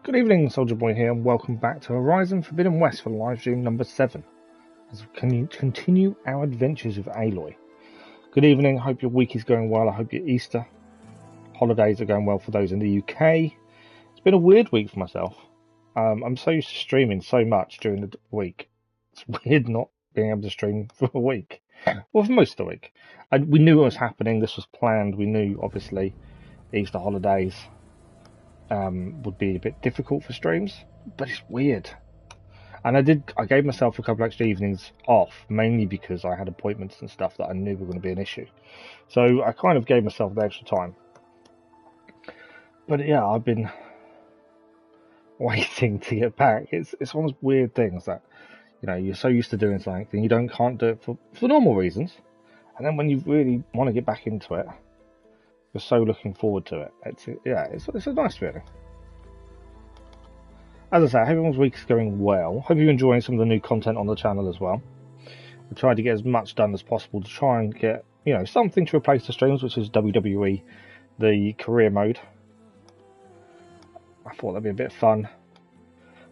Good evening, Soldier Boy here, and welcome back to Horizon Forbidden West for livestream number 7, as we continue our adventures with Aloy. Good evening, hope your week is going well. I hope your Easter holidays are going well for those in the UK. It's been a weird week for myself. I'm so used to streaming so much during the week. It's weird not being able to stream for a week. Well, for most of the week. We knew it was happening, this was planned. We knew, obviously, Easter holidays would be a bit difficult for streams, but it's weird. And I gave myself a couple extra evenings off, mainly because I had appointments and stuff that I knew were going to be an issue. So I kind of gave myself the extra time. But yeah, I've been waiting to get back. It's one of those weird things that, you know, you're so used to doing something and you can't do it for normal reasons. And then when you really want to get back into it, you're so looking forward to it. It's a nice feeling. As I say, I hope everyone's week is going well. Hope you're enjoying some of the new content on the channel as well. We're trying to get as much done as possible to try and get, you know, something to replace the streams, which is WWE, the career mode. I thought that'd be a bit of fun.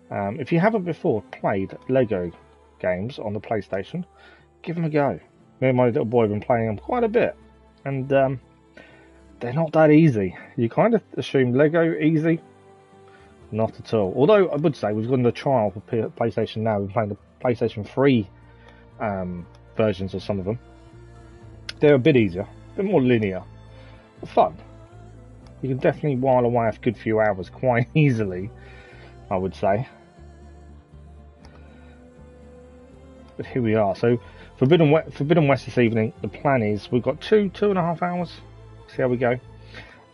If you haven't before played Lego games on the PlayStation, give them a go. Me and my little boy have been playing them quite a bit, and they're not that easy. You kind of assume Lego easy. Not at all. Although I would say we've got the trial for PlayStation now. We're playing the PlayStation 3 versions of some of them. They're a bit easier, a bit more linear, but fun. You can definitely while away a good few hours quite easily, I would say. But here we are. So Forbidden West this evening. The plan is we've got 2.5 hours. See how we go.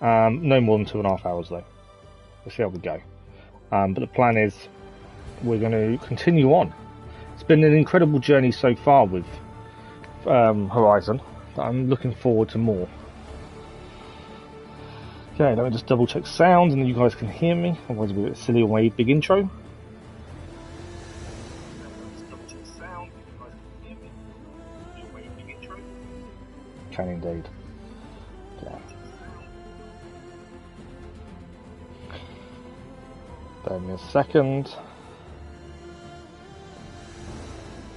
No more than 2.5 hours though. We'll see how we go. But the plan is we're going to continue on. It's been an incredible journey so far with Horizon that I'm looking forward to more. Okay, let me just double check sound and then you guys can hear me. Otherwise it'll be a bit silly on my big intro. Can indeed. Okay. Bear me a second,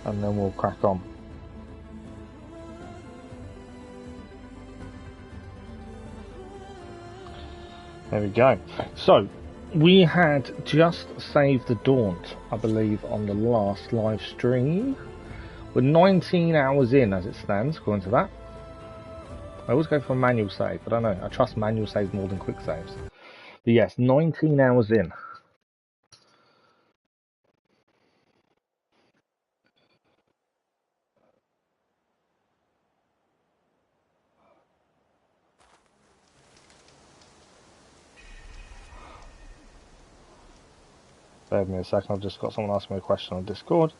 and then we'll crack on. There we go. So, we had just saved the Daunt, I believe, on the last live stream. We're 19 hours in as it stands, according to that. I always go for a manual save, but I don't know. I trust manual saves more than quick saves. But yes, 19 hours in. Bear with me a second, I've just got someone asking me a question on Discord.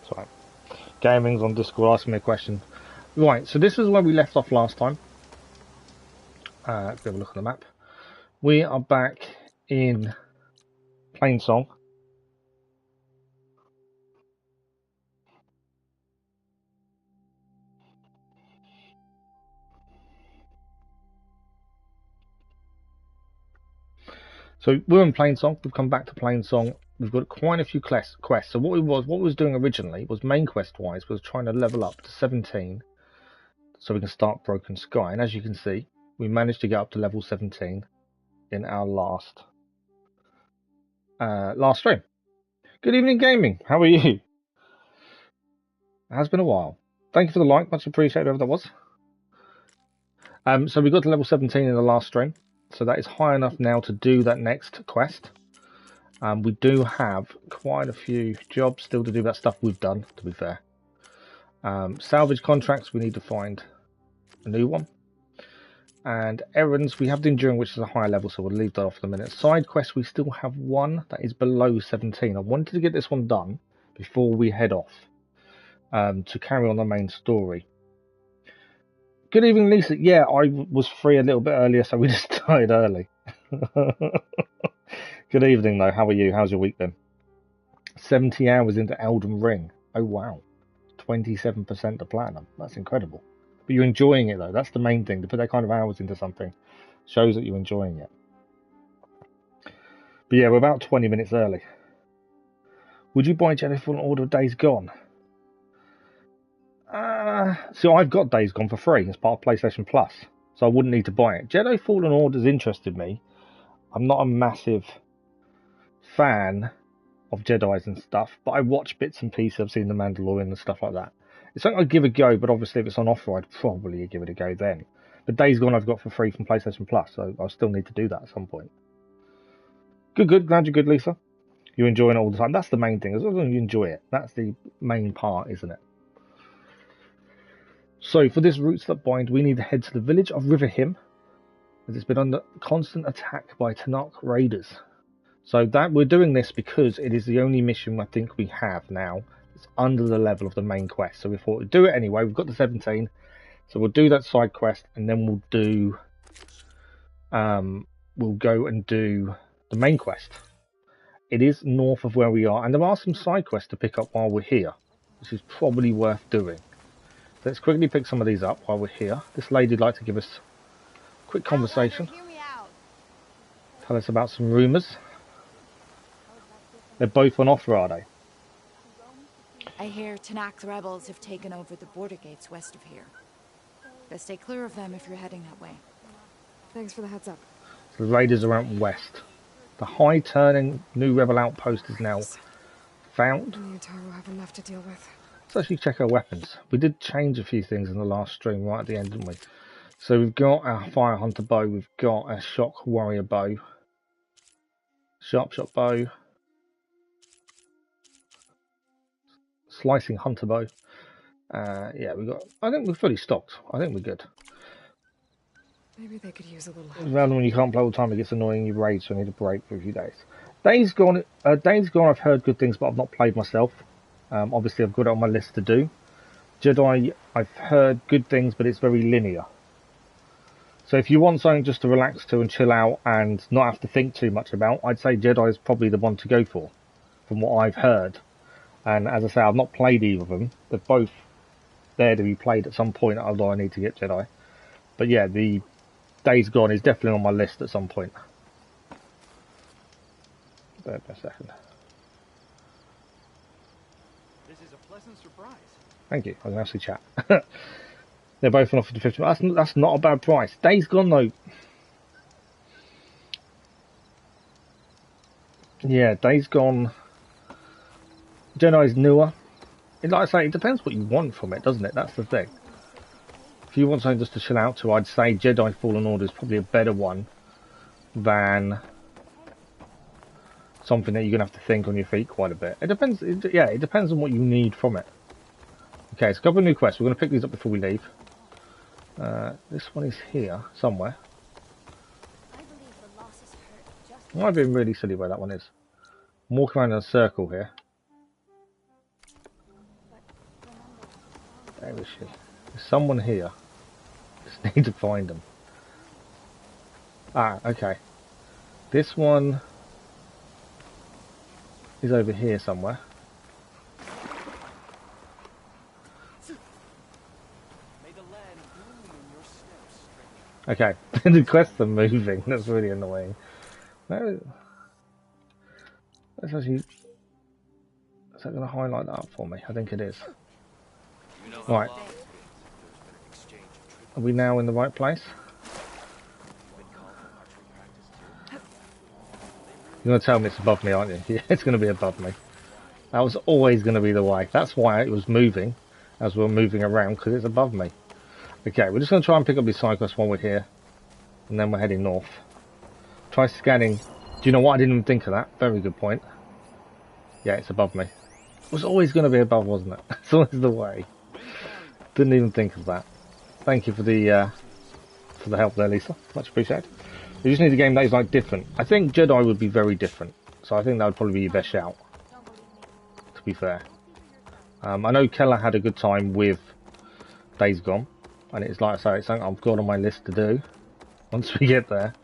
Sorry. Gaming's on Discord asking me a question. Right, so this is where we left off last time. Let's have a look at the map. We are back in Plainsong. So we're in Plainsong. We've come back to Plainsong. We've got quite a few quests. So what we was doing originally was main quest wise was trying to level up to 17 so we can start Broken Sky. And as you can see, we managed to get up to level 17 in our last stream. Good evening, gaming. How are you? It has been a while. Thank you for the like, much appreciated, whoever that was. So we got to level 17 in the last stream, so that is high enough now to do that next quest. We do have quite a few jobs still to do, that stuff we've done, to be fair. Salvage contracts, we need to find a new one. And errands, we have the Enduring, which is a higher level, so we'll leave that off for a minute. Side quests, we still have one that is below 17. I wanted to get this one done before we head off to carry on the main story. Good evening, Lisa. Yeah, I was free a little bit earlier, so we just started early. Good evening, though. How are you? How's your week been? 70 hours into Elden Ring. Oh, wow. 27% to platinum. That's incredible. But you're enjoying it, though. That's the main thing. To put that kind of hours into something shows that you're enjoying it. But yeah, we're about 20 minutes early. Would you buy Jedi Fallen Order Days Gone? So I've got Days Gone for free as part of PlayStation Plus, so I wouldn't need to buy it. Jedi Fallen Order's interested me. I'm not a massive fan of Jedis and stuff, but I watch bits and pieces. I've seen The Mandalorian and stuff like that. It's something I'd give a go, but obviously if it's on offer, I'd probably give it a go then. But Days Gone I've got for free from PlayStation Plus, so I'll still need to do that at some point. Good. Glad you're good, Lisa. You're enjoying it all the time. That's the main thing. As long as you enjoy it, that's the main part, isn't it? So for this Roots That Bind, we need to head to the village of Riverhim, as it's been under constant attack by Tanakh raiders. So that we're doing this because it is the only mission I think we have now. It's under the level of the main quest. So we thought we'd do it anyway. We've got the 17. So we'll do that side quest and then we'll do we'll go and do the main quest. It is north of where we are, and there are some side quests to pick up while we're here, which is probably worth doing. Let's quickly pick some of these up while we're here. This lady'd like to give us a quick conversation. Tell us about some rumours. They're both on offer, are they? I hear Tanakh rebels have taken over the border gates west of here. Best stay clear of them if you're heading that way. Thanks for the heads up. So the raiders are out west. The high turning new rebel outpost is now found. The entire will have enough to deal with. Let's actually check our weapons. We did change a few things in the last stream right at the end, didn't we? So we've got our Fire Hunter bow, we've got a Shock Warrior bow, Sharp Shot bow, Slicing Hunter bow. Yeah, we got. I think we're fully stocked. I think we're good. Maybe they could use a little help. Rather when you can't play all the time, it gets annoying. You rage, so I need a break for a few days. Days Gone. I've heard good things, but I've not played myself. Obviously, I've got it on my list to do. Jedi, I've heard good things, but it's very linear. So if you want something just to relax to and chill out and not have to think too much about, I'd say Jedi is probably the one to go for, from what I've heard. And as I say, I've not played either of them. They're both there to be played at some point, although I need to get Jedi. But yeah, the Days Gone is definitely on my list at some point. Wait a second. This is a pleasant surprise. Thank you. I can actually chat. They're both on offer to 50. That's not a bad price. Days Gone though. Yeah, Days Gone. Jedi's newer. Like I say, it depends what you want from it, doesn't it? That's the thing. If you want something just to chill out to, I'd say Jedi Fallen Order is probably a better one than something that you're going to have to think on your feet quite a bit. It depends, yeah, it depends on what you need from it. Okay, so a couple of new quests. We're going to pick these up before we leave. This one is here, somewhere. I might be really silly where that one is. I'm walking around in a circle here. Where is she? There's someone here. Just need to find them. Ah, okay. This one is over here somewhere. Okay, the quests are moving. That's really annoying. No, let's actually. Is that going to highlight that up for me? I think it is. Right. Are we now in the right place? You're going to tell me it's above me, aren't you? Yeah, it's going to be above me. That was always going to be the way. That's why it was moving as we were moving around, because it's above me. Okay, we're just going to try and pick up these side quests while we're here. And then we're heading north. Try scanning. Do you know what? I didn't even think of that. Very good point. Yeah, it's above me. It was always going to be above, wasn't it? That's always the way. Didn't even think of that. Thank you for the help there, Lisa. Much appreciated. You just need a game that is like different. I think Jedi would be very different. So I think that would probably be your best shout. To be fair. I know Keller had a good time with Days Gone. And it's like I say, it's something I've got on my list to do. Once we get there.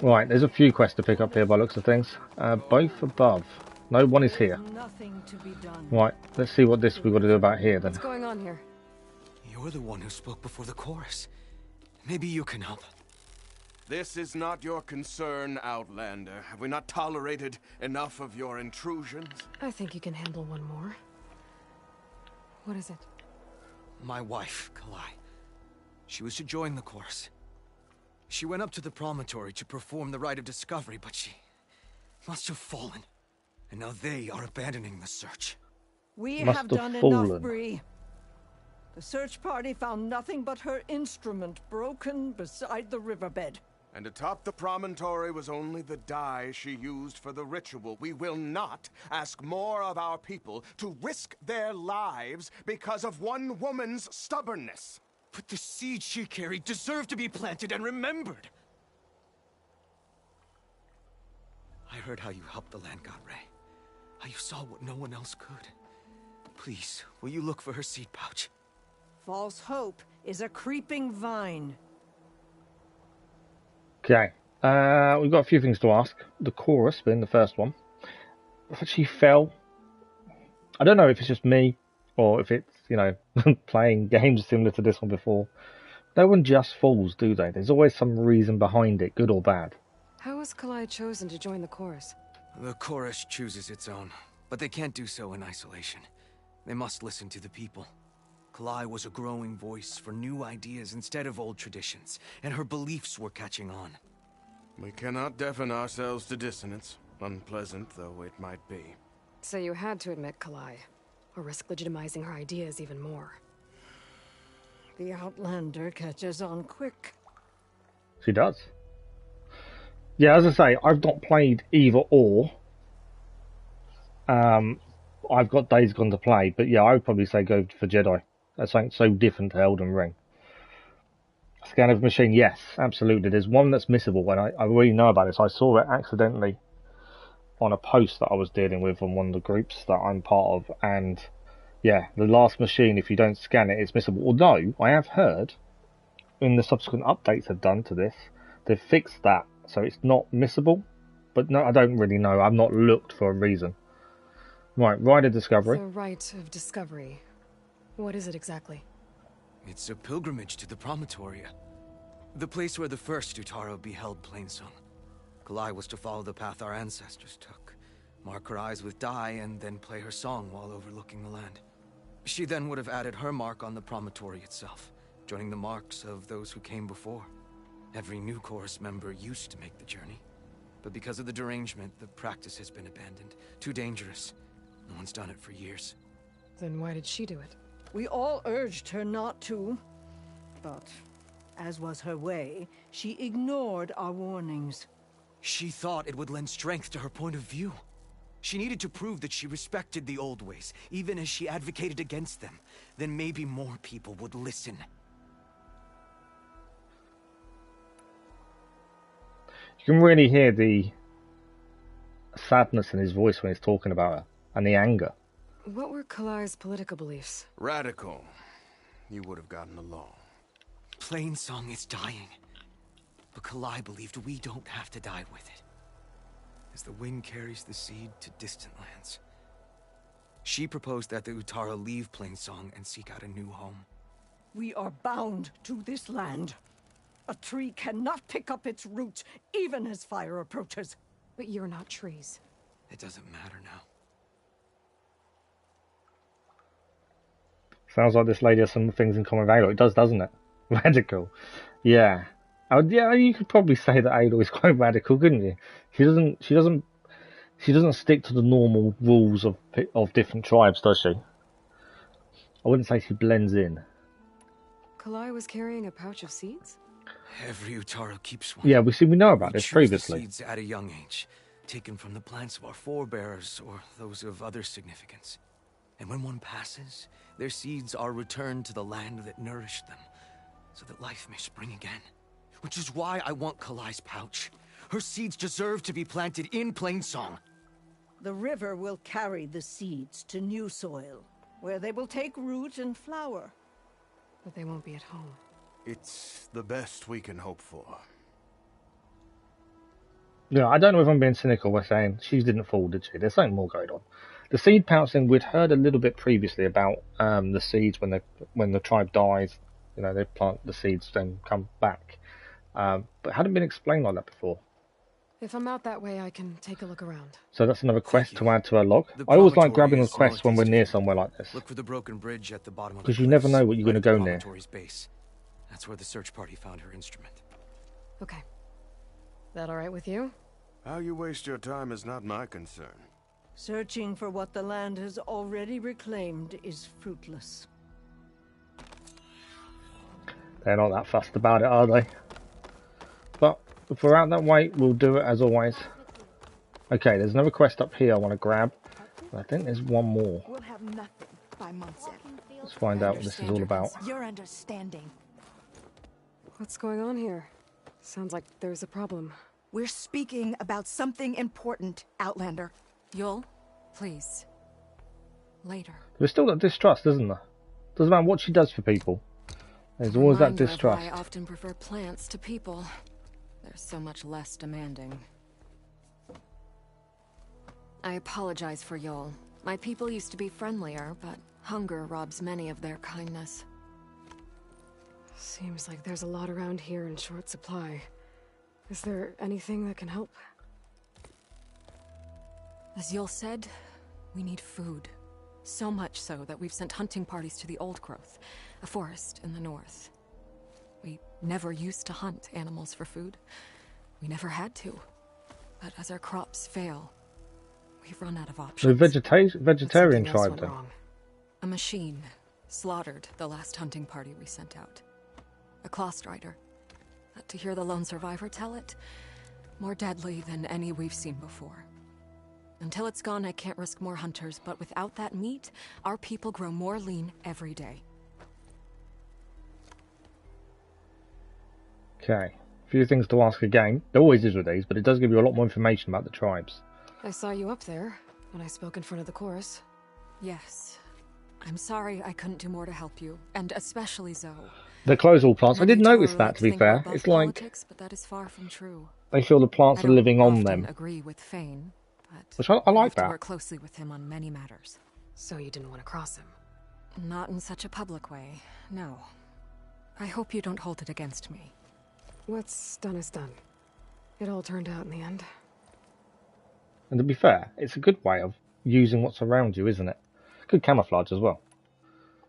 Right, there's a few quests to pick up here by looks of things. Both above. No one is here. Nothing to be done. Right, let's see what this we've got to do about here then. What's going on here? You're the one who spoke before the chorus. Maybe you can help. This is not your concern, Outlander. Have we not tolerated enough of your intrusions? I think you can handle one more. What is it? My wife, Kalai. She was to join the chorus. She went up to the promontory to perform the rite of discovery, but she must have fallen. And now they are abandoning the search. We Must have have done fallen. enough, Bree. The search party found nothing but her instrument broken beside the riverbed. And atop the promontory was only the dye she used for the ritual. We will not ask more of our people to risk their lives because of one woman's stubbornness. But the seed she carried deserved to be planted and remembered. I heard how you helped the land god Ray. How you saw what no one else could. Please, will you look for her seed pouch? False hope is a creeping vine. Okay, we've got a few things to ask. The chorus being the first one. She fell. I don't know if it's just me or if it's, you know, playing games similar to this one before. No one just falls, do they? There's always some reason behind it, good or bad. How was Kalai chosen to join the chorus? The chorus chooses its own, but they can't do so in isolation. They must listen to the people. Kalai was a growing voice for new ideas instead of old traditions, and her beliefs were catching on. We cannot deafen ourselves to dissonance, unpleasant though it might be. So you had to admit Kalai, or risk legitimizing her ideas even more. The Outlander catches on quick. She does. Yeah, as I say, I've not played either or. I've got Days Gone to play, but yeah, I would probably say go for Jedi. That's something so different to Elden Ring. Scan of machine, yes, absolutely. There's one that's missable, and I really know about this. I saw it accidentally on a post that I was dealing with on one of the groups that I'm part of, and yeah, the last machine, if you don't scan it, it's missable. Although, I have heard, in the subsequent updates they've done to this, they've fixed that, so it's not missable. But no, I don't really know. I've not looked for a reason. Right, Rite of Discovery. The Rite of Discovery. What is it exactly? It's a pilgrimage to the promontory. The place where the first Utaro beheld Plainsong. Kalai was to follow the path our ancestors took. Mark her eyes with dye and then play her song while overlooking the land. She then would have added her mark on the promontory itself, joining the marks of those who came before. Every new chorus member used to make the journey. But because of the derangement, the practice has been abandoned. Too dangerous. No one's done it for years. Then why did she do it? We all urged her not to, but as was her way, she ignored our warnings. She thought it would lend strength to her point of view. She needed to prove that she respected the old ways, even as she advocated against them. Then maybe more people would listen. You can really hear the sadness in his voice when he's talking about her, and the anger. What were Kalai's political beliefs? Radical. You would have gotten along. Plainsong is dying. But Kalai believed we don't have to die with it. As the wind carries the seed to distant lands. She proposed that the Utara leave Plainsong and seek out a new home. We are bound to this land. A tree cannot pick up its roots, even as fire approaches. But you're not trees. It doesn't matter now. Sounds like this lady has some things in common with Aloy. It does, doesn't it? Radical. Yeah. Yeah, you could probably say that Aloy is quite radical, couldn't you? She doesn't stick to the normal rules of different tribes, does she? I wouldn't say she blends in. Kalai was carrying a pouch of seeds? Every Utaro keeps one. Yeah, we know about this choose previously. The seeds at a young age, taken from the plants of our forebears or those of other significance. And when one passes, their seeds are returned to the land that nourished them, so that life may spring again. Which is why I want Kalai's pouch. Her seeds deserve to be planted in Plainsong. The river will carry the seeds to new soil, where they will take root and flower. But they won't be at home. It's the best we can hope for. Yeah, I don't know if I'm being cynical by saying she didn't fall, did she? There's something more going on. The seed pouncing, we'd heard a little bit previously about the seeds when the tribe dies, you know, they plant the seeds, then come back. But it hadn't been explained like that before. If I'm out that way, I can take a look around. So that's another Thank quest you. to add to our log. The I always like promontory grabbing the is quests when we're northeast near of here. somewhere like this. Look for the broken bridge at the bottom of the Because you never cliffs, know what you're right going to at the go near. promontory's base. That's where the search party found her instrument. Okay. That all right with you? How you waste your time is not my concern. Searching for what the land has already reclaimed is fruitless. They're not that fussed about it, are they? But if we're out that way, we'll do it as always. Okay, there's another quest up here I want to grab. I think there's one more. We'll have nothing by month's end. Let's find out what this is all about. Your understanding. What's going on here? Sounds like there's a problem. We're speaking about something important, Outlander. Yul, please. Later. There's still that distrust, isn't there? Doesn't matter what she does for people. There's always that Reminder of distrust. why I often prefer plants to people. They're so much less demanding. I apologize for Yul. My people used to be friendlier, but hunger robs many of their kindness. Seems like there's a lot around here in short supply. Is there anything that can help? As Yul said, we need food. So much so that we've sent hunting parties to the Old Growth, a forest in the north. We never used to hunt animals for food. We never had to. But as our crops fail, we've run out of options. The vegetarian Something else tribe went then. wrong. A machine slaughtered the last hunting party we sent out. A claw strider. But to hear the lone survivor tell it, more deadly than any we've seen before. Until it's gone, I can't risk more hunters, but without that meat, our people grow more lean every day. Okay. A few things to ask again. There always is with these, but it does give you a lot more information about the tribes. I saw you up there when I spoke in front of the chorus. Yes. I'm sorry I couldn't do more to help you, and especially Zoe. The close all plants. I did Many notice Toru that, to be think fair. we're above It's like politics, but that is far from true. they feel the plants I are living don't on often them. agree with Fane, but Which I like have to that. work closely with him on many matters. So you didn't want to cross him? Not in such a public way, no. I hope you don't hold it against me. What's done is done. It all turned out in the end. And to be fair, it's a good way of using what's around you, isn't it? Good camouflage as well.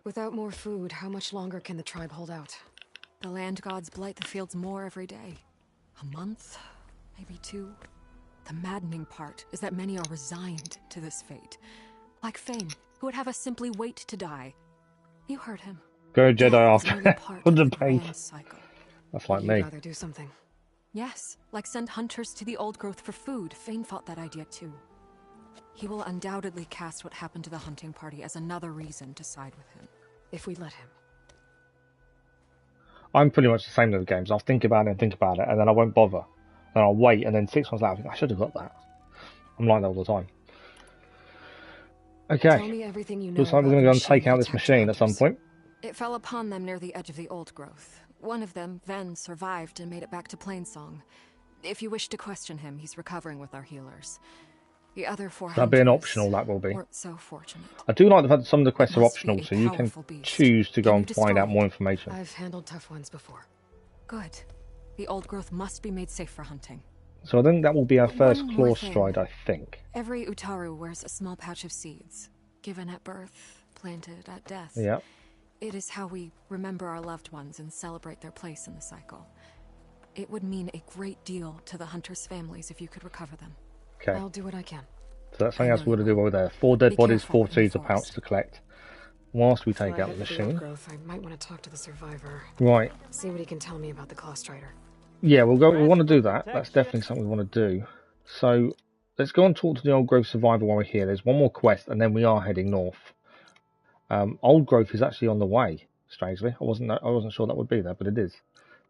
Without more food, how much longer can the tribe hold out? The land gods blight the fields more every day. A month? Maybe 2? The maddening part is that many are resigned to this fate. Like Fane, who would have us simply wait to die. You heard him. Go Jedi Death is after merely part the of the bank. grand cycle. That's like You'd me. rather do something. Yes, like send hunters to the Old Growth for food. Fane fought that idea too. He will undoubtedly cast what happened to the hunting party as another reason to side with him. If we let him. I'm pretty much the same with the games. I'll think about it and think about it, and then I won't bother. Then I'll wait, and then 6 months later, I think I should have got that. I'm like that all the time. Tell Okay. me everything you know. Looks like we're going to go and take out this machine at some point. It fell upon them near the edge of the Old Growth. One of them, Ven, survived and made it back to Plainsong. If you wish to question him, he's recovering with our healers. The other 4 That'll be an hunters optional, that will be. weren't so fortunate. I do like the fact that some of the quests It are must be optional, a so you can powerful beast. choose to go Can and you find out destroy more it? information. I've handled tough ones before. Good. The Old Growth must be made safe for hunting. So I think that will be our first One more claw thing. stride, I think. Every Utaru wears a small pouch of seeds, given at birth, planted at death. Yeah. It is how we remember our loved ones and celebrate their place in the cycle. It would mean a great deal to the hunters' families if you could recover them. Okay. I'll do what I can. So that's something else we're going to do over there. 4 dead Be bodies, careful 4 in the seeds of pouch forest. to collect. Whilst we Before take I out the head to Old machine. Growth, I might want to talk to the survivor. Right. See what he can tell me about the Claw Strider. Yeah, we'll want to do that. That's definitely something we want to do. So let's go and talk to the Old Growth survivor while we're here. There's one more quest, and then we are heading north. Old Growth is actually on the way. Strangely, I wasn't sure that would be there, but it is.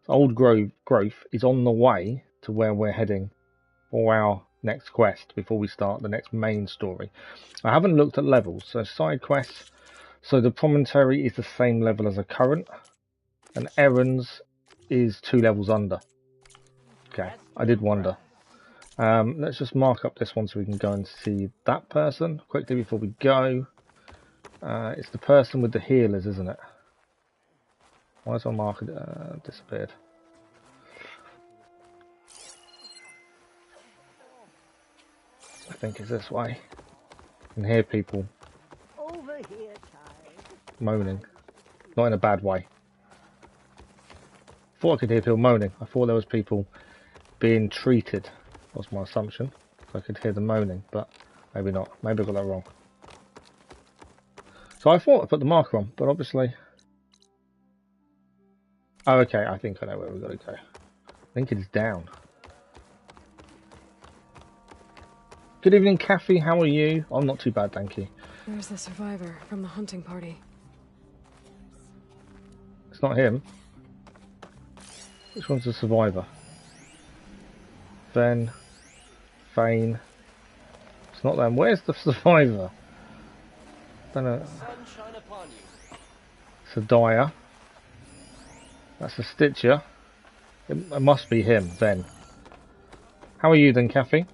So Old Growth is on the way to where we're heading for our next quest before we start the next main story. I haven't looked at levels, so side quests. So the promontory is the same level as a current, and errands is 2 levels under. Okay, I did wonder. Let's just mark up this one so we can go and see that person quickly before we go. It's the person with the healers, isn't it? Why is our marker disappeared? I think it's this way. I can hear people Over here, child. moaning. Not in a bad way. I thought I could hear people moaning. I thought there was people being treated, was my assumption. So I could hear them moaning, but maybe not. Maybe I got that wrong. So I thought I put the marker on, but obviously... Oh, okay, I think I know where we've got to go. I think it's down. Good evening, Kathy. How are you? I'm not too bad, thank you. There's the survivor from the hunting party. It's not him. Which one's the survivor? Fane. It's not them. Where's the survivor? Don't know. Sunshine upon you. It's a Dyer. That's a Stitcher. It must be him, then. How are you then, Kathy?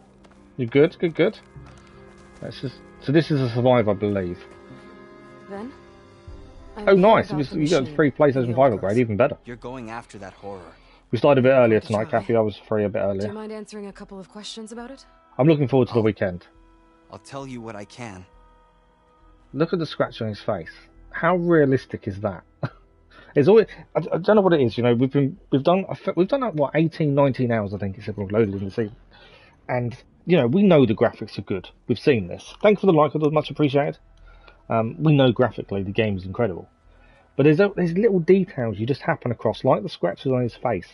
You good? Good, good. Let's just... So this is a survivor, I believe. Then? Oh, nice. You got a free PlayStation 5 upgrade, even better. You're going after that horror. We started a bit earlier tonight, Kathy. I was free a bit Do you earlier. mind answering a couple of questions about it? I'm looking forward to the weekend. I'll tell you what I can. Look at the scratch on his face. How realistic is that? It's always, I don't know what it is. You know, we've done what 18, 19 hours. I think it's everyone loaded in this evening, and you know we know the graphics are good. We've seen this. Thanks for the like. It was much appreciated. We know graphically the game is incredible, but there's little details you just happen across, like the scratches on his face,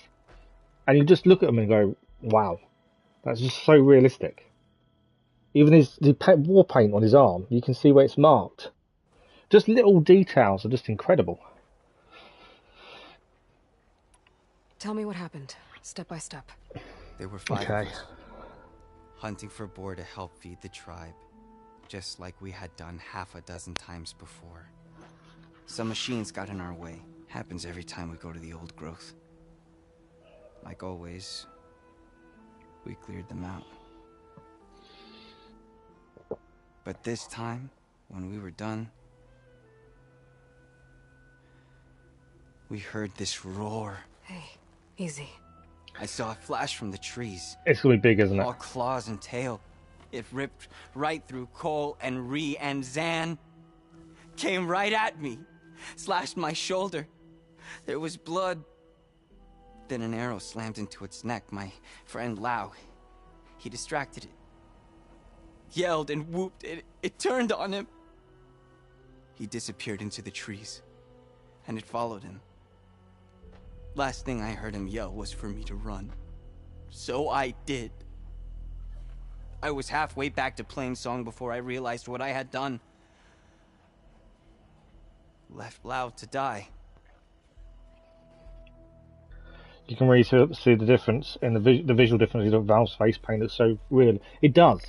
and you just look at them and go, "Wow, that's just so realistic." Even the war paint on his arm, you can see where it's marked. Just little details are just incredible. Tell me what happened, step by step. There were 5 Okay. of us, hunting for boar to help feed the tribe, just like we had done half a dozen times before. Some machines got in our way. Happens every time we go to the old growth. Like always, we cleared them out. But this time, when we were done, we heard this roar. Hey, easy. I saw a flash from the trees. It's gonna be big, isn't it? All claws and tail. It ripped right through Cole and Ree, and Zan came right at me, slashed my shoulder. There was blood. Then an arrow slammed into its neck. My friend Lau, he distracted it. Yelled and whooped. It turned on him. He disappeared into the trees, and it followed him. Last thing I heard him yell was for me to run. So I did. I was halfway back to playing song before I realized what I had done. Left Lau to die. You can really see the difference in the visual difference of Valve's face paint. It's so real. It does.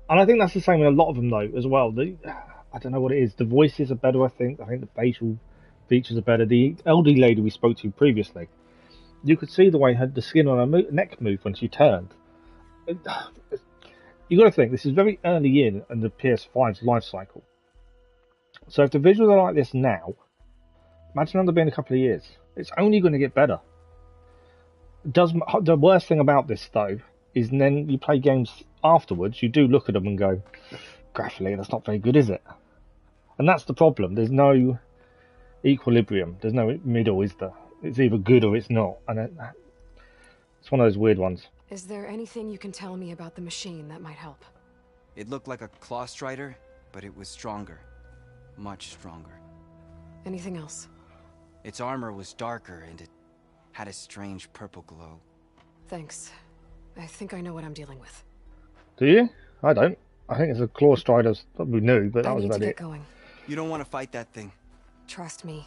And I think that's the same with a lot of them, though, as well. I don't know what it is. The voices are better, I think. I think the facial features are better. The elderly lady we spoke to previously, you could see the way the skin on her neck moved when she turned. You got to think, this is very early in the PS5's life cycle. So if the visuals are like this now, imagine how they'll be in a couple of years. It's only going to get better. The worst thing about this, though, is then you play games afterwards, you do look at them and go, graphically, that's not very good, is it? And that's the problem. There's no equilibrium. There's no middle, is there? It's either good or it's not. And it's one of those weird ones. Is there anything you can tell me about the machine that might help? It looked like a claw strider, but it was stronger. Much stronger. Anything else? Its armor was darker and it had a strange purple glow. Thanks. I think I know what I'm dealing with. Do you? I don't. I think it's a claw strider that we knew, but that was about I need to it. get going. You don't want to fight that thing. Trust me.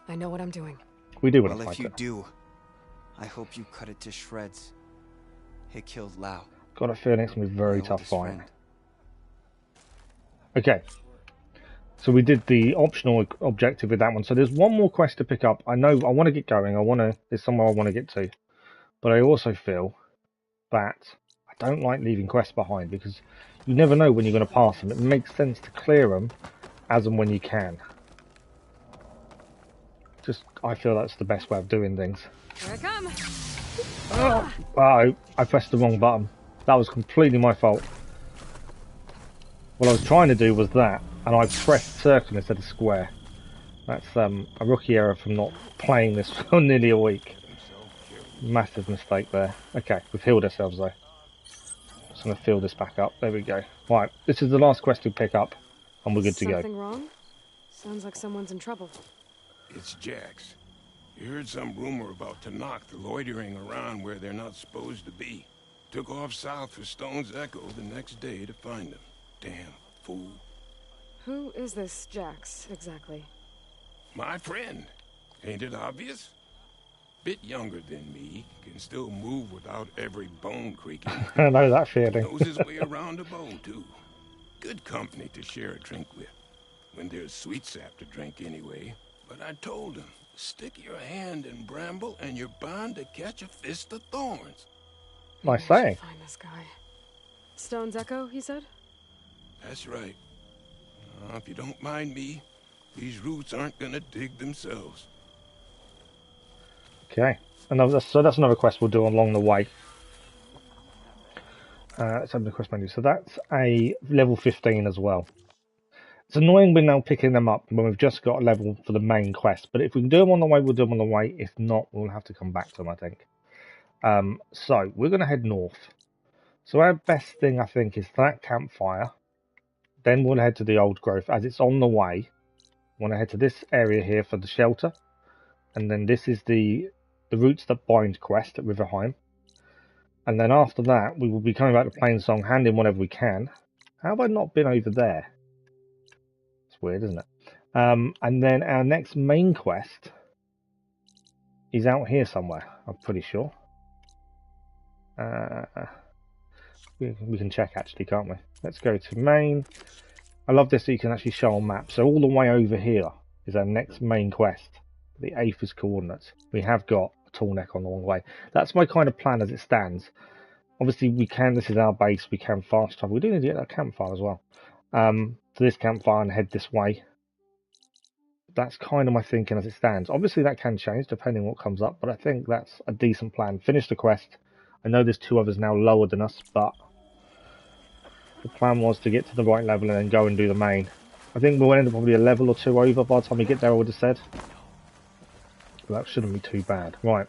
I know what I'm doing. We do want Well, to if fight you it. do, I hope you cut it to shreds. It killed Lau. Got a feeling it's going to be a very my tough oldest fight. friend. Okay. So we did the optional objective with that one. So there's one more quest to pick up. I know I want to get going. There's somewhere I want to get to. But I also feel that I I don't like leaving quests behind because you never know when you're going to pass them. It makes sense to clear them as and when you can. I feel that's the best way of doing things. Here I come. Oh, I pressed the wrong button. That was completely my fault. What I was trying to do was that, and I pressed circle instead of square. That's a rookie error from not playing this for nearly a week. Massive mistake there. Okay, we've healed ourselves though. Just going to fill this back up. There we go. Right, this is the last quest to pick up, and we're good to go. Something wrong? Sounds like someone's in trouble. It's Jax. You heard some rumor about Tanakh loitering around where they're not supposed to be. Took off south for Stone's Echo the next day to find him. Damn fool. Who is this Jax, exactly? My friend. Ain't it obvious? Bit younger than me, can still move without every bone creaking. I know that feeling. Knows his way around a bone, too. Good company to share a drink with. When there's sweet sap to drink anyway. But I told him, stick your hand in bramble and you're bound to catch a fist of thorns. Nice saying. Find this guy. Stone's Echo, he said? That's right. If you don't mind me, these roots aren't gonna dig themselves. Okay, so that's another quest we'll do along the way. Let's open the quest menu. So that's a level 15 as well. It's annoying we're now picking them up when we've just got a level for the main quest. But if we can do them on the way, we'll do them on the way. If not, we'll have to come back to them, I think. So we're going to head north. So our best thing, I think, is that campfire. Then we'll head to the old growth. As it's on the way, we want to head to this area here for the shelter. And then this is the Roots That Bind quest at Riverheim. And then after that, we will be coming back to Plainsong, handing whatever we can. How have I not been over there? It's weird, isn't it? And then our next main quest is out here somewhere, I'm pretty sure. We can check actually, can't we? Let's go to main. I love this that you can actually show on maps. So all the way over here is our next main quest. The Aphis coordinates. We have got a tall neck on the long way. That's my kind of plan as it stands. Obviously we can, this is our base, we can fast travel. We do need to get that campfire as well. To this campfire and head this way. That's kind of my thinking as it stands. Obviously that can change depending on what comes up, but I think that's a decent plan. Finish the quest. I know there's two others now lower than us, but the plan was to get to the right level and then go and do the main. I think we'll end up probably a level or two over by the time we get there, I would have said. But that shouldn't be too bad. Right,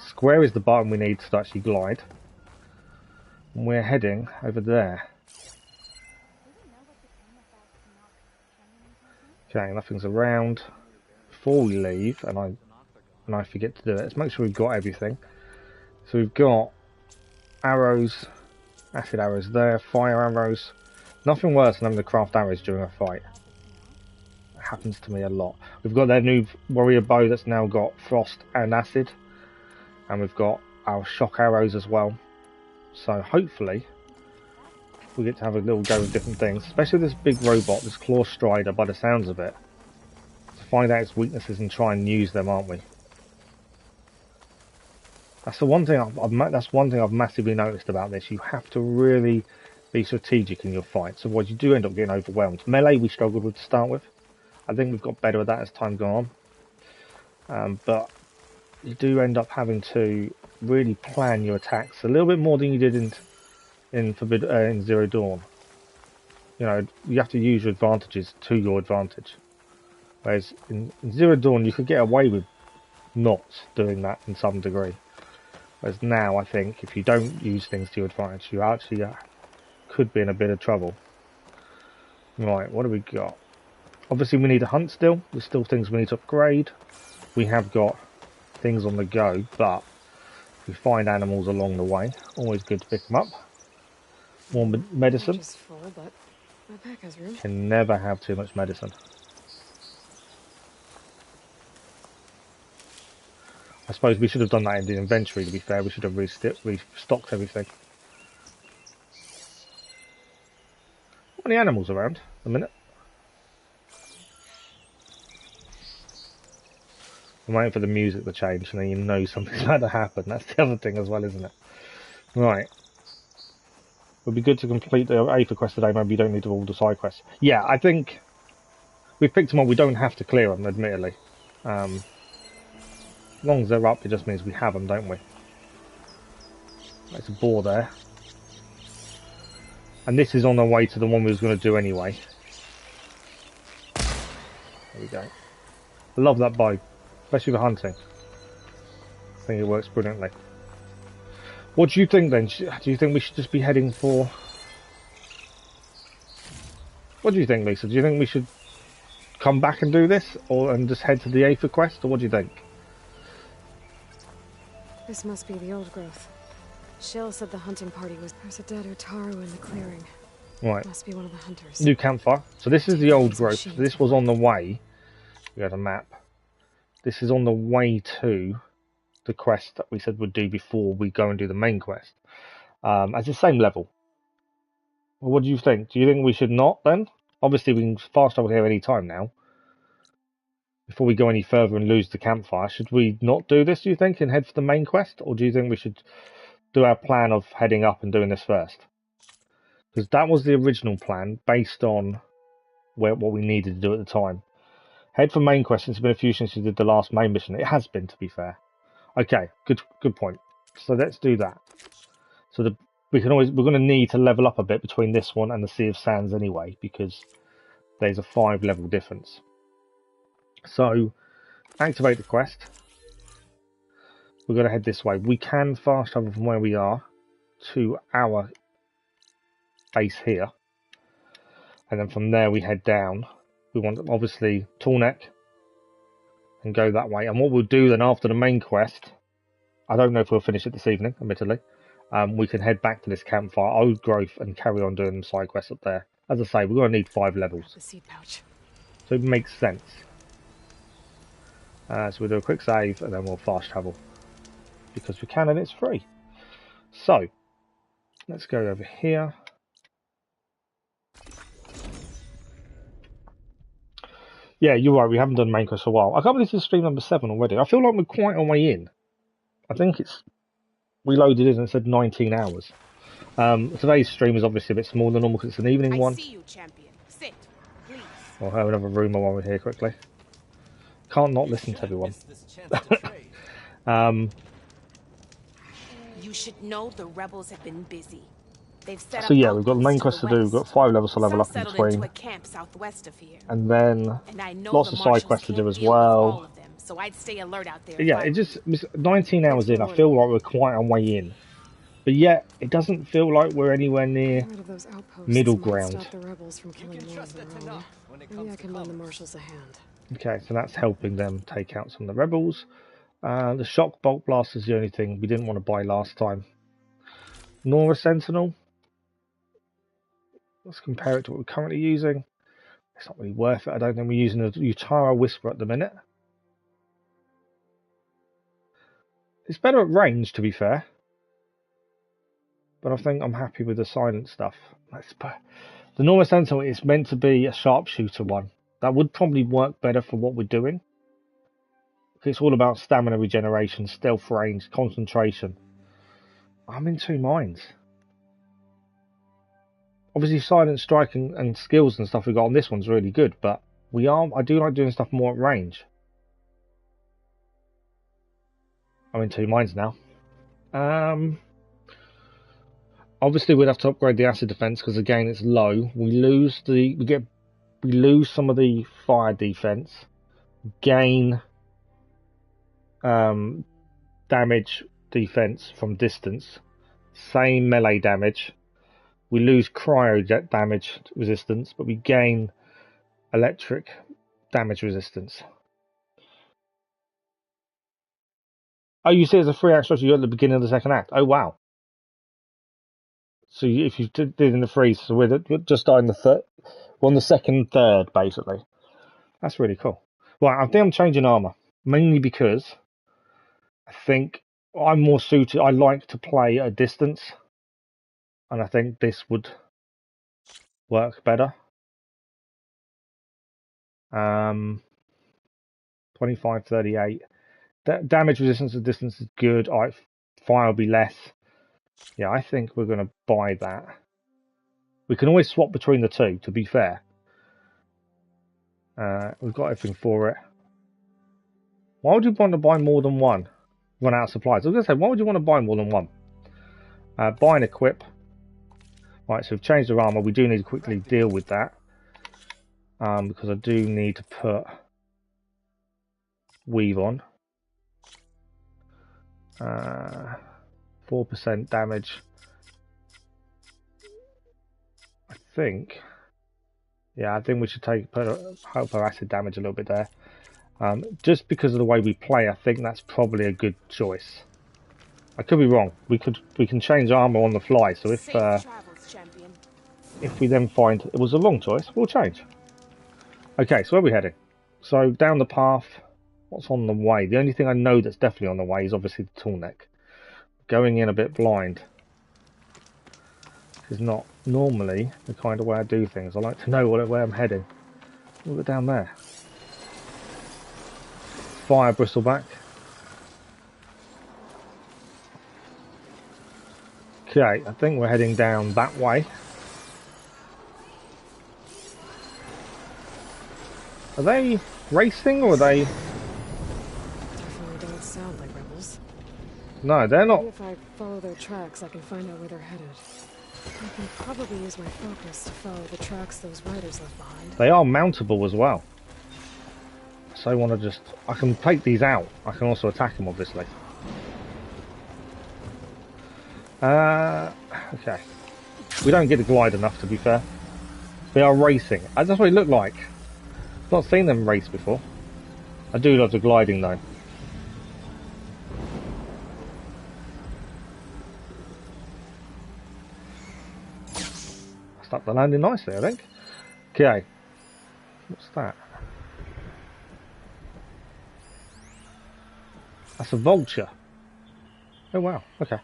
square is the button we need to actually glide. And we're heading over there. Okay, nothing's around. Before we leave, and I forget to do it, let's make sure we've got everything. So we've got arrows, acid arrows there, fire arrows. Nothing worse than having to craft arrows during a fight. That happens to me a lot. We've got that new warrior bow that's now got frost and acid. And we've got our shock arrows as well. So hopefully we get to have a little go with different things. Especially this big robot, this Claw Strider, by the sounds of it. To find out its weaknesses and try and use them, aren't we? That's the one thing that's one thing I've massively noticed about this. You have to really be strategic in your fights, otherwise you do end up getting overwhelmed. Melee we struggled with to start with. I think we've got better at that as time gone on. But you do end up having to really plan your attacks a little bit more than you did in Zero Dawn. You know, you have to use your advantages to your advantage. Whereas in Zero Dawn you could get away with not doing that in some degree. Whereas now, I think, if you don't use things to your advantage, you actually could be in a bit of trouble. Right, what do we got? Obviously, we need a hunt still. There's still things we need to upgrade. We have got things on the go, but we find animals along the way. Always good to pick them up. More medicine. Just full, but my pack has room. Can never have too much medicine. I suppose we should have done that in the inventory, to be fair. We should have restocked everything. Any animals around? A minute. I'm waiting for the music to change and then you know something's about to happen. That's the other thing as well, isn't it? Right. would be good to complete the Aether quest today. Maybe you don't need to do all the side quests. Yeah, I think we've picked them up. We don't have to clear them, admittedly. As long as they're up, it just means we have them, don't we? There's a boar there. And this is on our way to the one we was going to do anyway. There we go. I love that bow, especially for hunting. I think it works brilliantly. What do you think then? Do you think we should just be heading for... What do you think, Lisa? Do you think we should come back and do this, and just head to the Aether quest, or what do you think? This must be the old growth. Shale said the hunting party was... There's a dead Utaru in the clearing. Right. Must be one of the hunters. New campfire. So this is the old growth. So this was on the way. We had a map. This is on the way to the quest that we said we'd do before we go and do the main quest. As the same level. Well, what do you think? Do you think we should not then? Obviously we can fast travel here any time now. Before we go any further and lose the campfire, should we not do this, do you think, and head for the main quest? Or do you think we should do our plan of heading up and doing this first? Because that was the original plan based on what we needed to do at the time. Head for main quest. It's been a few since we did the last main mission. It has been, to be fair. Okay, good point. So let's do that. So we're going to need to level up a bit between this one and the Sea of Sands anyway, because there's a 5 level difference. So activate the quest. We're going to head this way. We can fast travel from where we are to our base here, and then from there we head down. We want obviously Tall Neck and go that way. And what we'll do then after the main quest, I don't know if we'll finish it this evening, admittedly. We can head back to this campfire, Old Growth, and carry on doing side quests up there. As I say, we're going to need 5 levels, The seed pouch. so it makes sense. So we'll do a quick save and then we'll fast travel because we can, and it's free. So let's go over here. Yeah, you're right, we haven't done main quest for a while. I can't believe this is stream number 7 already. I feel like we're quite on way in. I think we loaded in and said 19 hours. Today's stream is obviously a bit smaller than normal because it's an evening one. See you, champion. Sit, please. I'll have another rumour while we're here quickly. Can't not listen to everyone. You should know the rebels have been busy. They've set So yeah, we've got the main quest to do. We've got 5 levels to level up in between, a camp southwest of here. and then lots of side quests to do as well. So I'd stay alert out there. Yeah, it just 19 hours in. I feel like we're quite on way in, but yet it doesn't feel like we're anywhere near middle ground. Stop the rebels from killing more of their own. Maybe I can lend the marshals a hand. Okay, so that's helping them take out some of the rebels. The shock bolt blast is the only thing we didn't want to buy last time. Nora Sentinel. Let's compare it to what we're currently using. It's not really worth it. I don't think we're using a Utaru Whisper at the minute. It's better at range, to be fair. But I think I'm happy with the silent stuff. The Nora Sentinel is meant to be a sharpshooter one. That would probably work better for what we're doing. It's all about stamina regeneration, stealth range, concentration. I'm in 2 minds. Obviously, silent strike and skills and stuff we got on this one's really good, but I do like doing stuff more at range. I'm in 2 minds now. Obviously, we'd have to upgrade the acid defense because again, it's low. We lose some of the fire defense. Gain damage defense from distance. Same melee damage. We lose cryo damage resistance, but we gain electric damage resistance. Oh, you see it's a 3-act strategy at the beginning of the 2nd act. Oh, wow. So if you did in the freeze, so we're just starting the 3rd. We're on the 2nd, 3rd, basically. That's really cool. Right, I think I'm changing armour. Mainly because I think I'm more suited. I like to play at a distance. And I think this would work better. 25, 38. Damage resistance at distance is good. Alright, fire will be less. Yeah, I think we're going to buy that. We can always swap between the two, to be fair. We've got everything for it. Why would you want to buy more than one? Run out of supplies. I was going to say, why would you want to buy more than one? Buy and equip. Right, so we've changed our armor. We do need to quickly deal with that. Because I do need to put weave on. 4% damage. I think we should help our acid damage a little bit there. Just because of the way we play, I think that's probably a good choice. I could be wrong. We can change armor on the fly. So if we then find it was a wrong choice, we'll change. Okay, so where are we heading? So down the path. What's on the way? The only thing I know that's definitely on the way is obviously the tall neck. Going in a bit blind is not normally the kind of way I do things. I like to know where I'm heading. Look down there. Fire bristleback. Okay, I think we're heading down that way. Are they racing or are they? Definitely don't sound like rebels. No, they're not. Maybe if I follow their tracks, I can find out where they're headed. I can probably use my focus to follow the tracks those riders left behind. They are mountable as well. So I want to I can take these out. I can also attack them, obviously. Okay. We don't get to glide enough, to be fair. They are racing. That's what it looked like. I've not seen them race before. I do love the gliding, though. Stuck the landing nicely, I think. Okay. What's that? That's a vulture. Oh wow, okay.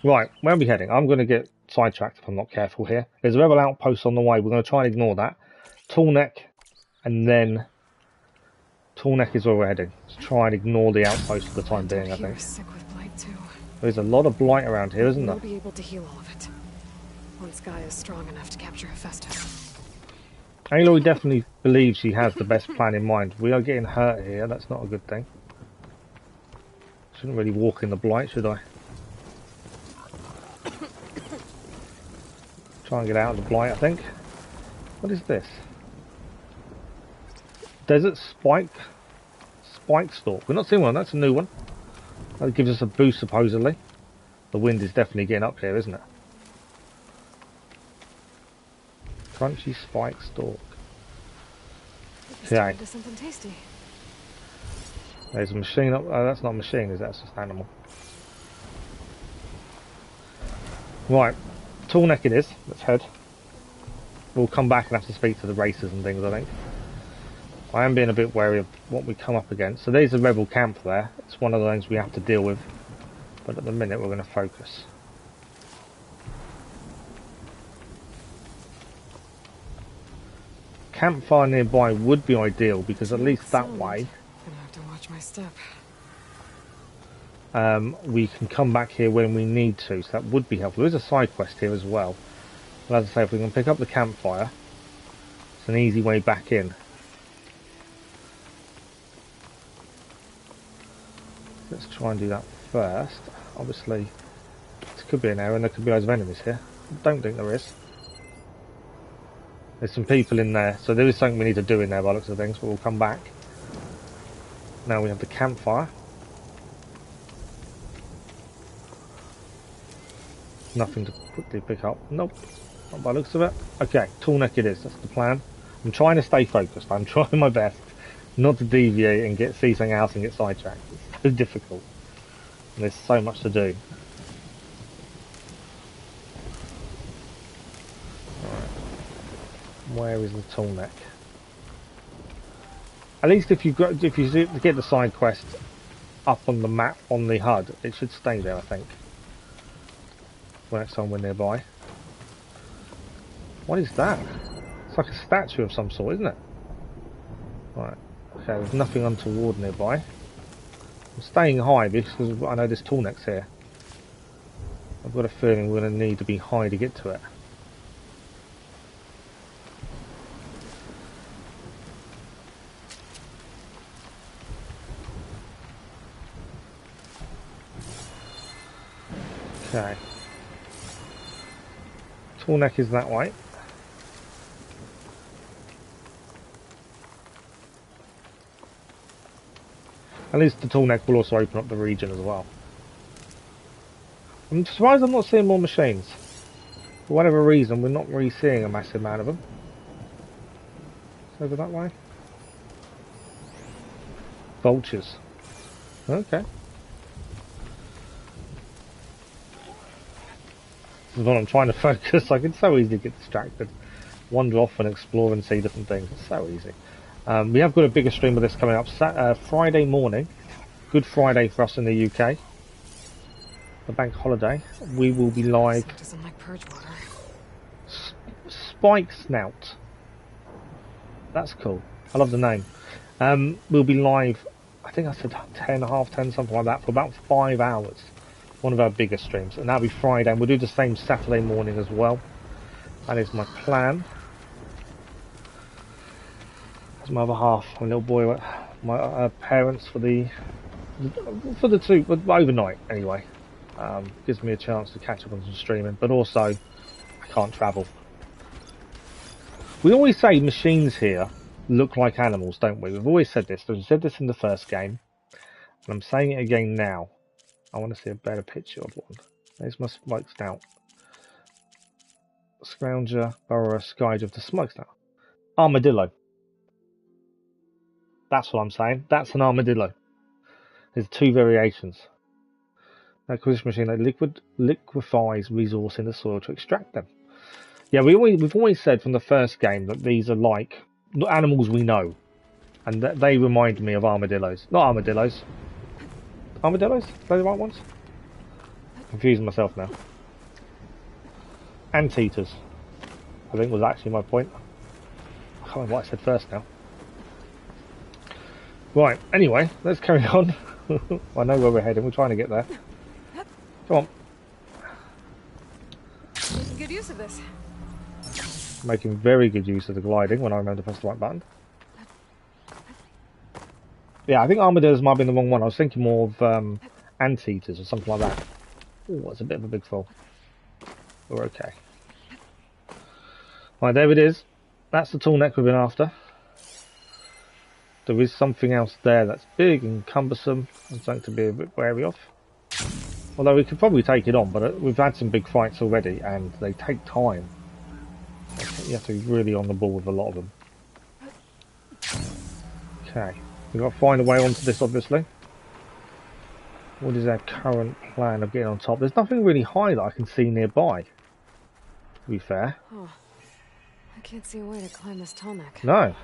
Right, where are we heading? I'm going to get sidetracked if I'm not careful here. There's a rebel outpost on the way. We're going to try and ignore that. Tall neck, and then tall neck is where we're heading. Let's try and ignore the outpost for the time being, I think. Sick with blight too. There's a lot of blight around here, isn't there? We'll be able to heal all of it. Once Gaia is strong enough to capture Hephaestus. Aloy definitely believes she has the best plan in mind. We are getting hurt here. That's not a good thing. Shouldn't really walk in the blight, should I? Try and get out of the blight, I think. What is this? Desert spike stalk. We're not seeing one. That's a new one. That gives us a boost, supposedly. The wind is definitely getting up here, isn't it? Crunchy spike stalk. Okay. Something tasty. There's a machine up. Oh, that's not a machine, is that? It's just an animal. Right. Tall neck it is. Let's head. We'll come back and have to speak to the racers and things, I think. I am being a bit wary of what we come up against. So there's a rebel camp there. It's one of the things we have to deal with. But at the minute we're going to focus. Campfire nearby would be ideal because at least that way Gonna have to watch my step. we can come back here when we need to, so that would be helpful. There is a side quest here as well. But as I say, if we can pick up the campfire, it's an easy way back in. Let's try and do that first. Obviously, this could be an error and there could be loads of enemies here. I don't think there is. There's some people in there, so there is something we need to do in there by the looks of things, but we'll come back. Now we have the campfire. Nothing to quickly pick up. Nope, not by the looks of it. Okay, tall neck it is, that's the plan. I'm trying to stay focused, I'm trying my best not to deviate and see something else and get sidetracked. It's so difficult. And there's so much to do. Where is the tall neck? At least if you get the side quest up on the map on the HUD, it should stay there, I think. When next time we're nearby. What is that? It's like a statue of some sort, isn't it? Right. Okay, there's nothing untoward nearby. I'm staying high because I know there's tall necks here. I've got a feeling we're going to need to be high to get to it. Okay. Tall neck is that way. At least the tall neck will also open up the region as well. I'm surprised I'm not seeing more machines. For whatever reason, we're not really seeing a massive amount of them. It's over that way. Vultures. Okay. This is when I'm trying to focus. I can so easily get distracted. Wander off and explore and see different things. It's so easy. We have got a bigger stream of this coming up Friday morning. Good Friday for us in the UK. The bank holiday. We will be live. Doesn't like purge water. Spike Snout. That's cool. I love the name. We'll be live, I think I said 10, half 10, something like that, for about 5 hours. One of our biggest streams. And that'll be Friday. And we'll do the same Saturday morning as well. That is my plan. That's my other half, my little boy, my parents for the two, but overnight anyway. Gives me a chance to catch up on some streaming, but also I can't travel. We always say machines here look like animals, don't we? We've always said this. We said this in the first game, and I'm saying it again now. I want to see a better picture of one. There's my smokestack. Scrounger, Burrower, Skyge of the smokestack. Armadillo. That's what I'm saying. That's an armadillo. There's two variations. An acquisition machine that liquefies resource in the soil to extract them. Yeah, we've always said from the first game that these are like animals we know, and that they remind me of armadillos. Not armadillos. Armadillos? Are they the right ones? Confusing myself now. Anteaters, I think was actually my point. I can't remember what I said first now. Right, anyway, let's carry on. I know where we're heading, we're trying to get there. Come on. Making good use of this. Making very good use of the gliding when I remember to press the right button. Yeah, I think armadillos might have been the wrong one. I was thinking more of anteaters or something like that. Oh, that's a bit of a big fall. We're okay. Right, there it is. That's the tall neck we've been after. There is something else there that's big and cumbersome and something to be a bit wary of. Although we could probably take it on, but we've had some big fights already and they take time. You have to be really on the ball with a lot of them. Okay, we've got to find a way onto this, obviously. What is our current plan of getting on top? There's nothing really high that I can see nearby, to be fair. Oh, I can't see a way to climb this tall neck. No.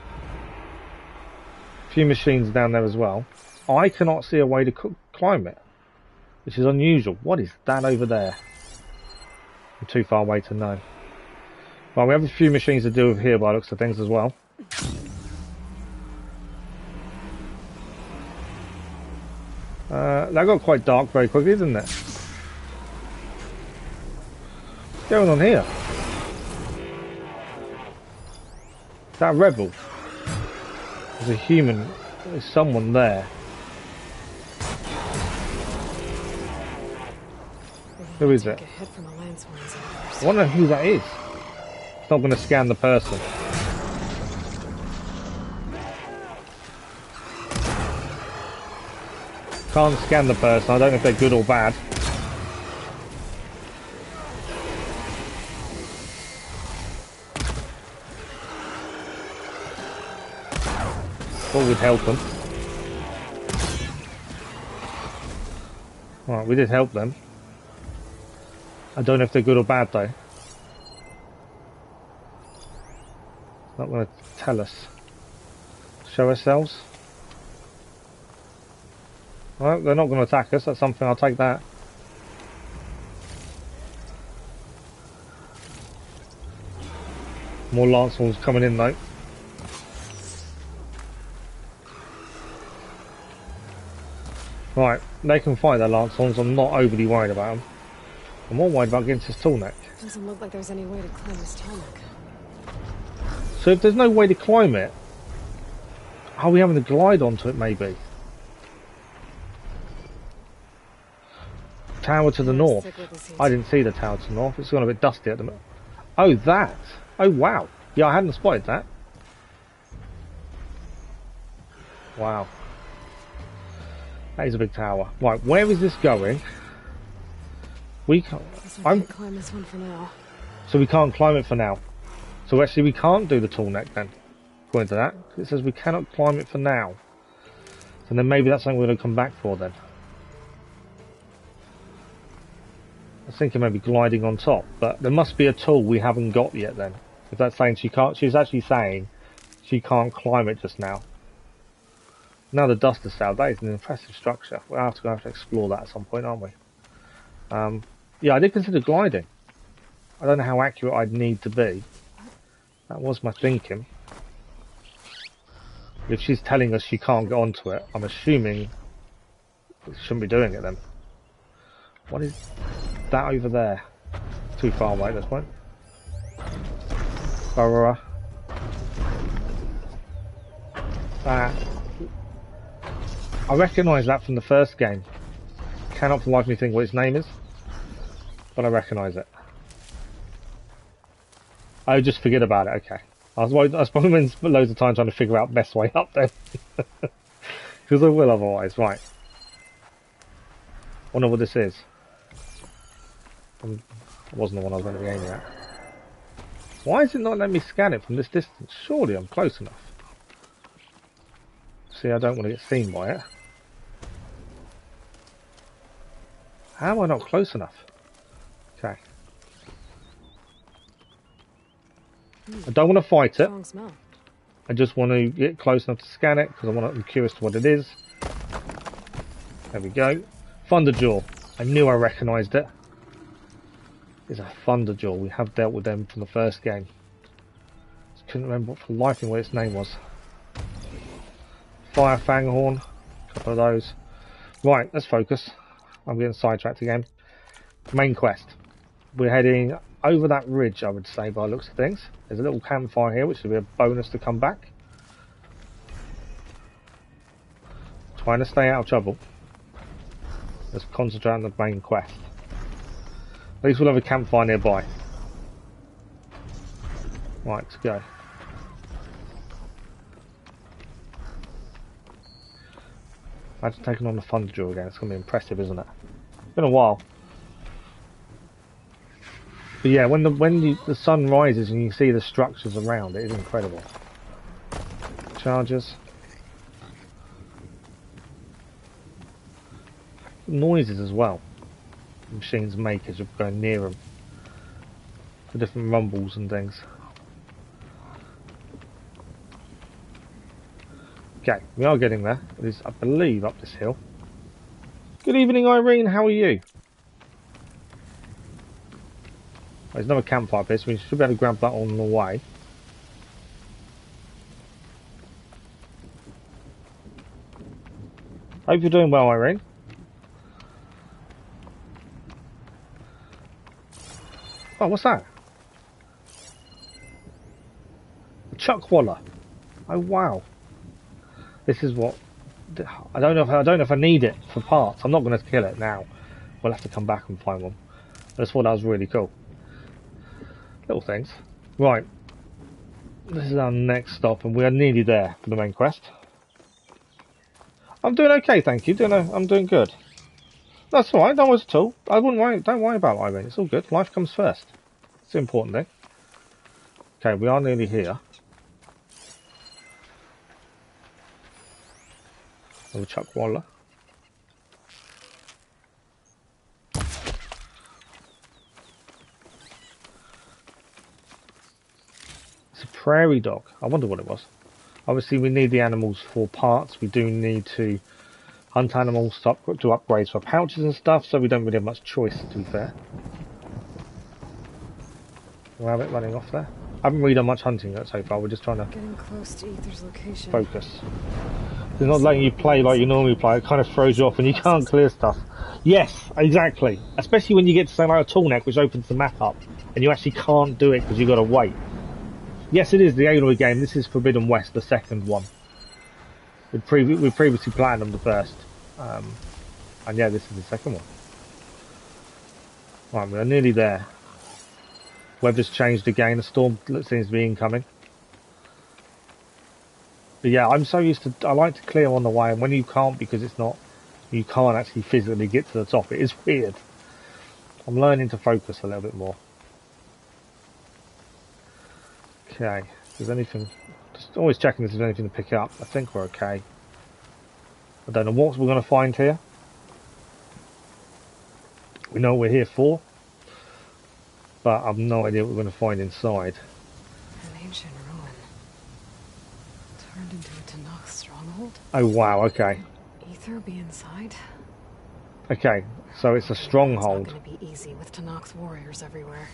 A few machines down there as well. I cannot see a way to climb it, which is unusual. What is that over there? I'm too far away to know. Well, we have a few machines to deal with here by the looks of things as well. That got quite dark very quickly, didn't it? What's going on here? Is that a rebel? There's a human. There's someone there. Who is it? I wonder who that is. It's not going to scan the person. Can't scan the person. I don't know if they're good or bad. Thought we'd help them. Right, we did help them. I don't know if they're good or bad though. Not going to tell us. Show ourselves. Well, they're not going to attack us. That's something. I'll take that. More Lancehorns coming in though. Right, they can fight their Lancehorns. I'm not overly worried about them. I'm more worried about against this tall neck. Doesn't look like there's any way to climb this tall neck. So if there's no way to climb it, are we having to glide onto it maybe? tower to the north. Stick with this heat. I didn't see the tower to the north. It's gone a bit dusty at the moment. Oh, that. Oh, wow. Yeah, I hadn't spotted that. Wow. That is a big tower. Right, where is this going? We can't... Can't climb this one for now. So we can't climb it for now. So actually we can't do the tall neck then. According to that. It says we cannot climb it for now. So then maybe that's something we're going to come back for then. I was thinking maybe gliding on top. But there must be a tool we haven't got yet then. If that's saying she can't... She's actually saying she can't climb it just now. Now the dust has settled. That is an impressive structure. We'll have to explore that at some point, aren't we? Yeah, I did consider gliding. I don't know how accurate I'd need to be. That was my thinking. If she's telling us she can't get onto it, I'm assuming we shouldn't be doing it then. What is that over there? Too far away at this point. Aurora. That. I recognise that from the first game. Cannot for the life of me think what its name is, but I recognise it. I just forget about it. Okay, I was spending loads of time trying to figure out best way up there, because I will otherwise. Right. I wonder what this is. It wasn't the one I was going to be aiming at. Why is it not letting me scan it from this distance? Surely I'm close enough. See, I don't want to get seen by it. How am I not close enough? Okay. I don't want to fight it. I just want to get close enough to scan it because I'm curious to what it is. There we go. Thunderjaw. I knew I recognised it. It's a Thunderjaw. We have dealt with them from the first game. Just couldn't remember for the life of me what its name was. Fire Fanghorn. A couple of those. Right, let's focus. I'm getting sidetracked again. Main quest. We're heading over that ridge, I would say, by the looks of things. There's a little campfire here, which will be a bonus to come back. Trying to stay out of trouble. Let's concentrate on the main quest. At least we'll have a campfire nearby. Right, let's go. Imagine taking on the Thunderjaw again. It's going to be impressive, isn't it? It's been a while. But yeah, when the sun rises and you see the structures around, it is incredible. Chargers. Noises as well. The machines make as you're going near them. The different rumbles and things. Okay, we are getting there. It is, I believe, up this hill. Good evening, Irene. How are you? There's another campfire here, so we should be able to grab that on the way. Hope you're doing well, Irene. Oh, what's that? A Chuckwaller. Oh wow. This is what I don't know if I need it for parts. I'm not going to kill it now. We'll have to come back and find one. I just thought that was really cool. Little things. Right. This is our next stop, and we are nearly there for the main quest. I'm doing okay, thank you. I'm doing good. That's all right. Don't worry at all. I wouldn't worry. Don't worry about Irene. It's all good. Life comes first. It's the important thing. Okay, we are nearly here. Another Chuckwaller. It's a prairie dog. I wonder what it was. Obviously, we need the animals for parts. We do need to hunt animals to do upgrades for pouches and stuff, so we don't really have much choice, to be fair. Rabbit running off there. I haven't really done much hunting yet so far. We're just trying to Getting close to Ether's location. focus. They're not letting you play like you normally play. It kind of throws you off and you can't clear stuff. Yes, exactly. Especially when you get to something like a tall neck, which opens the map up, and you actually can't do it because you've got to wait. Yes, it is the Aloy game. This is Forbidden West, the second one. We previously planned them the first. And yeah, this is the second one. Right, we're nearly there. Weather's changed again. The storm seems to be incoming. But yeah, I'm so used to. I like to clear on the way, and when you can't because it's not, you can't actually physically get to the top. It is weird. I'm learning to focus a little bit more. Okay, if there's anything. Just always checking if there's anything to pick up. I think we're okay. I don't know what we're going to find here. We know what we're here for, but I've no idea what we're going to find inside. An ancient ruin. Turned into a Tanakh stronghold? Oh wow, okay. Ether be inside? Okay, so it's a stronghold. It's not going to be easy with Tanakh's warriors everywhere.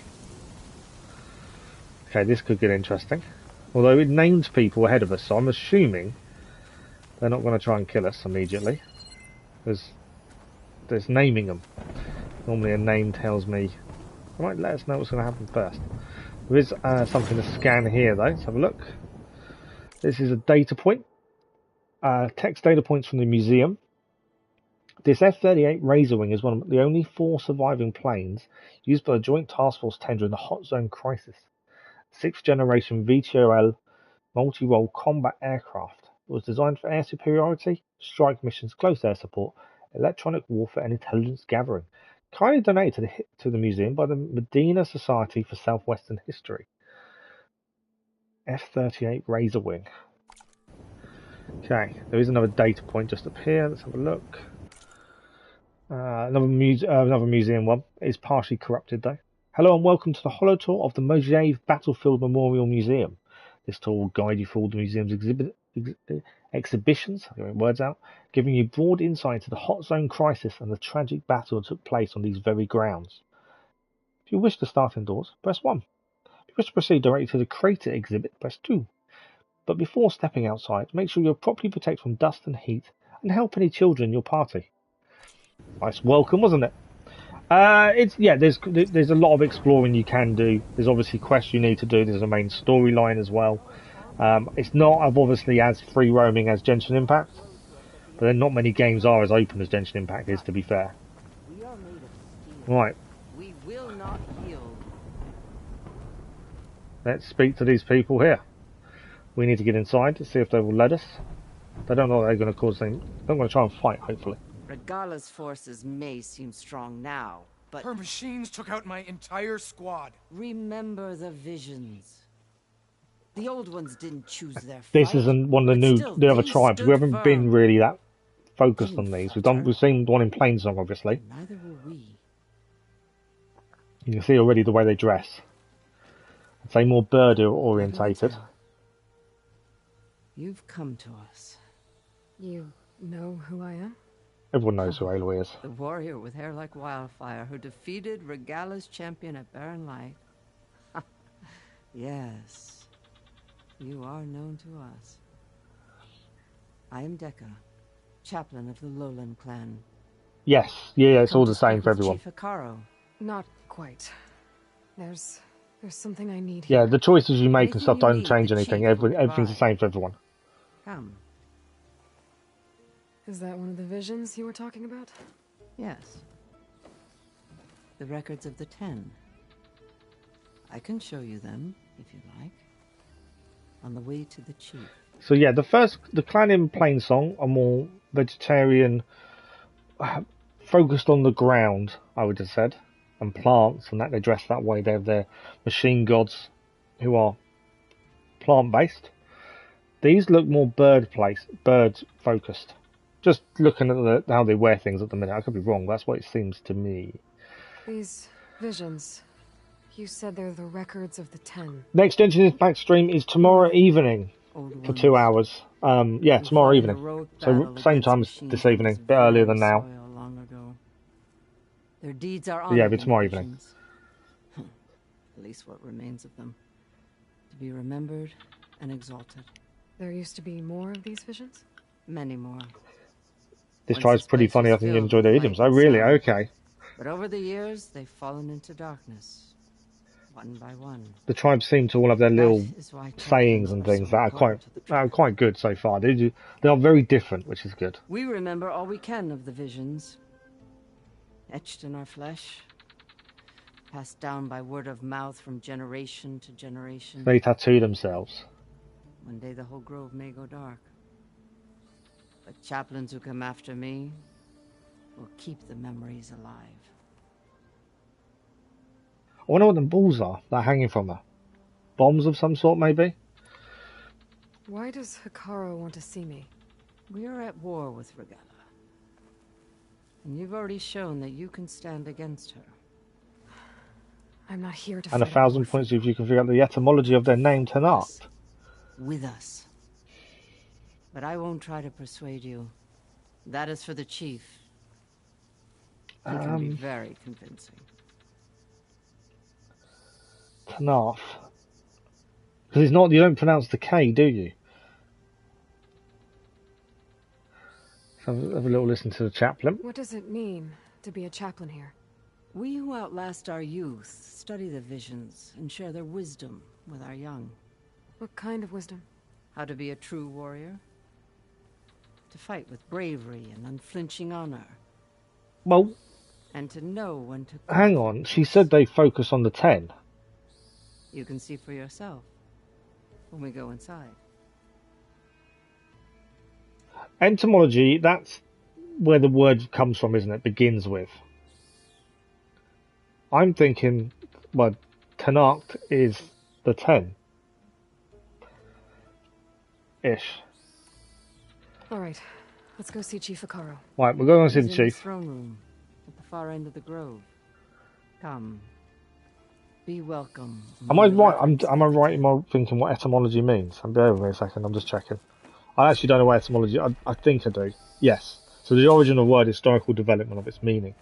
Okay, this could get interesting. Although it named people ahead of us, so I'm assuming they're not going to try and kill us immediately. There's naming them. Normally a name tells me... It might let us know what's going to happen first. There is something to scan here though, let's have a look. This is a data point. Text data points from the museum. This F-38 Razorwing is one of the only 4 surviving planes used by the Joint Task Force tender in the Hot Zone Crisis. 6th generation VTOL multi-role combat aircraft. It was designed for air superiority, strike missions, close air support, electronic warfare and intelligence gathering. Kindly donated to the museum by the Medina Society for Southwestern History. F-38 Razorwing. Okay, there is another data point just up here. Let's have a look. Another museum one. It is partially corrupted though. Hello and welcome to the holo tour of the Mojave Battlefield Memorial Museum. This tour will guide you through all the museum's exhibitions, I'll get my words out, giving you broad insight into the Hot Zone Crisis and the tragic battle that took place on these very grounds. If you wish to start indoors, press 1. If you wish to proceed directly to the crater exhibit, press 2. But before stepping outside, make sure you're properly protected from dust and heat and help any children in your party. Nice welcome, wasn't it? There's a lot of exploring you can do. There's obviously quests you need to do. There's a main storyline as well. It's not obviously as free roaming as Genshin Impact, but then not many games are as open as Genshin Impact is, to be fair. Right. We will not yield. Let's speak to these people here. We need to get inside to see if they will let us. They don't know what they're going to cause. They're going to try and fight, hopefully. Regala's forces may seem strong now, but her machines took out my entire squad. Remember the visions. The old ones didn't choose their fight. This isn't one of the other tribes. We haven't been really that focused on these. We've seen one in Plainsong, obviously. Neither will we. You can see already the way they dress. I'd say more bird orientated. You've come to us. You know who I am? Everyone knows who Aloy is. The warrior with hair like wildfire who defeated Regala's champion at Barren Light. Yes, you are known to us. I am Dekka, chaplain of the Lowland clan. Yes, yeah, it's all the same for everyone. Chief Hikaru. Not quite. There's something I need here. Yeah, the choices you make Anything and stuff you don't need, change the anything. chief will Everything's the provide. same for everyone. Come. Is that one of the visions you were talking about? Yes. The records of the 10. I can show you them, if you like. On the way to the chief. So yeah, the clan in Plainsong are more vegetarian, focused on the ground, I would have said, and plants, and that they dress that way. They have their machine gods, who are plant-based. These look more bird focused. Just looking at how they wear things at the minute, I could be wrong, but that's what it seems to me. These visions. You said they're the records of the 10. Next Genshin Impact stream is tomorrow evening for 2 hours. Yeah, tomorrow evening. So same time as this evening, a bit earlier than now. Long ago. Their deeds are Yeah, honored but in tomorrow evening. visions. At least what remains of them. To be remembered and exalted. There used to be more of these visions? Many more. This Once tribe's this pretty place funny. was I think you filled enjoy with their light idioms. and Oh, really? sound. Okay. But over the years, they've fallen into darkness. One by one. The tribes seem to all have their little That is why sayings champions and are things so that are quite good so far. They are very different, which is good. We remember all we can of the visions. Etched in our flesh. passed down by word of mouth from generation to generation. They tattoo themselves. One day the whole grove may go dark. But chaplains who come after me will keep the memories alive. I wonder what them balls are that are hanging from her. Bombs of some sort, maybe? Why does Hikaru want to see me? We are at war with Regalla. And you've already shown that you can stand against her. I'm not here to And fight 1,000 points if you can figure out the etymology of their name, Tanakh. With us. But I won't try to persuade you. That is for the chief. He can be very convincing. Tanakh. Because it's not, you don't pronounce the K, do you? So have a little listen to the chaplain. What does it mean to be a chaplain here? We who outlast our youth study the visions and share their wisdom with our young. What kind of wisdom? How to be a true warrior. To fight with bravery and unflinching honor. Well, and to know when to... Hang on, she said they focus on the 10. You can see for yourself when we go inside. Etymology, that's where the word comes from, isn't it? Begins with. I'm thinking, well, Tanakh is the 10. Ish. Alright, let's go see Chief Hikaru. Right, we're going to see the He's chief. In the throne room at the far end of the grove. Come. Be welcome. Am I right? Am I right in my thinking what etymology means? Bear with me a second, I'm just checking. I actually don't know what etymology... I think I do. Yes. So the origin of the word, historical development of its meaning.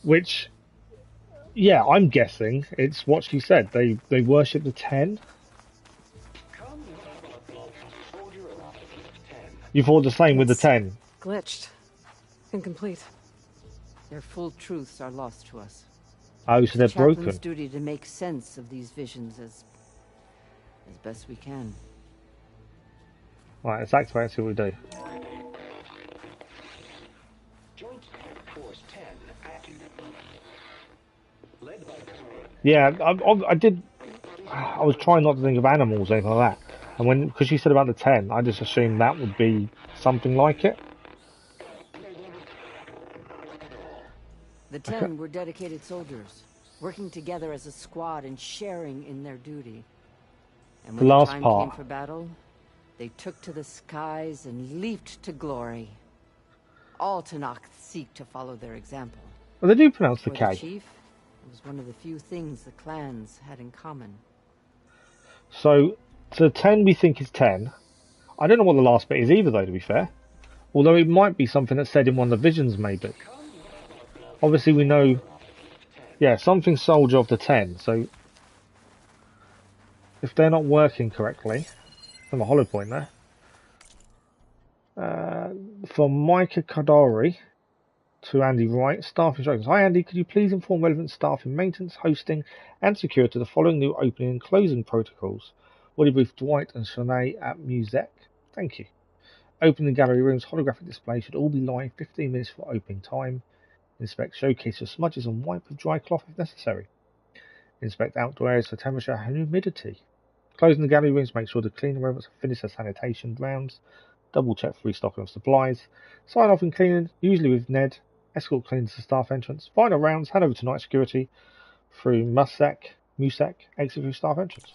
Which, yeah, I'm guessing it's what she said. They worship the 10. You thought the same with the 10? Glitched. Incomplete. Their full truths are lost to us. Oh, so they're broken. Chaplain's duty to make sense of these visions as best we can. Right, let's activate and see what we do. Joint Force 10 active. Led by yeah, I did. I was trying not to think of animals or anything like that. And because she said about the 10, I just assumed that would be something like it. The 10 were dedicated soldiers, working together as a squad and sharing in their duty. And when the time came for battle, they took to the skies and leaped to glory. All Tanakh seek to follow their example. Well, they do pronounce the K. For the chief, it was one of the few things the clans had in common. So 10 we think is 10. I don't know what the last bit is either, though, to be fair. Although it might be something that's said in one of the visions, maybe. Obviously, we know... Yeah, something soldier of the 10, so... If they're not working correctly... There's a hollow point there. From Micah Kadari to Andy Wright, staff instructions. Hi Andy, could you please inform relevant staff in maintenance, hosting and security the following new opening and closing protocols? Will you brief Dwight and Shanae at Musec? Thank you. Opening gallery rooms, holographic display should all be live 15 minutes for opening time. Inspect showcase for smudges and wipe with dry cloth if necessary. Inspect outdoor areas for temperature and humidity. Closing the gallery rooms, make sure the cleaning robots have finished their sanitation rounds. Double check for restocking of supplies. Sign off and cleaning, usually with Ned. Escort cleaners to staff entrance. Final rounds, hand over to night security through Musec, exit through staff entrance.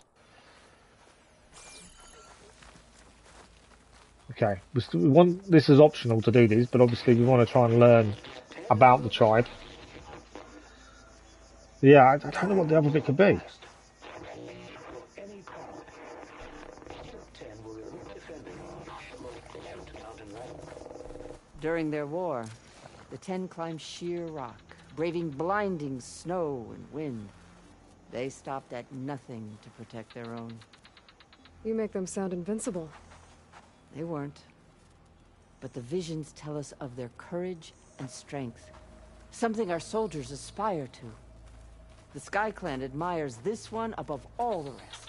Okay, this is optional to do these, but obviously we want to try and learn about the tribe. Yeah, I don't know what the other bit could be. During their war, the 10 climbed sheer rock, braving blinding snow and wind. They stopped at nothing to protect their own. You make them sound invincible. They weren't. But the visions tell us of their courage and strength. Something our soldiers aspire to. The Sky Clan admires this one above all the rest.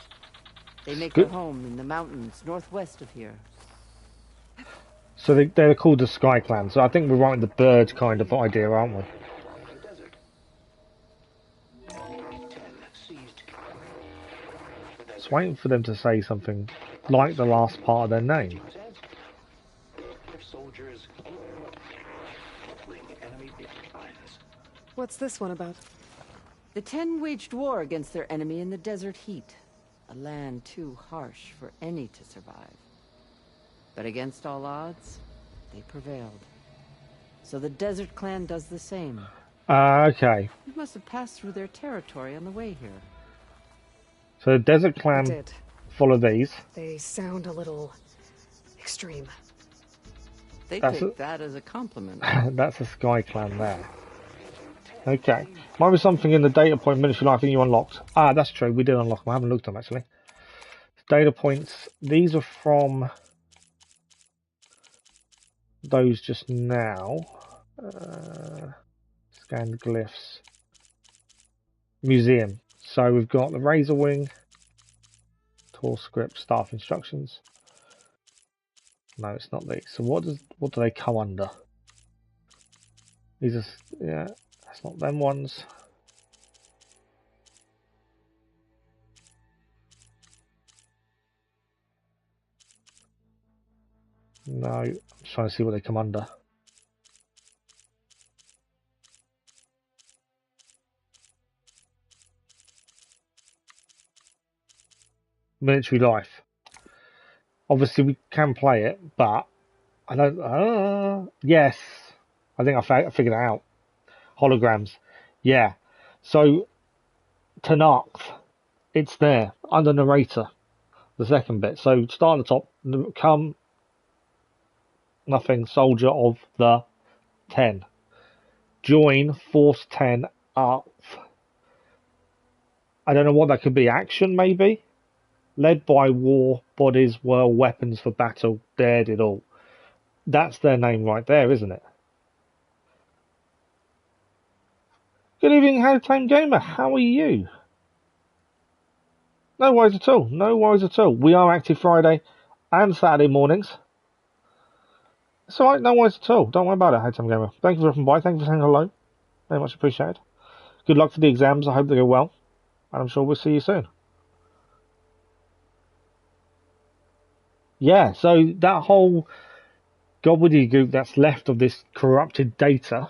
They make their home in the mountains northwest of here. So they're called the Sky Clan, so I think we're right in the bird kind of idea, aren't we? Just waiting for them to say something like the last part of their name. What's this one about? The Ten waged war against their enemy in the desert heat. A land too harsh for any to survive. But against all odds, they prevailed. So the Desert Clan does the same. Okay. You must have passed through their territory on the way here. So the Desert Clan follow these. They sound a little extreme. They take that as a compliment. That's a Sky Clan there. Okay. Might be something in the data point military life that you unlocked. Ah, that's true. We did unlock them. I haven't looked at them actually. Data points. These are from those just now. Scanned glyphs. Museum. So we've got the Razor Wing. Tour script. Staff instructions. No, it's not these. So what do they come under? These are, yeah, that's not them ones. No, I'm trying to see what they come under. Military life. Obviously we can play it, but I don't. Yes, I think I figured it out. Holograms. Yeah. So Tanakh, it's there under narrator. The second bit. So start at the top. Come. Nothing. Soldier of the 10. Join Force 10 up. I don't know what that could be. Action maybe. Led by war bodies were weapons for battle. Dared it all. That's their name right there, isn't it? Good evening, Howtime Gamer. How are you? No worries at all. No worries at all. We are active Friday and Saturday mornings. It's alright, no worries at all. Don't worry about it, Howtime Gamer. Thank you for dropping by. Thank you for saying hello. Very much appreciated. Good luck for the exams. I hope they go well. And I'm sure we'll see you soon. Yeah, so that whole gobbledygook that's left of this corrupted data,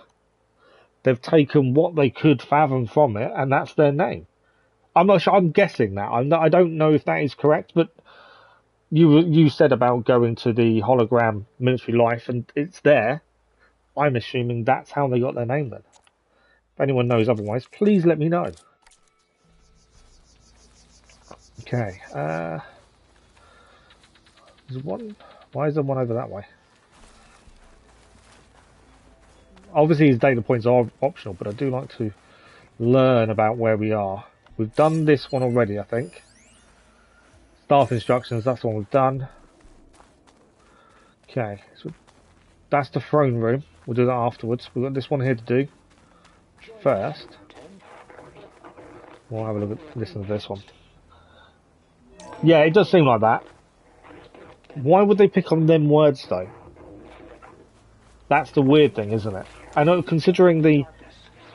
they've taken what they could fathom from it, and that's their name. I'm not sure. I'm guessing that. I don't know if that is correct, but you said about going to the hologram military life, and it's there. I'm assuming that's how they got their name then. If anyone knows otherwise, please let me know. Okay. There's one. Why is there one over that way? Obviously, his data points are optional, but I do like to learn about where we are. We've done this one already, I think. Staff instructions, that's the one we've done. Okay, so that's the throne room. We'll do that afterwards. We've got this one here to do. First, we'll have a look at listen to this one. Yeah, it does seem like that. Why would they pick on them words though? That's the weird thing, isn't it? I know, considering the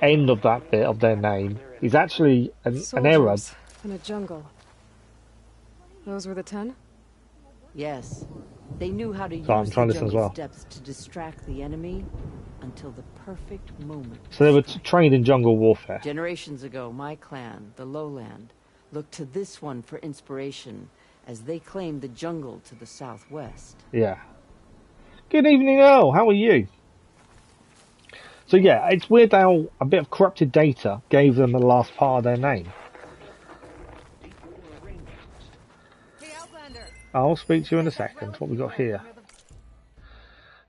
end of that bit of their name is actually an error. In a jungle. Those were the 10? Yes. They knew how to use the jungle's depths to distract the enemy until the perfect moment. So they were trained in jungle warfare. Generations ago, my clan, the Lowland, looked to this one for inspiration as they claimed the jungle to the southwest. Yeah. Good evening, Earl. How are you? So yeah, it's weird how a bit of corrupted data gave them the last part of their name. I'll speak to you in a second. What we got here?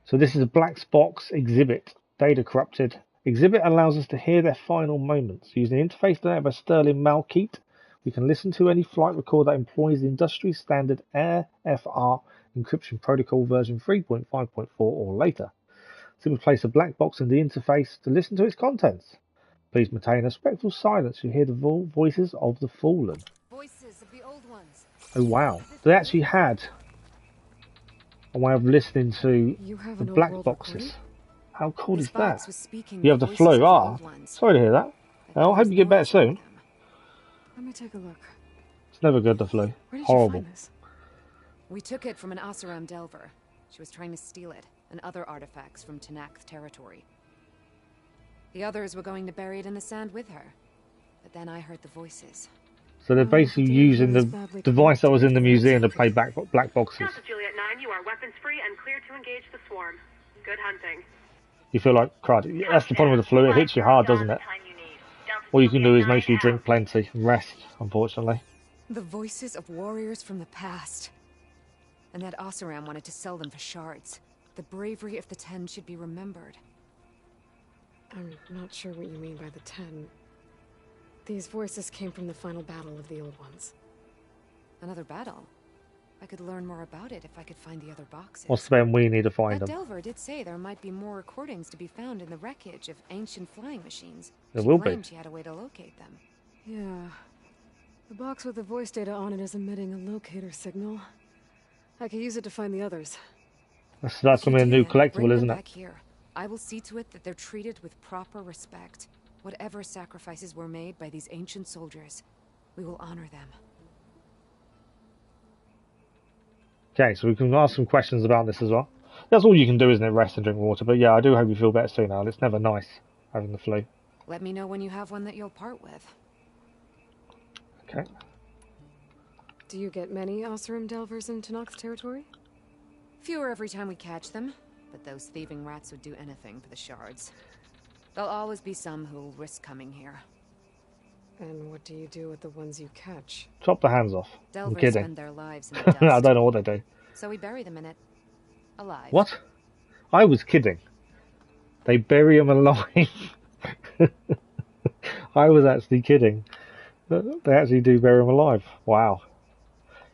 So this is a black box exhibit. Data corrupted. Exhibit allows us to hear their final moments. Using the interface donated by Sterling Malkeet, we can listen to any flight record that employs the industry standard AirFR encryption protocol version 3.5.4 or later. Simply place a black box in the interface to listen to its contents. Please maintain a respectful silence. You hear the voices of the fallen. Voices of the old ones. Oh wow! They actually had a way of listening to the black boxes. How cool is that? You have the flow. Ah, sorry to hear that. I hope you get better soon. Let me take a look. It's never good, the flu. Where did Horrible. you find this? We took it from an Oseram Delver. She was trying to steal it, and other artifacts from Tenakth territory. The others were going to bury it in the sand with her. But then I heard the voices. So they're basically using the device that was in the museum to play black boxes. Delta Juliet 9, you are weapons free and clear to engage the swarm. Good hunting. You feel like crud. That's the problem with the flu. It hits you hard, doesn't it? All you can do is make sure you drink plenty and rest, unfortunately. The voices of warriors from the past. And that Oseram wanted to sell them for shards. The bravery of the 10 should be remembered. I'm not sure what you mean by the 10. These voices came from the final battle of the Old Ones. Another battle? I could learn more about it if I could find the other boxes. What's the man we need to find That them? Delver did say there might be more recordings to be found in the wreckage of ancient flying machines. There will be. She had a way to locate them. Yeah. The box with the voice data on it is emitting a locator signal. I could use it to find the others. That's going to be a new collectible, Bring isn't them it? back here. I will see to it that they're treated with proper respect. Whatever sacrifices were made by these ancient soldiers, we will honor them. Okay, so we can ask some questions about this as well. That's all you can do, isn't it? Rest and drink water. But yeah, I do hope you feel better soon, Al. It's never nice having the flu. Let me know when you have one that you'll part with. Okay. Do you get many Oseram Delvers in Tenakth territory? Fewer every time we catch them, but those thieving rats would do anything for the shards. There'll always be some who'll risk coming here. And what do you do with the ones you catch? Chop the hands off. Delvers I'm kidding. spend their lives in the dust. I don't know what they do. So we bury them in it. Alive. What? I was kidding. They bury them alive. I was actually kidding. They actually do bury them alive. Wow.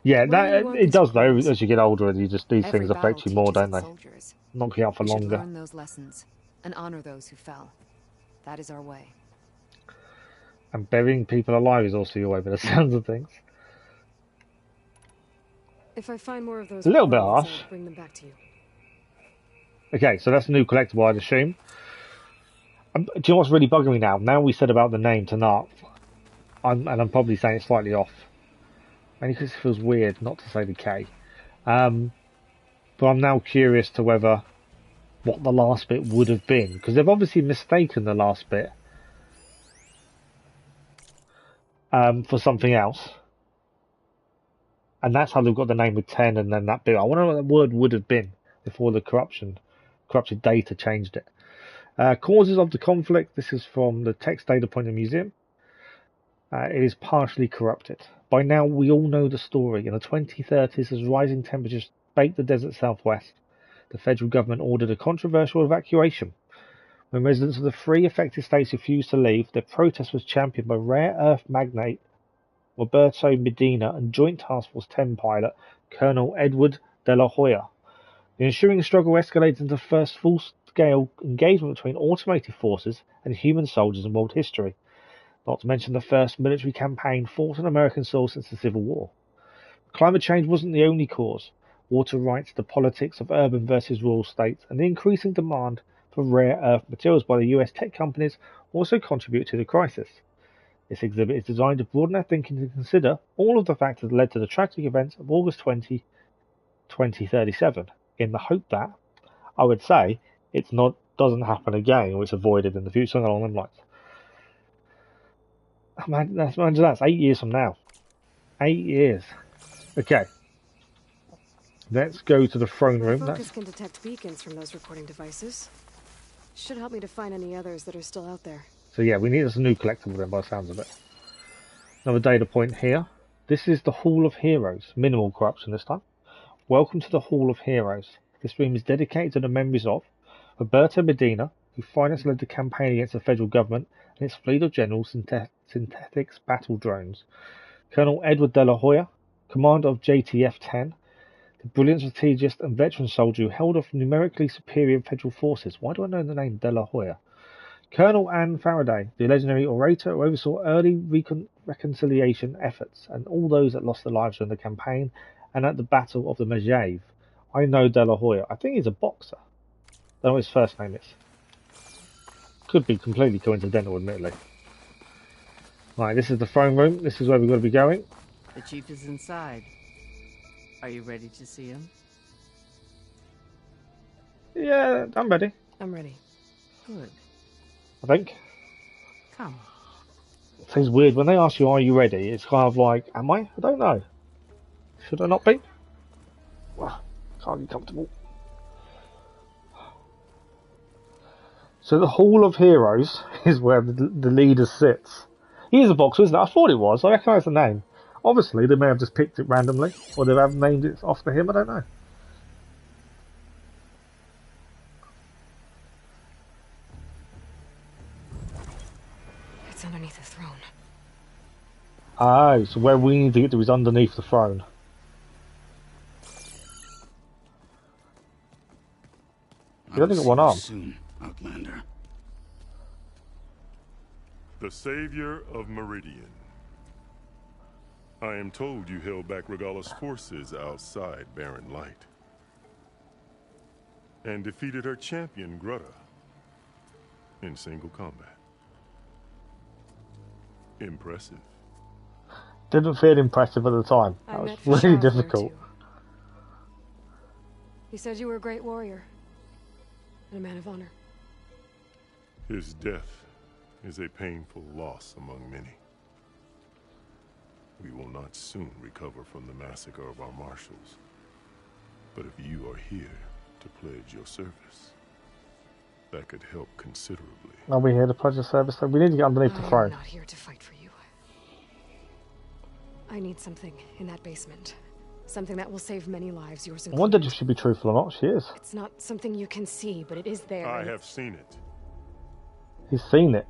Yeah, it does though. As you get older, these things affect you more, don't they? Soldiers. Knock you out for We should longer. learn those lessons and honor those who fell. That is our way. And burying people alive is also your way, by the sounds of things. If I find more of those, A little bit recordings, harsh. I'll bring them back to you. Okay, so that's a new collectible, I'd assume. Do you know what's really bugging me now? Now we said about the name Tenakth, and I'm probably saying it slightly off. Mainly because it feels weird not to say the K. But I'm now curious to whether what the last bit would have been, because they've obviously mistaken the last bit for something else. And that's how they've got the name with 10 and then that bit. I wonder what that word would have been before the corrupted data changed it. Causes of the conflict. This is from the text data point in the museum. It is partially corrupted. By now, we all know the story. In the 2030s, as rising temperatures baked the desert southwest, the federal government ordered a controversial evacuation. When residents of the 3 affected states refused to leave, their protest was championed by rare earth magnate Roberto Medina and Joint Task Force 10 pilot Colonel Edward de la Hoya. The ensuing struggle escalated into the first full-scale engagement between automated forces and human soldiers in world history, not to mention the first military campaign fought on American soil since the Civil War. Climate change wasn't the only cause. Water rights, the politics of urban versus rural states, and the increasing demand for rare earth materials by the US tech companies also contribute to the crisis. This exhibit is designed to broaden our thinking to consider all of the factors that led to the tragic events of August 20, 2037, in the hope that, I would say, doesn't happen again or it's avoided in the future, something along them lines. Imagine that's 8 years from now. 8 years. Okay. Let's go to the throne room. Focus can detect beacons from those recording devices. Should help me to find any others that are still out there. So yeah, we need us a new collectible then by the sounds of it. Another data point here. This is the Hall of Heroes. Minimal corruption this time. Welcome to the Hall of Heroes. This room is dedicated to the memories of Roberto Medina, who financed led the campaign against the federal government and its fleet of general synthetics battle drones. Colonel Edward de la Hoya, commander of JTF-10, the brilliant strategist and veteran soldier who held off numerically superior federal forces. Why do I know the name de la Hoya? Colonel Anne Faraday, the legendary orator who oversaw early reconciliation efforts and all those that lost their lives during the campaign and at the Battle of the Megève. I know de la Hoya. I think he's a boxer. I don't know what his first name is. Could be completely coincidental, admittedly. Right, this is the throne room. This is where we've got to be going. The chief is inside. Are you ready to see him? Yeah, I'm ready. I'm ready. Good. I think. Come. It seems weird when they ask you, "Are you ready?" It's kind of like, "Am I? I don't know. Should I not be?" Well, can't get comfortable. So the Hall of Heroes is where the leader sits. He is a boxer, isn't it? I thought it was. I recognise the name. Obviously, they may have just picked it randomly, or they have named it after him. I don't know. It's underneath the throne. Ah, so where we need to get to is underneath the throne. You only got one arm. Soon, Outlander. The savior of Meridian. I am told you held back Regalla's forces outside Barren Light. And defeated her champion, Grutta, in single combat. Impressive. Didn't feel impressive at the time. That was really difficult. He said you were a great warrior. And a man of honor. His death is a painful loss among many. We will not soon recover from the massacre of our marshals. But if you are here to pledge your service, that could help considerably. Are we here to pledge your service? So we need to get underneath the throne. I'm not here to fight for you. I need something in that basement. Something that will save many lives, yours included. I wondered if she'd be truthful or not. She is. It's not something you can see, but it is there. I have seen it. He's seen it.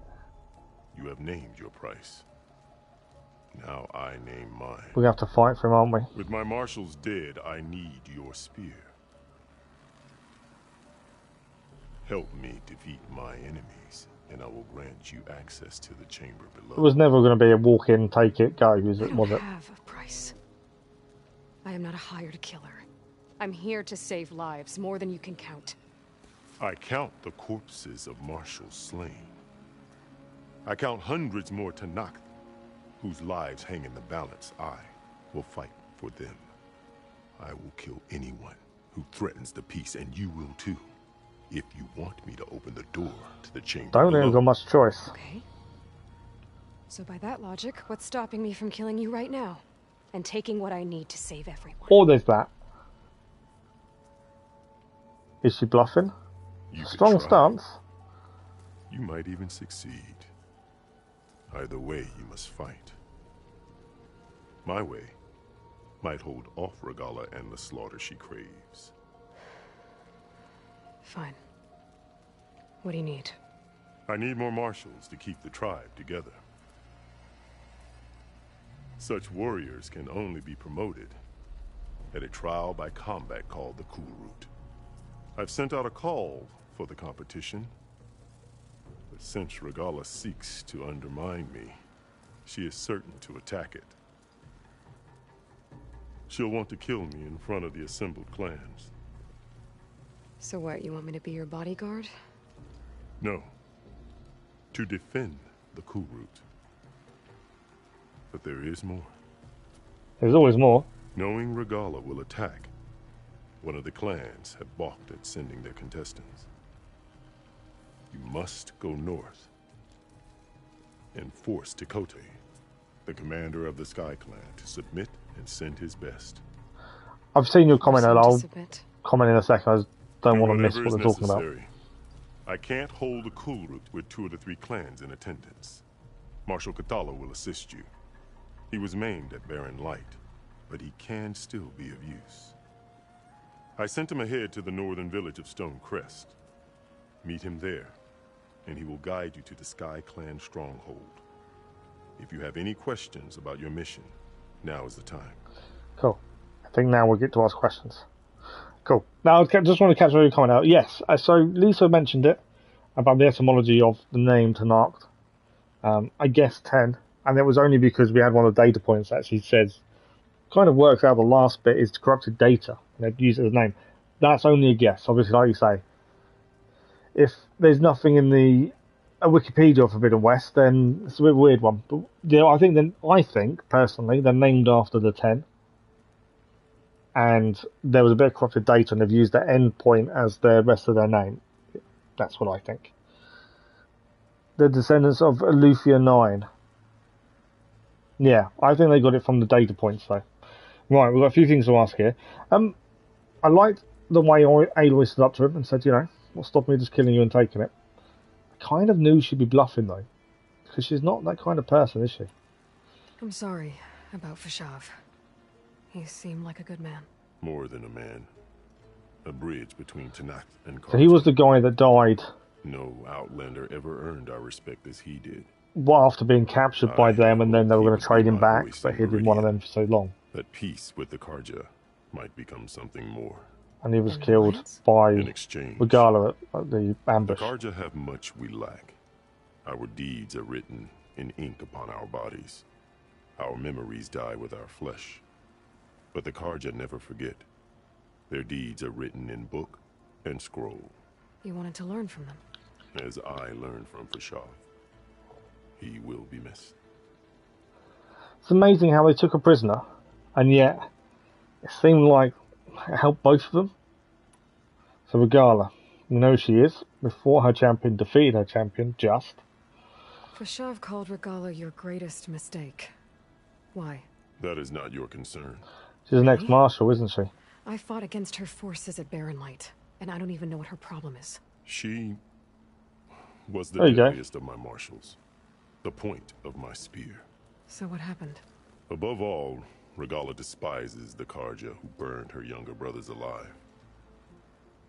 You have named your price. Now I name mine. We're going to have to fight for him, aren't we? With my marshals dead, I need your spear. Help me defeat my enemies, and I will grant you access to the chamber below. It was never going to be a walk in, take it, go, was it? I don't have a price. I am not a hired killer. I'm here to save lives, more than you can count. I count the corpses of marshals slain. I count hundreds more Tanakh, whose lives hang in the balance. I will fight for them. I will kill anyone who threatens the peace, and you will too, if you want me to open the door to the chamber Don't below. have got much choice. Okay. So by that logic, what's stopping me from killing you right now? And taking what I need to save everyone? Or there's that. Is she bluffing? Strong stance. You might even succeed. Either way, you must fight. My way might hold off Regalla and the slaughter she craves. Fine. What do you need? I need more marshals to keep the tribe together. Such warriors can only be promoted at a trial by combat called the Cool Route. I've sent out a call for the competition, but since Regalla seeks to undermine me, she is certain to attack it. She'll want to kill me in front of the assembled clans. So what, you want me to be your bodyguard? No. To defend the Cool Route. But there is more. There's always more. Knowing Regalla will attack, one of the clans have balked at sending their contestants. You must go north and force Tekote, the commander of the Sky Clan, to submit and send his best. I've seen your comment, and I'll comment in a second. I just don't want to miss what they're talking about. I can't hold a Cool Route with 2 of the 3 clans in attendance. Marshal Kathala will assist you. He was maimed at Barren Light, but he can still be of use. I sent him ahead to the northern village of Stone Crest. Meet him there, and he will guide you to the Sky Clan stronghold. If you have any questions about your mission, now is the time. Cool. I think now we'll get to ask questions. Cool. Now, I just want to catch your comment out. Yes, so Lisa mentioned it about the etymology of the name Tanakh. I guess 10, and it was only because we had one of the data points that actually says, kind of works out the last bit is corrupted data, and they'd use it as a name. That's only a guess, obviously, like you say. If there's nothing in the a Wikipedia of Forbidden West, then it's a bit weird one. But you know, I think personally they're named after the 10, and there was a bit of corrupted data, and they've used the end point as the rest of their name. That's what I think. The descendants of Elufia 9. Yeah, I think they got it from the data points though. Right, we've got a few things to ask here. I liked the way Aloy stood up to him and said, you know, what's stopping me just killing you and taking it? I kind of knew she'd be bluffing though, because she's not that kind of person, is she? I'm sorry about Fashav. He seemed like a good man. More than a man. A bridge between Tanakh and Karja. So he was the guy that died. No Outlander ever earned our respect as he did. Well, after being captured by them, and then they were going to trade him back, but he'd been one of them for so long. That peace with the Karja might become something more. And he was killed by Regala at the ambush. The Karja have much we lack. Our deeds are written in ink upon our bodies. Our memories die with our flesh. But the Karja never forget. Their deeds are written in book and scroll. You wanted to learn from them. As I learned from Fashav. He will be missed. It's amazing how they took a prisoner, and yet it seemed like it helped both of them. So Regala, you know who she is. Before her champion defeated her champion, Just. Fashav called Regala your greatest mistake. Why? That is not your concern. She's an ex-marshal, isn't she? I fought against her forces at Barren Light, and I don't even know what her problem is. She was the deadliest of my marshals. The point of my spear. So what happened? Above all, Regala despises the Karja who burned her younger brothers alive.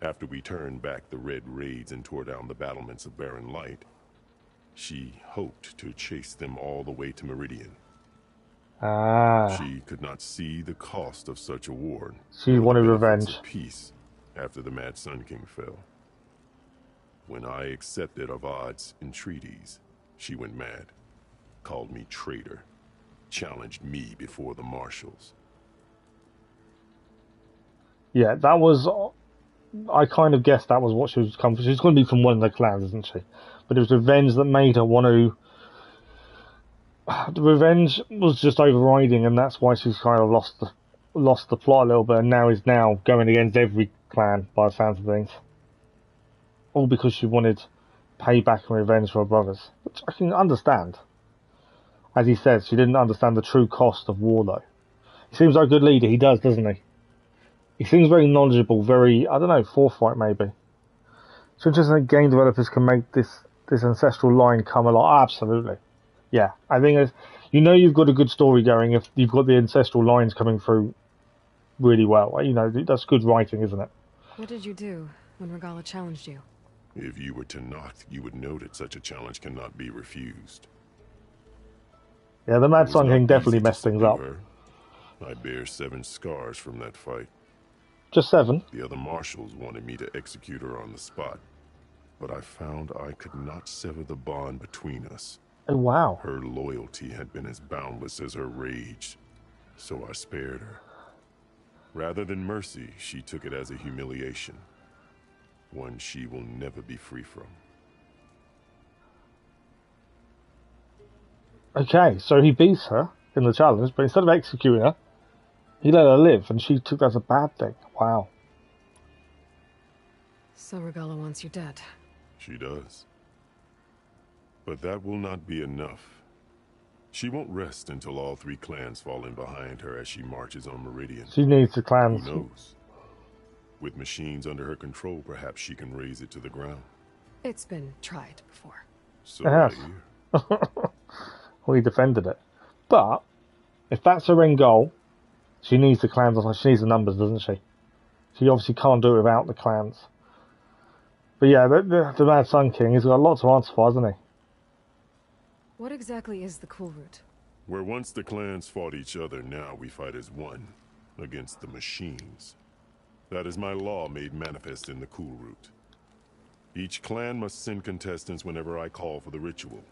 After we turned back the Red Raids and tore down the battlements of Barren Light, she hoped to chase them all the way to Meridian. She could not see the cost of such a war. She wanted revenge. Peace after the Mad Sun King fell. When I accepted Avad's entreaties, she went mad, called me traitor, challenged me before the marshals. Yeah, that was... I kind of guessed that was what she was coming from. She's going to be from one of the clans, isn't she? But it was revenge that made her want to... The revenge was just overriding, and that's why she's kind of lost the plot a little bit, and now is going against every clan, by the sounds of things. All because she wanted payback and revenge for her brothers, which I can understand. As he says, she didn't understand the true cost of war, though. He seems like a good leader. He does, doesn't he? He seems very knowledgeable, very, I don't know, forthright maybe. So interesting that game developers can make this ancestral line come alive. Absolutely. Yeah, I think you know you've got a good story going if you've got the ancestral lines coming through really well. You know, that's good writing, isn't it? What did you do when Regala challenged you? If you were Tanakh, you would know that such a challenge cannot be refused. Yeah, the Mad Sun King definitely messed things up. I bear 7 scars from that fight. Just 7? The other marshals wanted me to execute her on the spot, but I found I could not sever the bond between us. Oh, wow. Her loyalty had been as boundless as her rage, so I spared her. Rather than mercy, she took it as a humiliation, one she will never be free from. Okay, so he beats her in the challenge, but instead of executing her, he let her live, and she took that as a bad thing. Wow. So Regala wants you dead. She does. But that will not be enough. She won't rest until all 3 clans fall in behind her as she marches on Meridian. She needs the clans. Who knows? With machines under her control, perhaps she can raise it to the ground. It's been tried before. So I hear. Well, he defended it. But, if that's her end goal, she needs the clans. She needs the numbers, doesn't she? She obviously can't do it without the clans. But yeah, the Mad Sun King, he's got a lot to answer for, hasn't he? What exactly is the Cool Route? Where once the clans fought each other, now we fight as one, against the machines. That is my law made manifest in the Cool Route. Each clan must send contestants whenever I call for the ritual.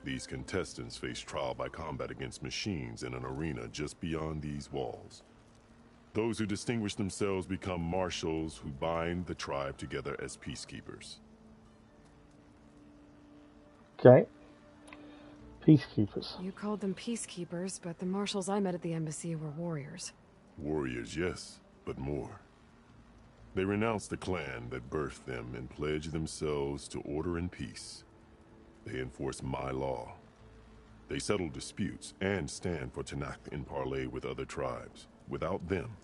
These contestants face trial by combat against machines in an arena just beyond these walls. Those who distinguish themselves become marshals who bind the tribe together as peacekeepers. Okay. Peacekeepers. You called them peacekeepers, but the marshals I met at the embassy were warriors. Warriors, yes, but more. They renounced the clan that birthed them and pledged themselves to order and peace. They enforce my law. They settle disputes and stand for Tanakh in parley with other tribes. Without them,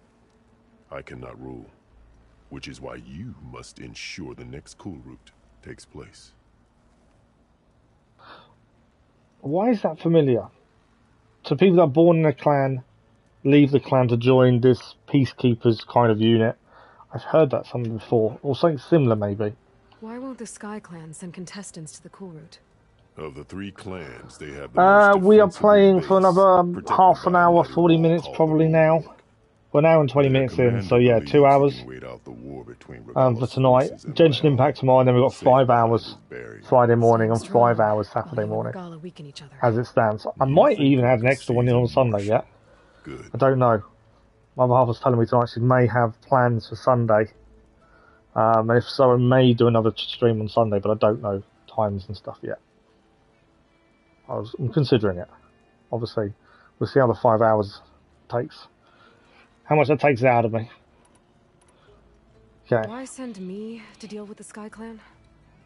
I cannot rule. Which is why you must ensure the next Kulrut takes place. Why is that familiar? So people that are born in a clan leave the clan to join this peacekeepers kind of unit. I've heard that something before, or something similar maybe. Why won't the Sky Clan send contestants to the Kulrut? Of the 3 clans, they have the most we are playing base, for another half an hour, 40 wall minutes probably now. We're an hour and 20 minutes in, so yeah, 2 hours for tonight. Genshin Impact tomorrow, and then we've got 5 hours Friday morning and 5 hours Saturday morning, as it stands. I might even have an extra one in on Sunday yet. Good. I don't know. My half was telling me tonight she may have plans for Sunday. And if so, I may do another stream on Sunday, but I don't know times and stuff yet. I'm considering it. Obviously, we'll see how the 5 hours takes. How much that takes out of me. Okay. Why send me to deal with the Sky Clan?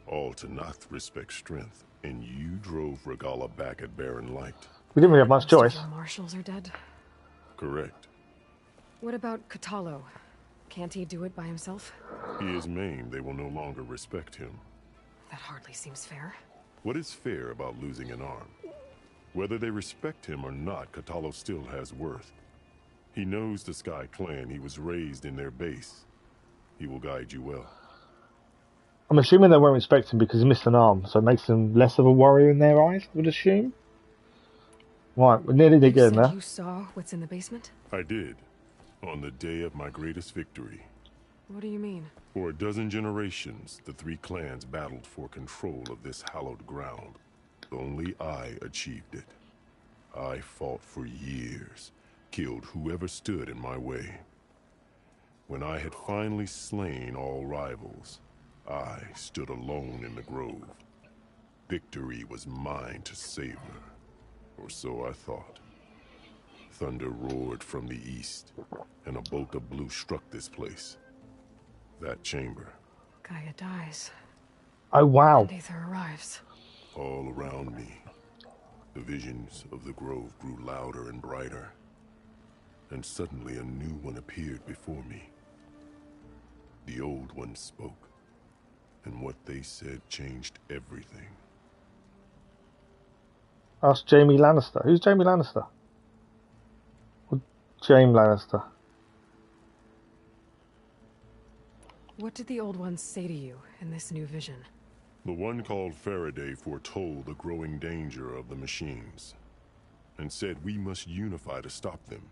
All Tanakh respect strength, and you drove Regala back at Barren Light. We didn't really have much choice. The marshals are dead. Correct. What about Katalo? Can't he do it by himself? He is maimed. They will no longer respect him. That hardly seems fair. What is fair about losing an arm? Whether they respect him or not, Katalo still has worth. He knows the Sky Clan. He was raised in their base. He will guide you well. I'm assuming they won't respect him because he missed an arm, so it makes him less of a warrior in their eyes, I would assume. Right, we're nearly to get in there. You saw what's in the basement? I did. On the day of my greatest victory. What do you mean? For a dozen generations, the 3 clans battled for control of this hallowed ground. Only I achieved it. I fought for years, killed whoever stood in my way. When I had finally slain all rivals, I stood alone in the grove. Victory was mine to savor, or so I thought. Thunder roared from the east, and a bolt of blue struck this place. That chamber. Gaia dies. Oh, wow. And Aether arrives. All around me, the visions of the grove grew louder and brighter. And suddenly a new one appeared before me. The old one spoke, and what they said changed everything. Ask Jaime Lannister. Who's Jaime Lannister? Jaime Lannister. What did the old ones say to you in this new vision? The one called Faraday foretold the growing danger of the machines, and said we must unify to stop them.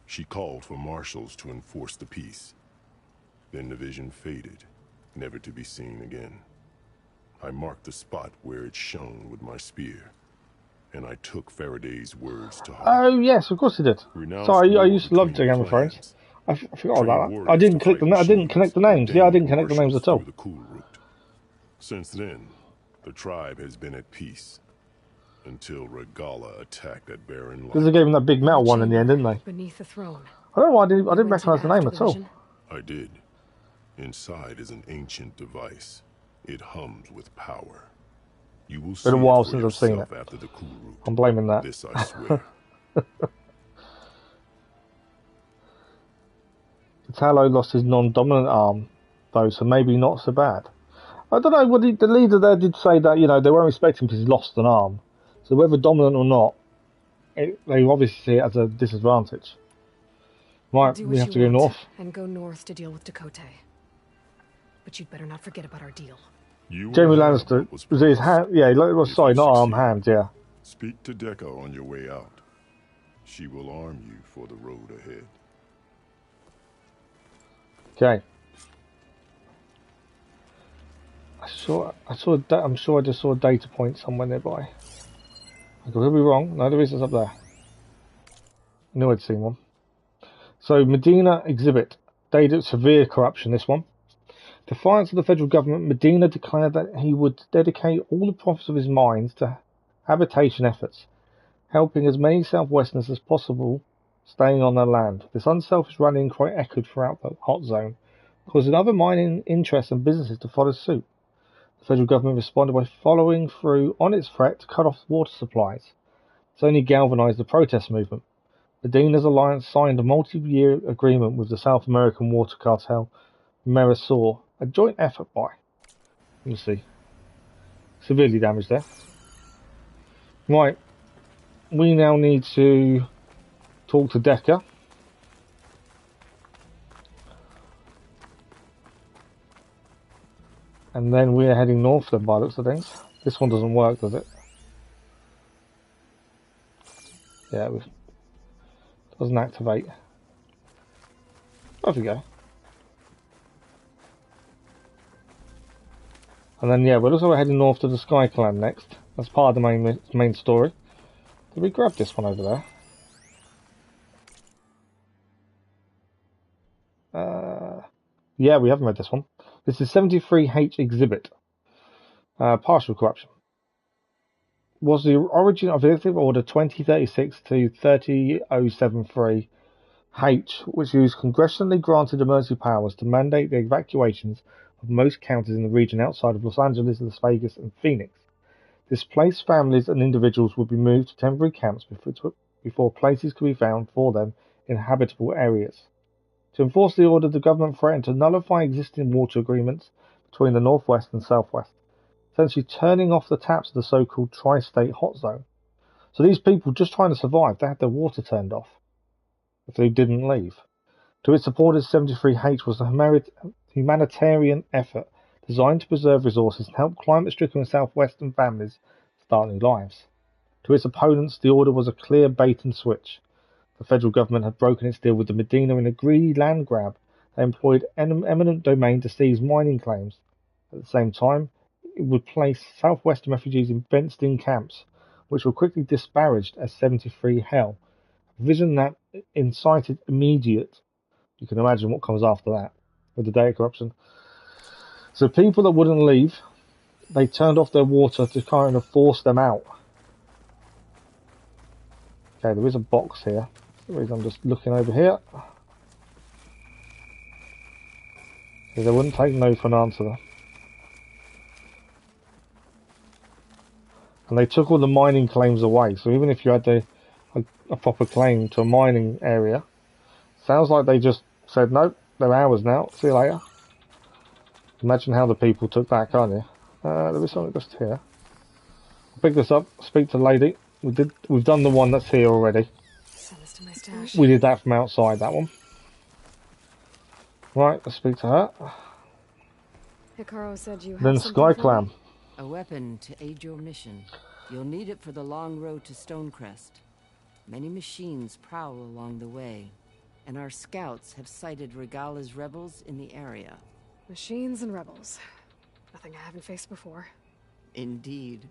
She called for marshals to enforce the peace. Then the vision faded, never to be seen again. I marked the spot where it shone with my spear, and I took Faraday's words to heart. Oh yes, of course he did. Sorry, I used to love Game of Thrones. I forgot about that. I didn't click the. I didn't connect the names. Yeah, I didn't connect the names at all. Since then, the tribe has been at peace until Regala attacked at Barren Light. Because they gave him that big metal one in the end, didn't they? Beneath the throne. I don't know why I didn't recognise the name at all. I did. Inside is an ancient device. It hums with power. You will see been a while it since I've seen it. after the Kulrut. I'm blaming that. This I swear. Katalo lost his non-dominant arm, though, so maybe not so bad. I don't know. What the leader there did say that they won't respect him because he's lost an arm. So whether dominant or not, they obviously see it as a disadvantage. Right, we have to go north. And go north to deal with Dakota. But you'd better not forget about our deal. Jaime Lannister was his hand. Yeah, sorry, not arm, hand. Yeah. Speak to Deca on your way out. She will arm you for the road ahead. Okay. I'm sure I just saw a data point somewhere nearby. I could be wrong. No, there isn't up there. I knew I'd seen one. So Medina exhibit. Data severe corruption. This one. Defiance of the federal government, Medina declared that he would dedicate all the profits of his mines to habitation efforts, helping as many Southwesterners as possible staying on their land. This unselfish rallying cry echoed throughout the hot zone, causing other mining interests and businesses to follow suit. The federal government responded by following through on its threat to cut off water supplies. This only galvanized the protest movement. Medina's alliance signed a multi-year agreement with the South American water cartel, Mercosur, a joint effort by, let me see, severely damaged there. Right, we now need to talk to Decker. And then we're heading north then by the looks of things. This one doesn't work, does it? Yeah, it doesn't activate. Off we go. And then, yeah, we're also heading north to the Sky Clan next. That's part of the main story. Did we grab this one over there? Yeah, we haven't read this one. This is 73H Exhibit. Partial corruption. Was the origin of Executive Order 2036 to 30073 H, which used congressionally granted emergency powers to mandate the evacuations of most counties in the region outside of Los Angeles, Las Vegas, and Phoenix. Displaced families and individuals would be moved to temporary camps before places could be found for them in habitable areas. To enforce the order, the government threatened to nullify existing water agreements between the Northwest and Southwest, essentially turning off the taps of the so-called tri-state hot zone. So these people just trying to survive, they had their water turned off if they didn't leave. To its supporters, 73H was a humanitarian effort designed to preserve resources and help climate-stricken Southwestern families start new lives. To its opponents, the order was a clear bait and switch. The federal government had broken its deal with the Medina in a greedy land grab. They employed eminent domain to seize mining claims. At the same time, it would place Southwestern refugees in fenced-in camps, which were quickly disparaged as 73 Hell, a vision that incited immediate. You can imagine what comes after that with the data corruption. So people that wouldn't leave, they turned off their water to kind of force them out. Okay, there is a box here. For the reason I'm just looking over here. Because they wouldn't take no for an answer. And they took all the mining claims away. So even if you had a proper claim to a mining area, sounds like they just said, nope, they're ours now. See you later. Imagine how the people took that, can't you? There is something just here. I'll pick this up, speak to the lady. We've done the one that's here already. Send this to my stash. We did that from outside, that one. Right, let's speak to her. Hikaru said you had then Sky Clan. A weapon to aid your mission. You'll need it for the long road to Stonecrest. Many machines prowl along the way, and our scouts have sighted Regala's rebels in the area. Machines and rebels. Nothing I haven't faced before. Indeed.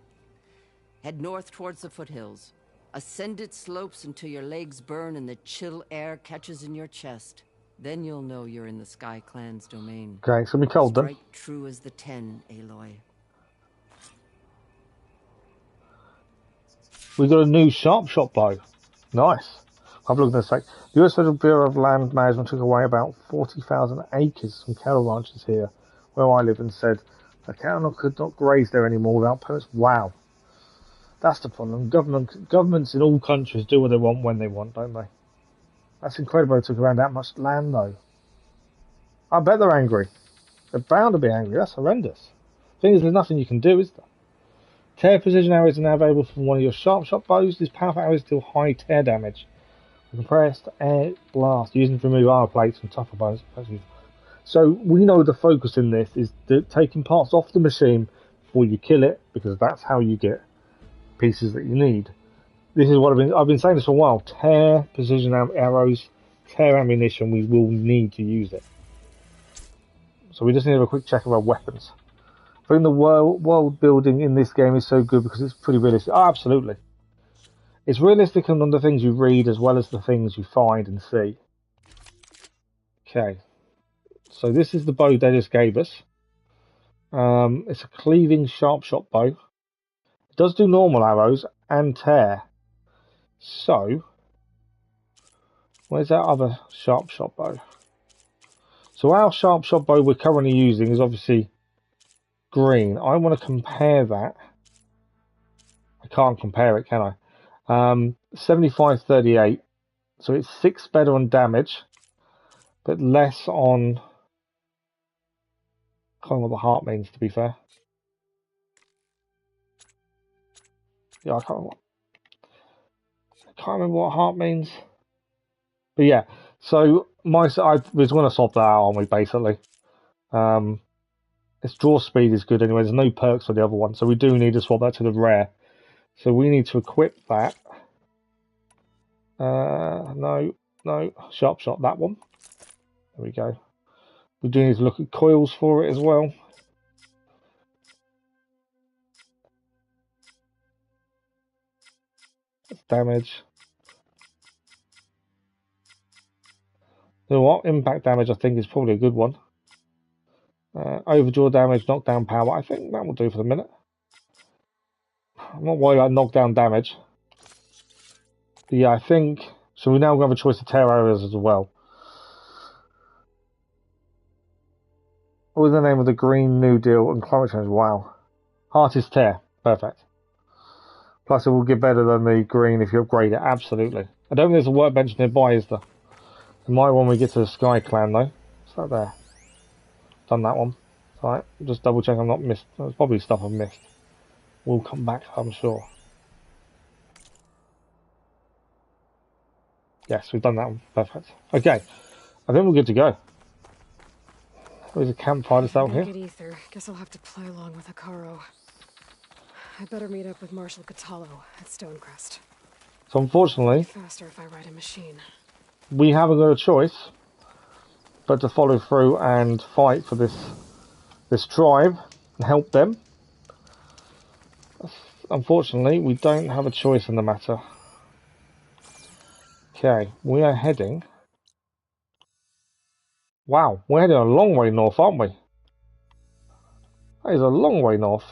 Head north towards the foothills. Ascend its slopes until your legs burn and the chill air catches in your chest. Then you'll know you're in the Sky Clan's domain. Okay, it's gonna be cold then. Strike true as the 10, Aloy. We got a new sharp-shot bow. Nice. I'm looking at a sec. The US Federal Bureau of Land Management took away about 40,000 acres from cattle ranches here, where I live, and said the cattle could not graze there anymore without permits. Wow. That's the problem. Governments in all countries do what they want when they want, don't they? That's incredible. They took around that much land, though. I bet they're angry. They're bound to be angry. That's horrendous. The thing is, there's nothing you can do, is there? Tear precision arrows are now available from one of your sharp-shot bows. These powerful arrows deal high tear damage. A compressed air blast used to remove armor plates from tougher bows. So we know the focus in this is taking parts off the machine before you kill it, because that's how you get pieces that you need. This is what I've been saying this for a while. Tear precision arrows, tear ammunition. We will need to use it. So we just need to have a quick check of our weapons. I think the world building in this game is so good because it's pretty realistic. Oh, absolutely. It's realistic on the things you read as well as the things you find and see. Okay. So this is the bow they just gave us. It's a cleaving sharp shot bow. It does do normal arrows and tear. So, where's that other sharp shot bow? So our sharp shot bow we're currently using is obviously green. I want to compare that. I can't compare it, can I? 75-38. So it's 6 better on damage, but less on... I can't remember what the heart means, to be fair. Yeah, I can't remember what heart means. But yeah, so I was going to swap that out, aren't we, basically? Its draw speed is good anyway. There's no perks for the other one, so we do need to swap that to the rare. So we need to equip that. No, sharp shot, that one. There we go. We do need to look at coils for it as well. That's damage. You know what? Impact damage, I think, is probably a good one. Overdraw damage, knockdown power. I think that will do for the minute. I'm not worried about knockdown damage. But yeah, I think... So we now have a choice of tear areas as well. What was the name of the Green New Deal and climate change? Wow. Heart is tear. Perfect. Plus it will get better than the green if you upgrade it. Absolutely. I don't think there's a workbench nearby, is there? There might when we get to the Sky Clan, though. What's that there? Done that one. Alright, just double check I'm not missed. There's probably stuff I've missed. We'll come back, I'm sure. Yes, we've done that one. Perfect. Okay. I think we're good to go. There's a campfire just out here. Get ether. Guess I'll have to play along with Akaro. I better meet up with Marshal Catallo at Stonecrest. So unfortunately, faster if I ride a machine. We haven't got a choice but to follow through and fight for this tribe and help them. Unfortunately, we don't have a choice in the matter. Okay, we are heading... Wow, we're heading a long way north, aren't we? That is a long way north.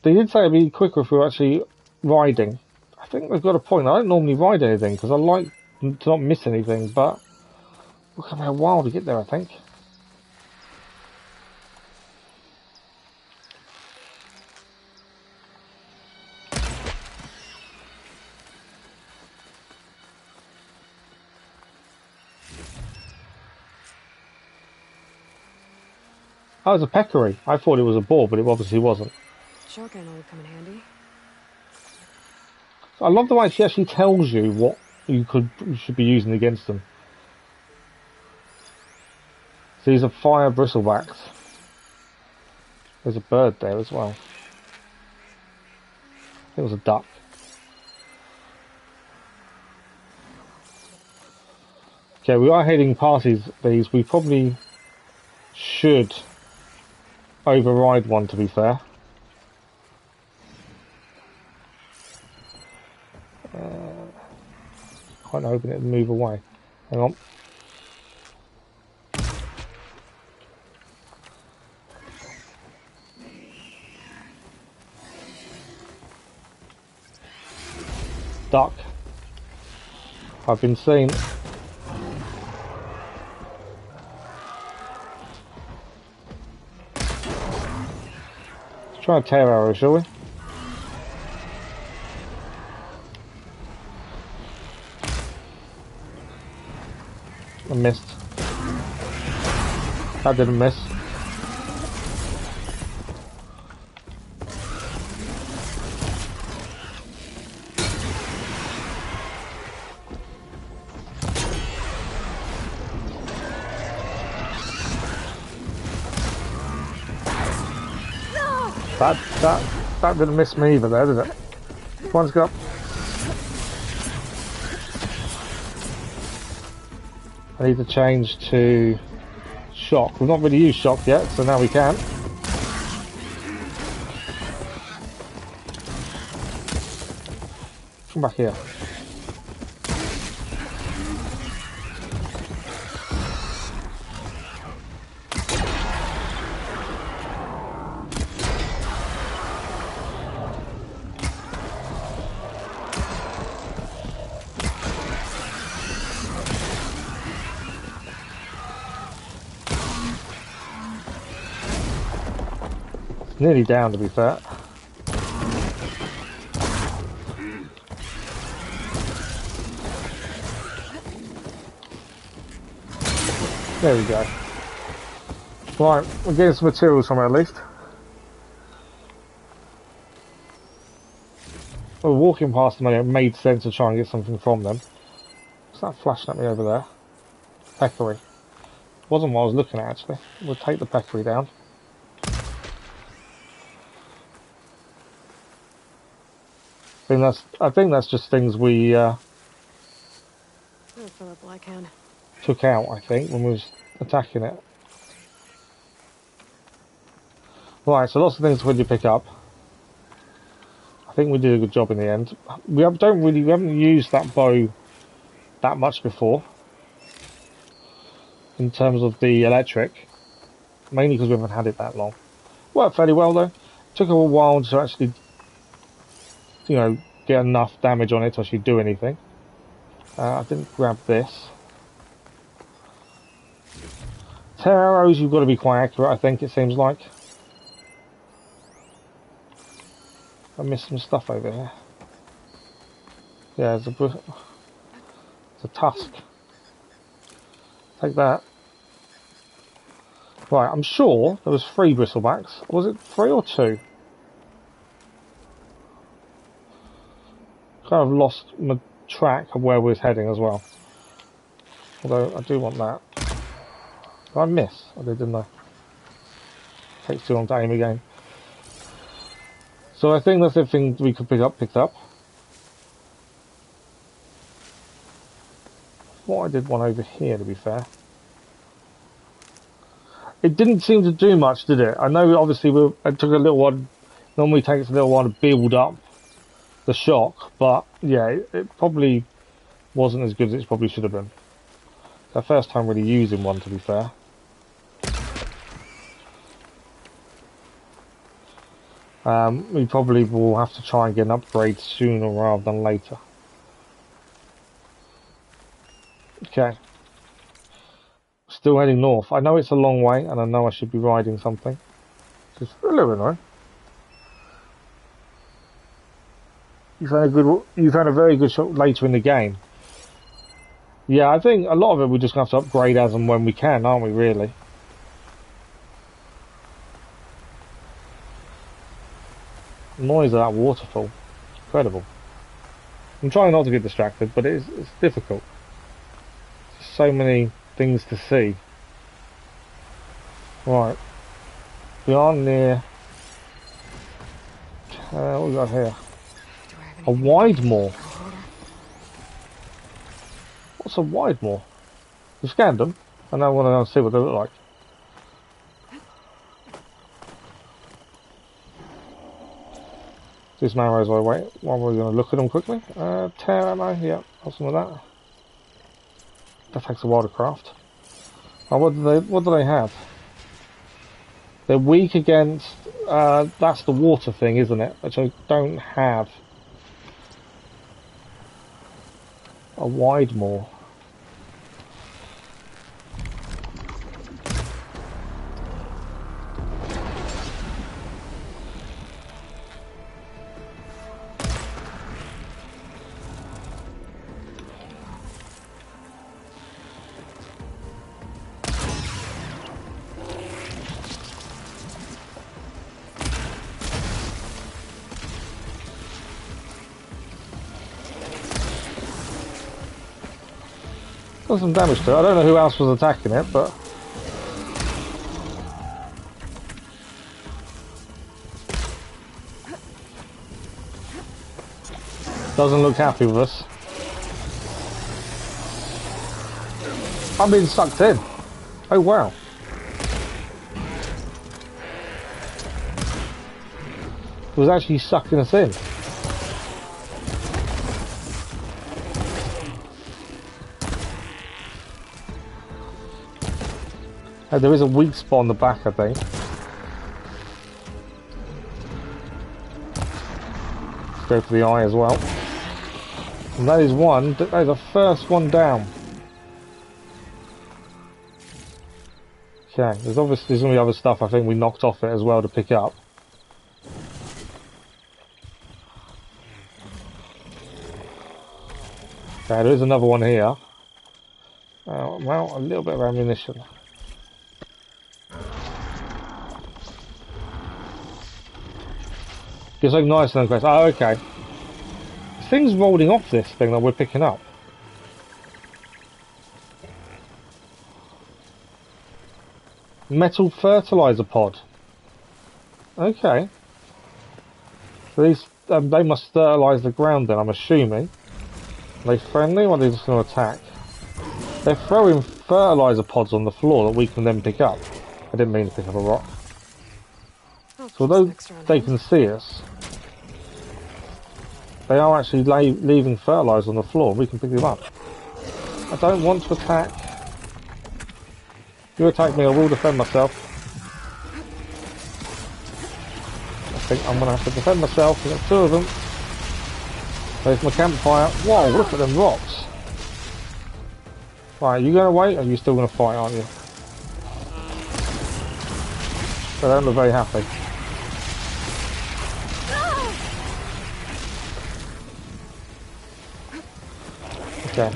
They did say it'd be quicker if we were actually riding. I think they've got a point. I don't normally ride anything because I like to not miss anything, but we'll come a while to get there, I think. Oh, it was a peccary. I thought it was a boar, but it obviously wasn't. Shotgun will come in handy. I love the way she actually tells you what you should be using against them. So these are fire bristlebacks. There's a bird there as well. I think it was a duck. Okay, we are heading past these. We probably should override one, to be fair. Quite hoping it would move away. Hang on. Duck. I've been seen. Let's try a tear arrow, shall we? I missed. That didn't miss. That didn't miss me either there, did it? One's got. I need to change to shock. We've not really used shock yet, so now we can. Come back here. Nearly down, to be fair. There we go. Right, we're getting some materials from her at least. We're walking past them and it made sense to try and get something from them. What's that flashing at me over there? Peccary. Wasn't what I was looking at actually. We'll take the peccary down. I think that's just things we took out, I think, when we was attacking it. Right, so lots of things when you pick up. I think we did a good job in the end. We haven't used that bow that much before. In terms of the electric. Mainly because we haven't had it that long. Worked fairly well though. Took a while to actually, you know, get enough damage on it to actually do anything. I didn't grab this. Tear arrows, you've got to be quite accurate, I think, it seems like. I missed some stuff over here. Yeah, it's a tusk. Take that. Right, I'm sure there was 3 bristlebacks. Was it 3 or 2? Kind of lost my track of where we was heading as well. Although I do want that. Did I miss? I did, didn't I? Takes too long to aim again. So I think that's everything we could picked up. Thought I did one over here, to be fair. It didn't seem to do much, did it? I know obviously it took a little while. Normally takes a little while to build up the shock, but yeah, it probably wasn't as good as it probably should have been. It's our first time really using one, to be fair. We probably will have to try and get an upgrade sooner rather than later. Okay. Still heading north. I know it's a long way, and I know I should be riding something. Just a little bit annoying. You've had a very good shot later in the game. Yeah, I think a lot of it we're just going to have to upgrade as and when we can, aren't we, really? The noise of that waterfall. Incredible. I'm trying not to get distracted, but it's difficult. There's so many things to see. Right. We are near... what we got here? A Widemore. What's a Widemore? We scanned them, and I want to go and see what they look like. This arrows while we wait. While we're going to look at them quickly. Tear ammo, yeah, have some of that. That takes a while to craft. Oh, what do they have? They're weak against. That's the water thing, isn't it? Which I don't have. A Widemore. Done some damage to it. I don't know who else was attacking it, but... doesn't look happy with us. I'm being sucked in. Oh wow. It was actually sucking us in. There is a weak spot on the back, I think. Let's go for the eye as well. And that is one. That is the first one down. Okay, there's going to be other stuff I think we knocked off it as well to pick up. Okay, there is another one here. Well, a little bit of ammunition. It's like nice and quest. Oh, okay. This thing's rolling off this thing that we're picking up. Metal fertilizer pod. Okay. So these, they must fertilize the ground then, I'm assuming. Are they friendly or are they just going to attack? They're throwing fertilizer pods on the floor that we can then pick up. I didn't mean to pick up a rock. So although they can see us, they are actually leaving fertilizer on the floor. We can pick them up. I don't want to attack. If you attack me, I will defend myself. I think I'm going to have to defend myself. We've got two of them. There's my campfire. Whoa, look at them rocks. Right, are you going to wait or are you still going to fight, aren't you? They don't look very happy. Okay.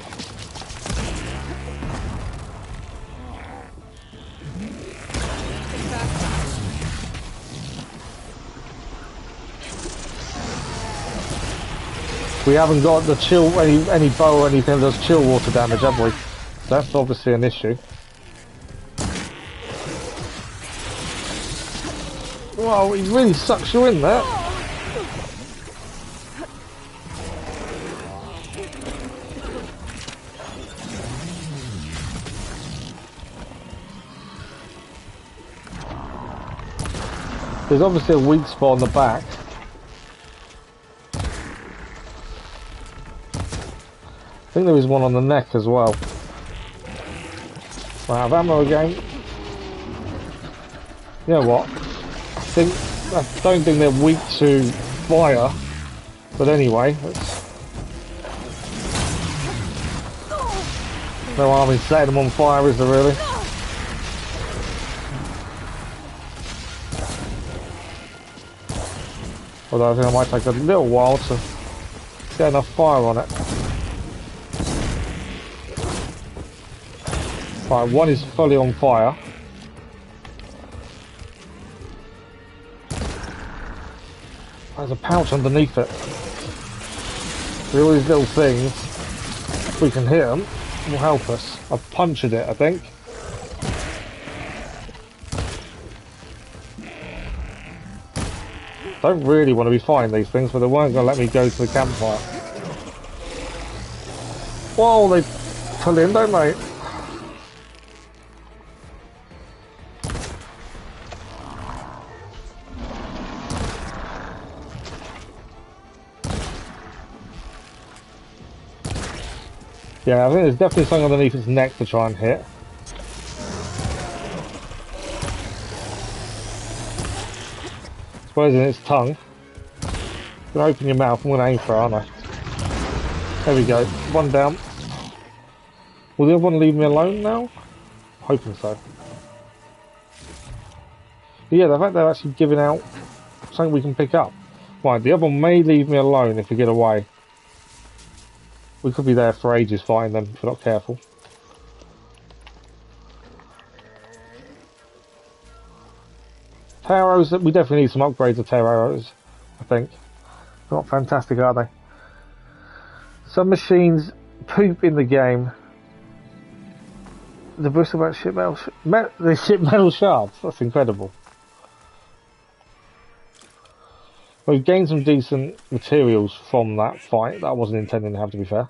We haven't got the chill, any bow or anything that does chill water damage, have we? That's obviously an issue. Wow, he really sucks you in there. There's obviously a weak spot on the back. I think there is one on the neck as well. I have ammo again. You know what? I don't think they're weak to fire. But anyway, no harm in setting them on fire, is there really? Although I think it might take a little while to get enough fire on it. Right, one is fully on fire. There's a pouch underneath it. So all these little things, if we can hit them, will help us. I've punctured it, I think. Don't really want to be fighting these things, but they weren't going to let me go to the campfire. Whoa, they pull in, don't they? Yeah, I think there's definitely something underneath its neck to try and hit. I suppose in its tongue. You're gonna open your mouth, I'm gonna aim for it, aren't I? There we go, one down. Will the other one leave me alone now? Hoping so. But yeah, the fact they're actually giving out something we can pick up. Right, the other one may leave me alone if we get away. We could be there for ages fighting them if we're not careful. Tear arrows, we definitely need some upgrades of tear arrows, I think. They're not fantastic, are they? Some machines poop in the game. The boost about ship metal, the ship metal shards. That's incredible. We've gained some decent materials from that fight. That wasn't intended to have, to be fair.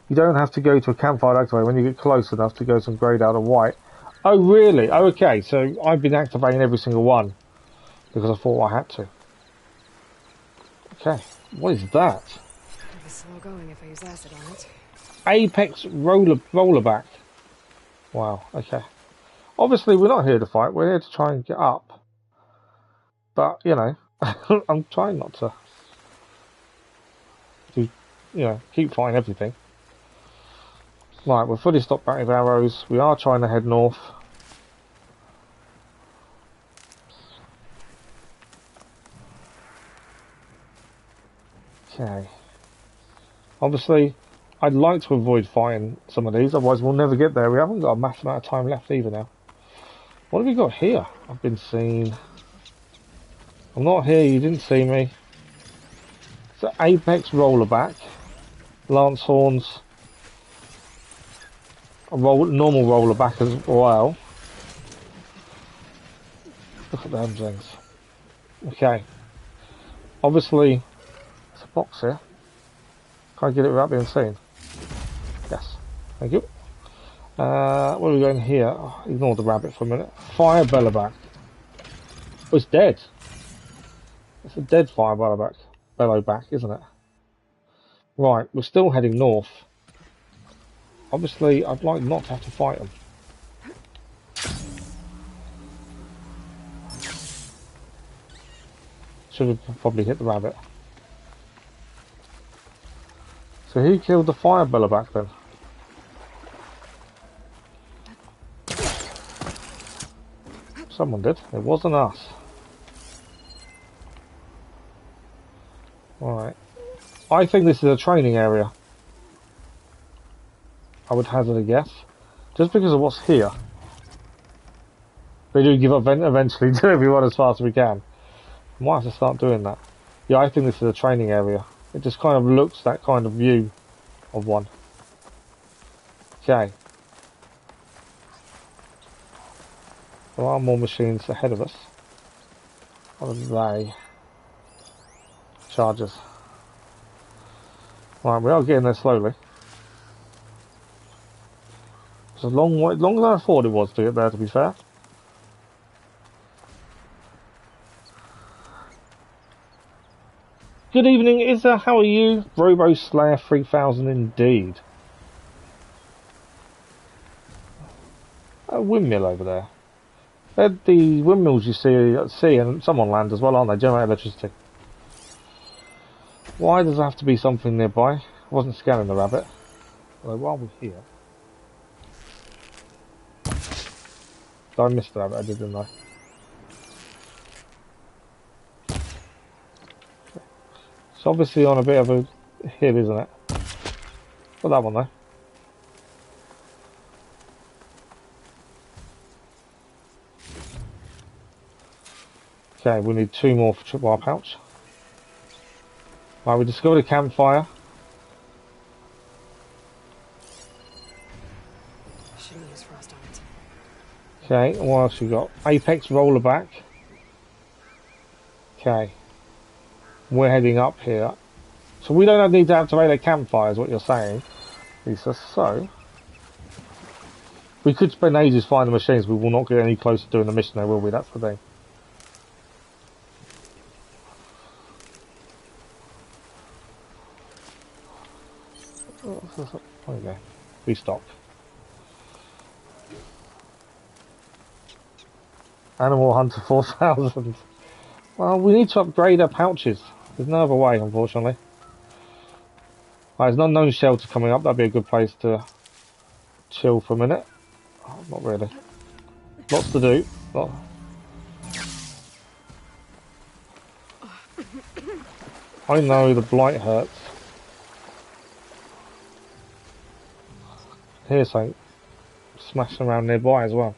You don't have to go to a campfire to activate. When you get close enough to go some grayed out of white. Oh, really? Oh, okay. So I've been activating every single one because I thought I had to. Okay. What is that? It'll be slow going if I use acid on it. Apex rollerback. Wow. Okay. Obviously, we're not here to fight. We're here to try and get up. But, you know, I'm trying not to, you know, keep fighting everything. Right, we're fully stocked back with arrows. We are trying to head north. Okay. Obviously, I'd like to avoid fighting some of these, otherwise we'll never get there. We haven't got a massive amount of time left either now. What have we got here? I've been seen. I'm not here, you didn't see me. It's an Apex rollerback. Lance Horns. A normal rollerback as well. Look at them things. Okay. Obviously, there's a box here. Can I get it without being seen? Yes. Thank you. Where are we going here? Oh, ignore the rabbit for a minute. Fire Bellerback. Oh, it's dead. It's a dead fire Bellowback, isn't it? Right, we're still heading north. Obviously, I'd like not to have to fight them. Should have probably hit the rabbit. So who killed the fire Bellerback then? Someone did. It wasn't us. Alright. I think this is a training area. I would hazard a guess. Just because of what's here. They do give up eventually to everyone as fast as we can. Might have to start doing that. Yeah, I think this is a training area. It just kind of looks that kind of view of one. Okay. There are more machines ahead of us. What are they? Chargers. Right, we are getting there slowly. It's a long way, longer than I thought it was to get there, to be fair. Good evening, Izza. How are you? Robo Slayer 3000 indeed. A windmill over there. They're the windmills you see at sea and some on land as well, aren't they? Generate electricity. Why does there have to be something nearby? I wasn't scanning the rabbit. Although while we're here... I missed the rabbit, I did, didn't I? It's obviously on a bit of a hill, isn't it? Got that one though. Okay, we need 2 more for tripwire pouch. Right, we discovered a campfire. Shouldn't use frost on it. Okay, what else we got? Apex rollerback. Okay. We're heading up here. So we don't need to activate a campfire, is what you're saying, Lisa. So we could spend ages finding machines. We will not get any closer to doing the mission though, will we? That's the thing. There we go. Restock. Animal Hunter 4000. Well, we need to upgrade our pouches. There's no other way, unfortunately. Right, there's an unknown shelter coming up. That'd be a good place to chill for a minute. Oh, not really. Lots to do. I know the blight hurts. Here's something smashing around nearby as well.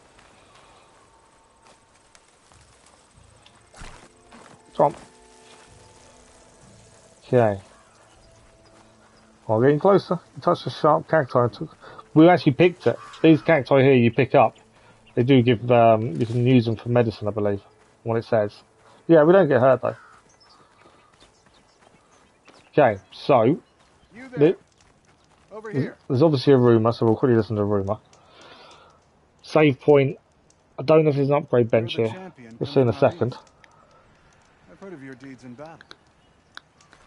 Come on. Okay. Well, getting closer. You touch the sharp cacti. We actually picked it. These cacti here you pick up. They do give, you can use them for medicine, I believe. What it says. Yeah, we don't get hurt though. Okay, so. You there. Over here. There's obviously a rumour, so we'll quickly listen to the rumour. Save point. I don't know if there's an upgrade bench here. We'll see in a second. I've heard of your deeds in battle.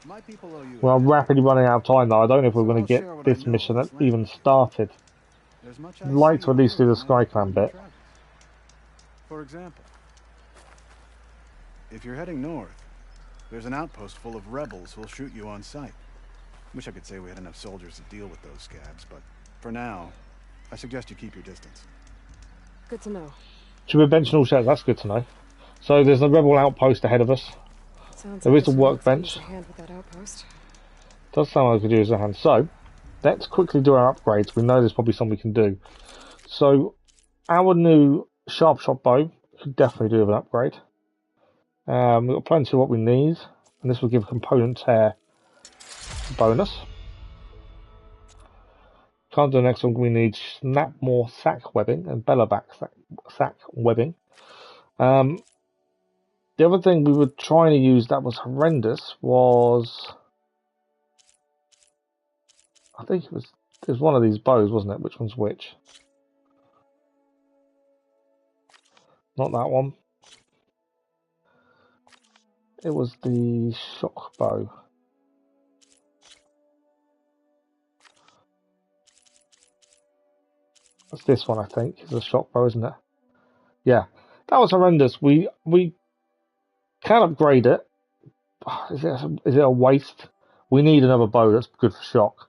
My people owe you. Well, I'm rapidly running out of time though. I don't know if we're going to get this mission even started. I'd like to at least do the Sky Clan bit. For example, if you're heading north, there's an outpost full of rebels who'll shoot you on sight. Wish I could say we had enough soldiers to deal with those scabs, but for now, I suggest you keep your distance. Good to know. Conventional shells, that's good to know. So there's a rebel outpost ahead of us. Sounds there like is a workbench. hand with that outpost. Does sound like we could use a hand. So, let's quickly do our upgrades. We know there's probably something we can do. So, our new sharp shot bow could definitely do with an upgrade. We've got plenty of what we need, and this will give component tear bonus. Can't do the next one. We need Snapmore sack webbing and Bellerback sack webbing. The other thing we were trying to use that was horrendous was, I think it was one of these bows, wasn't it? Which one's which? Not that one. It was the shock bow. That's this one, I think. It's a shock bow, isn't it? Yeah, that was horrendous. We can upgrade it. Is it a waste? We need another bow that's good for shock.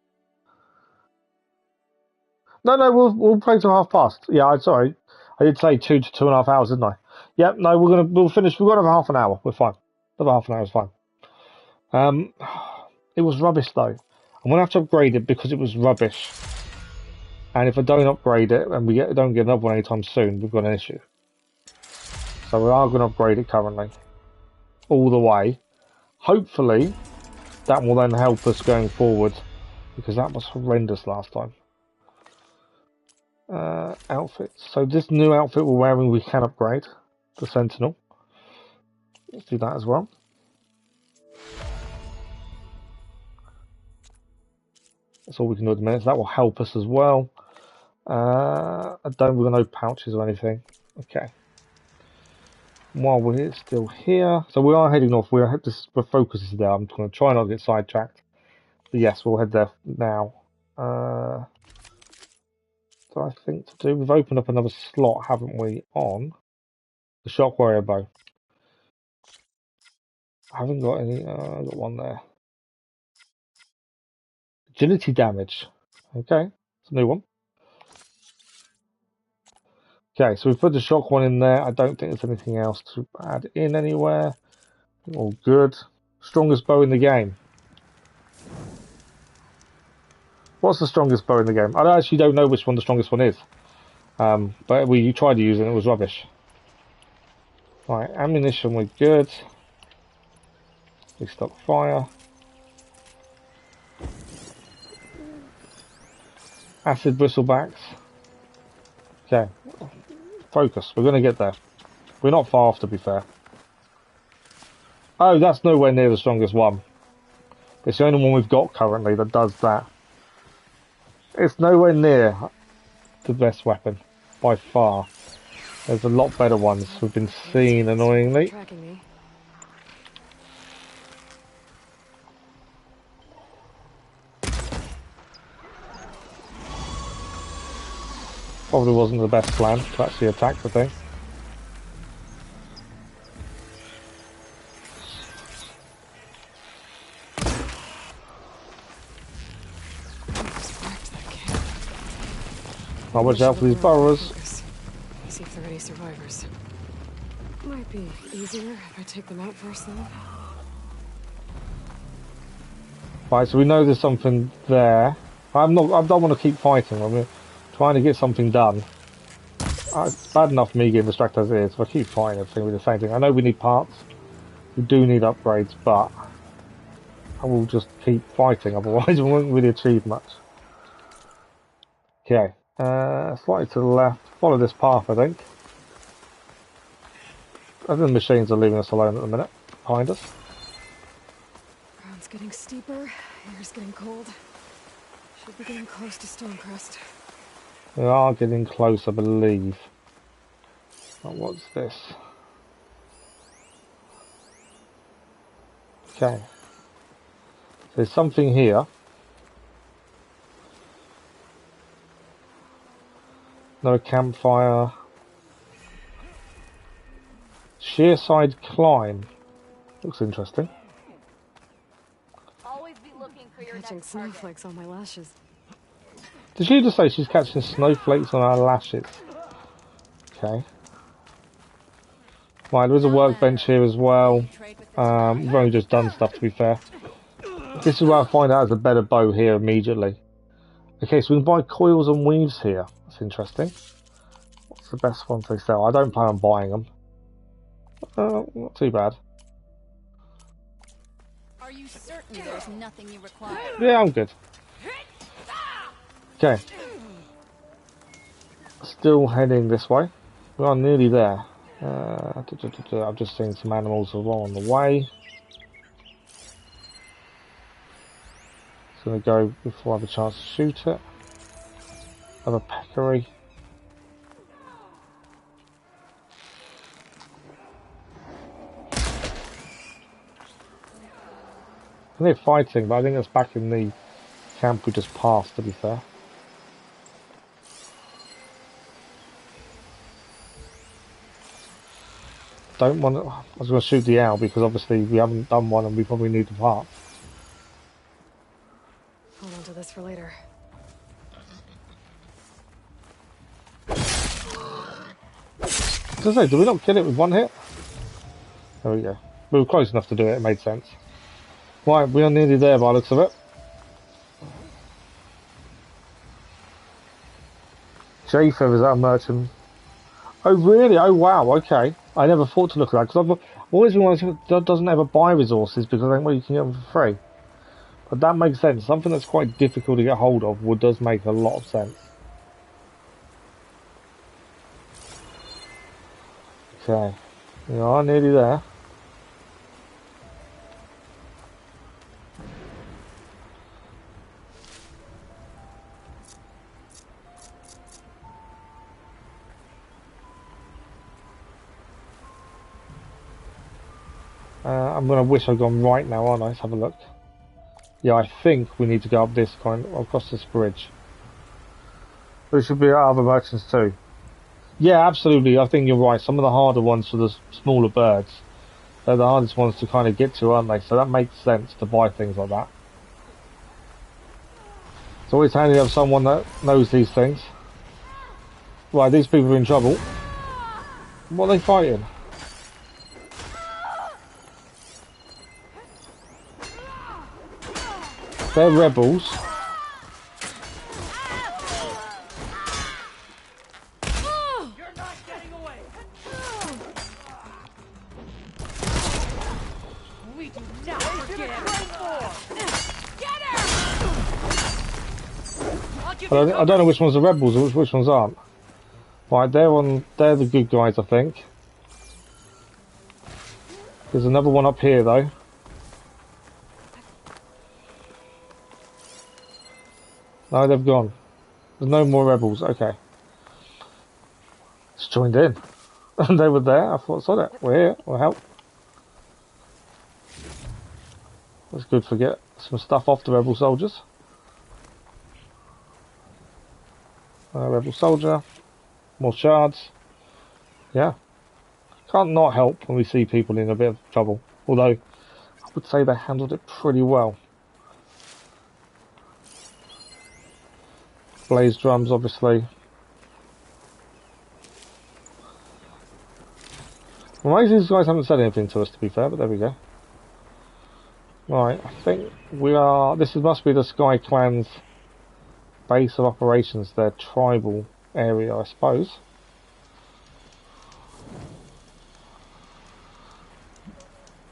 No, we'll play till 30:30. Yeah, I'm sorry. I did say 2 to 2.5 hours, didn't I? Yep. No, we'll finish. We've got another half an hour. We're fine. Another half an hour is fine. It was rubbish though. I'm gonna have to upgrade it because it was rubbish. And if I don't upgrade it and don't get another one anytime soon, we've got an issue. So we are going to upgrade it currently, all the way. Hopefully, that will then help us going forward, because that was horrendous last time. Outfits. So this new outfit we're wearing, we can upgrade. The Sentinel. Let's do that as well. That's all we can do at the minute. So that will help us as well. We've got no pouches or anything. Okay. While we're still here, so we are heading north. The focus is there. I'm going to try not to get sidetracked. But yes, we'll head there now. So I think to do, we've opened up another slot, haven't we? On the Shock Warrior bow. I haven't got any. I've got one there. Agility damage. Okay, it's a new one. Okay, so we've put the shock one in there. I don't think there's anything else to add in anywhere. All good. Strongest bow in the game. What's the strongest bow in the game? I actually don't know which one the strongest one is. But we tried to use it and it was rubbish. Right, ammunition, we're good. We stop fire. Acid bristlebacks. Okay. Focus. We're going to get there. We're not far off, to be fair. Oh, that's nowhere near the strongest one. It's the only one we've got currently that does that. It's nowhere near the best weapon, by far. There's a lot better ones we've been seeing, annoyingly. Probably wasn't the best plan to actually attack the thing. Not much out for these burrows. See if there are any survivors. Might be easier if I take them out first, though. Right, so we know there's something there. I don't want to keep fighting. I'm trying to get something done. It's bad enough me getting distracted as it is. If I keep fighting everything with the same thing. I know we need parts. We do need upgrades, but I will just keep fighting. Otherwise, we won't really achieve much. Okay. Slightly to the left. Follow this path, I think. I think the machines are leaving us alone at the minute. Behind us. Ground's getting steeper. Air's getting cold. Should be getting close to Stonecrest. We are getting close, I believe. Oh, what's this? Okay. There's something here. No campfire. Sheer side climb. Looks interesting. Always be looking for your catching snowflakes on my lashes. Did she just say she's catching snowflakes on her lashes? Okay. Right, there is a workbench here as well. We've only just done stuff, to be fair. This is where I find out there's a better bow here immediately. Okay, so we can buy coils and weaves here. That's interesting. What's the best ones they sell? I don't plan on buying them. Not too bad. Are you certain there's nothing you require? Yeah, I'm good. Okay. Still heading this way. We are nearly there. I've just seen some animals along the way. Just gonna go before I have a chance to shoot it. Have a peccary. They're fighting, but I think that's back in the camp we just passed, to be fair. Don't want to, I was going to shoot the owl because obviously we haven't done one and we probably need the part. Hold on to this for later. As I say, did we not kill it with one hit? There we go. We were close enough to do it, it made sense. Right, we are nearly there by the looks of it. J-Fev is our merchant. Oh really? Oh wow, okay. I never thought to look at that, because I've always been one that doesn't ever buy resources because I think, well, you can get them for free. But that makes sense. Something that's quite difficult to get hold of does make a lot of sense. Okay. We are nearly there. I'm going to wish I'd gone right now, aren't I? Let's have a look. Yeah, I think we need to go up this across this bridge. There should be other merchants too. Yeah, absolutely. I think you're right. Some of the harder ones for the smaller birds, they're the hardest ones to kind of get to, aren't they? So that makes sense to buy things like that. It's always handy to have someone that knows these things. Right, these people are in trouble. What are they fighting? They're rebels. You're not getting away. We do not forget. Get her! I don't know which ones are rebels or which ones aren't. Right, they're the good guys, I think. There's another one up here though. No, they've gone. There's no more rebels. Okay. Just joined in. And they were there. I thought, saw that. We're here. We'll help. That's good to get some stuff off the rebel soldiers. Rebel soldier. More shards. Yeah. Can't not help when we see people in a bit of trouble. Although, I would say they handled it pretty well. Blaze drums, obviously. Amazing these guys haven't said anything to us, to be fair, but there we go. Right, I think we are... This must be the Sky Clan's base of operations, their tribal area, I suppose.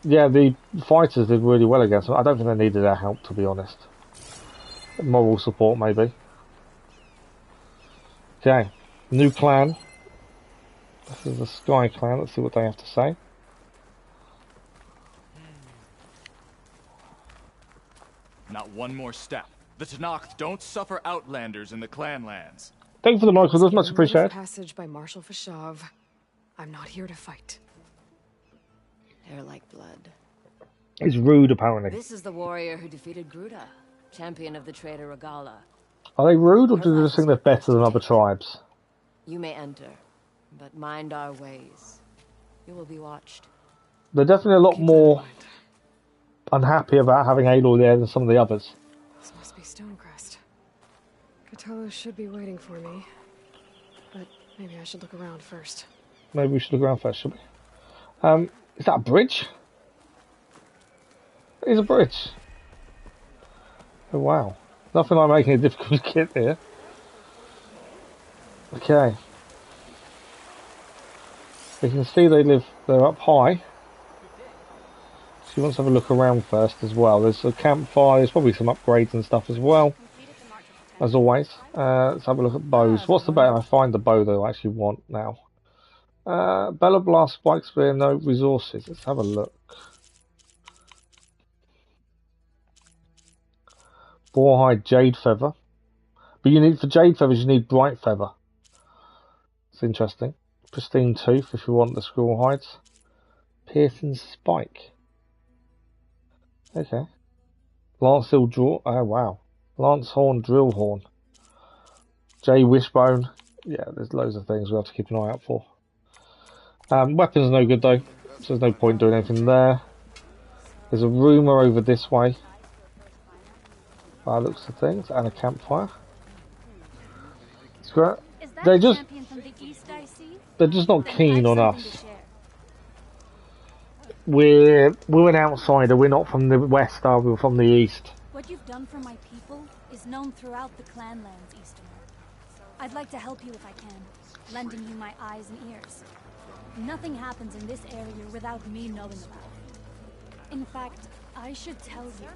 Yeah, the fighters did really well against them. I don't think they needed our help, to be honest. Moral support, maybe. Okay, new clan. This is the Sky Clan. Let's see what they have to say. Not one more step. The Tenakth don't suffer outlanders in the clan lands. Thank you for the Michael. That's much appreciated. Passage by Marshal Fashav. I'm not here to fight. They're like blood. It's rude, apparently. This is the warrior who defeated Gruda, champion of the trader Regala. Are they rude, or do they just think they're better than other tribes? You may enter, but mind our ways. You will be watched. They're definitely a lot more unhappy about having Aloy there than some of the others. This must be Stonecrest. Cthulhu should be waiting for me, but maybe I should look around first. Maybe we should look around first, should we? Is that a bridge? It is a bridge. Oh wow. Nothing like making it difficult to get there. Okay. You can see they're up high. So you want to have a look around first as well. There's a campfire, there's probably some upgrades and stuff as well. As always. Let's have a look at bows. What's the better? I find the bow that I actually want now. Bella Blast, Spike Spear, no resources. Let's have a look. Boarhide, Jade Feather. But you need, for Jade Feathers, you need Bright Feather. It's interesting. Pristine Tooth if you want the Squirrel Hides. Piercing Spike. Okay. Lance Hill Draw. Oh wow. Lance Horn, Drill Horn. Jay Wishbone. Yeah, there's loads of things we have to keep an eye out for. Weapons are no good though, so there's no point doing anything there. There's a rumour over this way. By looks of things, and a campfire. They're just not keen on us. We're an outsider. We're not from the west, are we? We're from the east. What you've done for my people is known throughout the clan lands, Easterner. I'd like to help you if I can, lending you my eyes and ears. Nothing happens in this area without me knowing about it. In fact, I should tell you,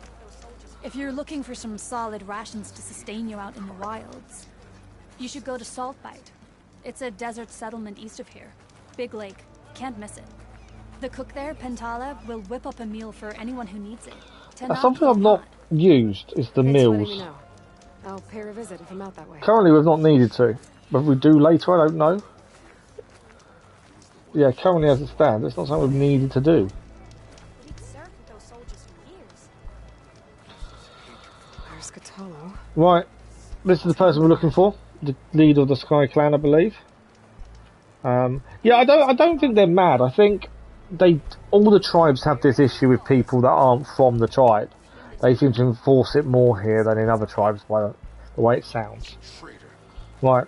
if you're looking for some solid rations to sustain you out in the wilds, you should go to Saltbite. It's a desert settlement east of here. Big lake. Can't miss it. The cook there, Pentala, will whip up a meal for anyone who needs it. Something I've not used is the meals. I'll pay her a visit if I'm out that way. Currently we've not needed to. But if we do later, I don't know. Yeah, currently as it stands, it's not something we've needed to do. There's Cthulhu. Right, this is the person we're looking for. The leader of the Sky Clan, I believe. Yeah, I don't think they're mad. I think all the tribes have this issue with people that aren't from the tribe. They seem to enforce it more here than in other tribes by the way it sounds. Right.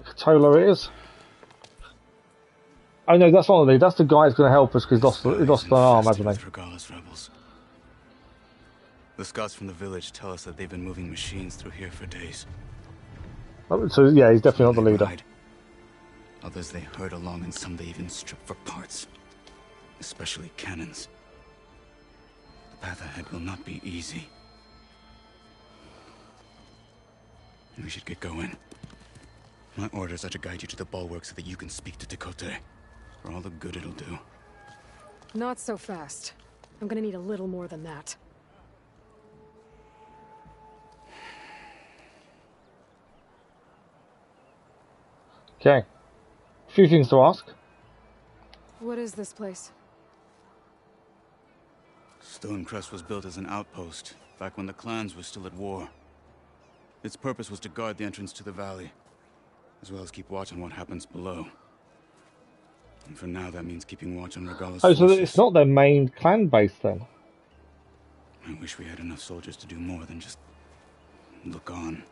Cthulhu it is. Oh no, that's not the lead. That's the guy who's going to help us because he lost an arm, hasn't he? Rebels. The scouts from the village tell us that they've been moving machines through here for days. So yeah, he's definitely not the leader. Others they herd along, and some they even strip for parts. Especially cannons. The path ahead will not be easy. We should get going. My orders are to guide you to the bulwark so that you can speak to Tekote. For all the good it'll do. Not so fast. I'm gonna need a little more than that. Okay. A few things to ask. What is this place? Stonecrest was built as an outpost, back when the clans were still at war. Its purpose was to guard the entrance to the valley, as well as keep watch on what happens below. And for now, that means keeping watch on Regala's forces. So it's not their main clan base then? I wish we had enough soldiers to do more than just look on.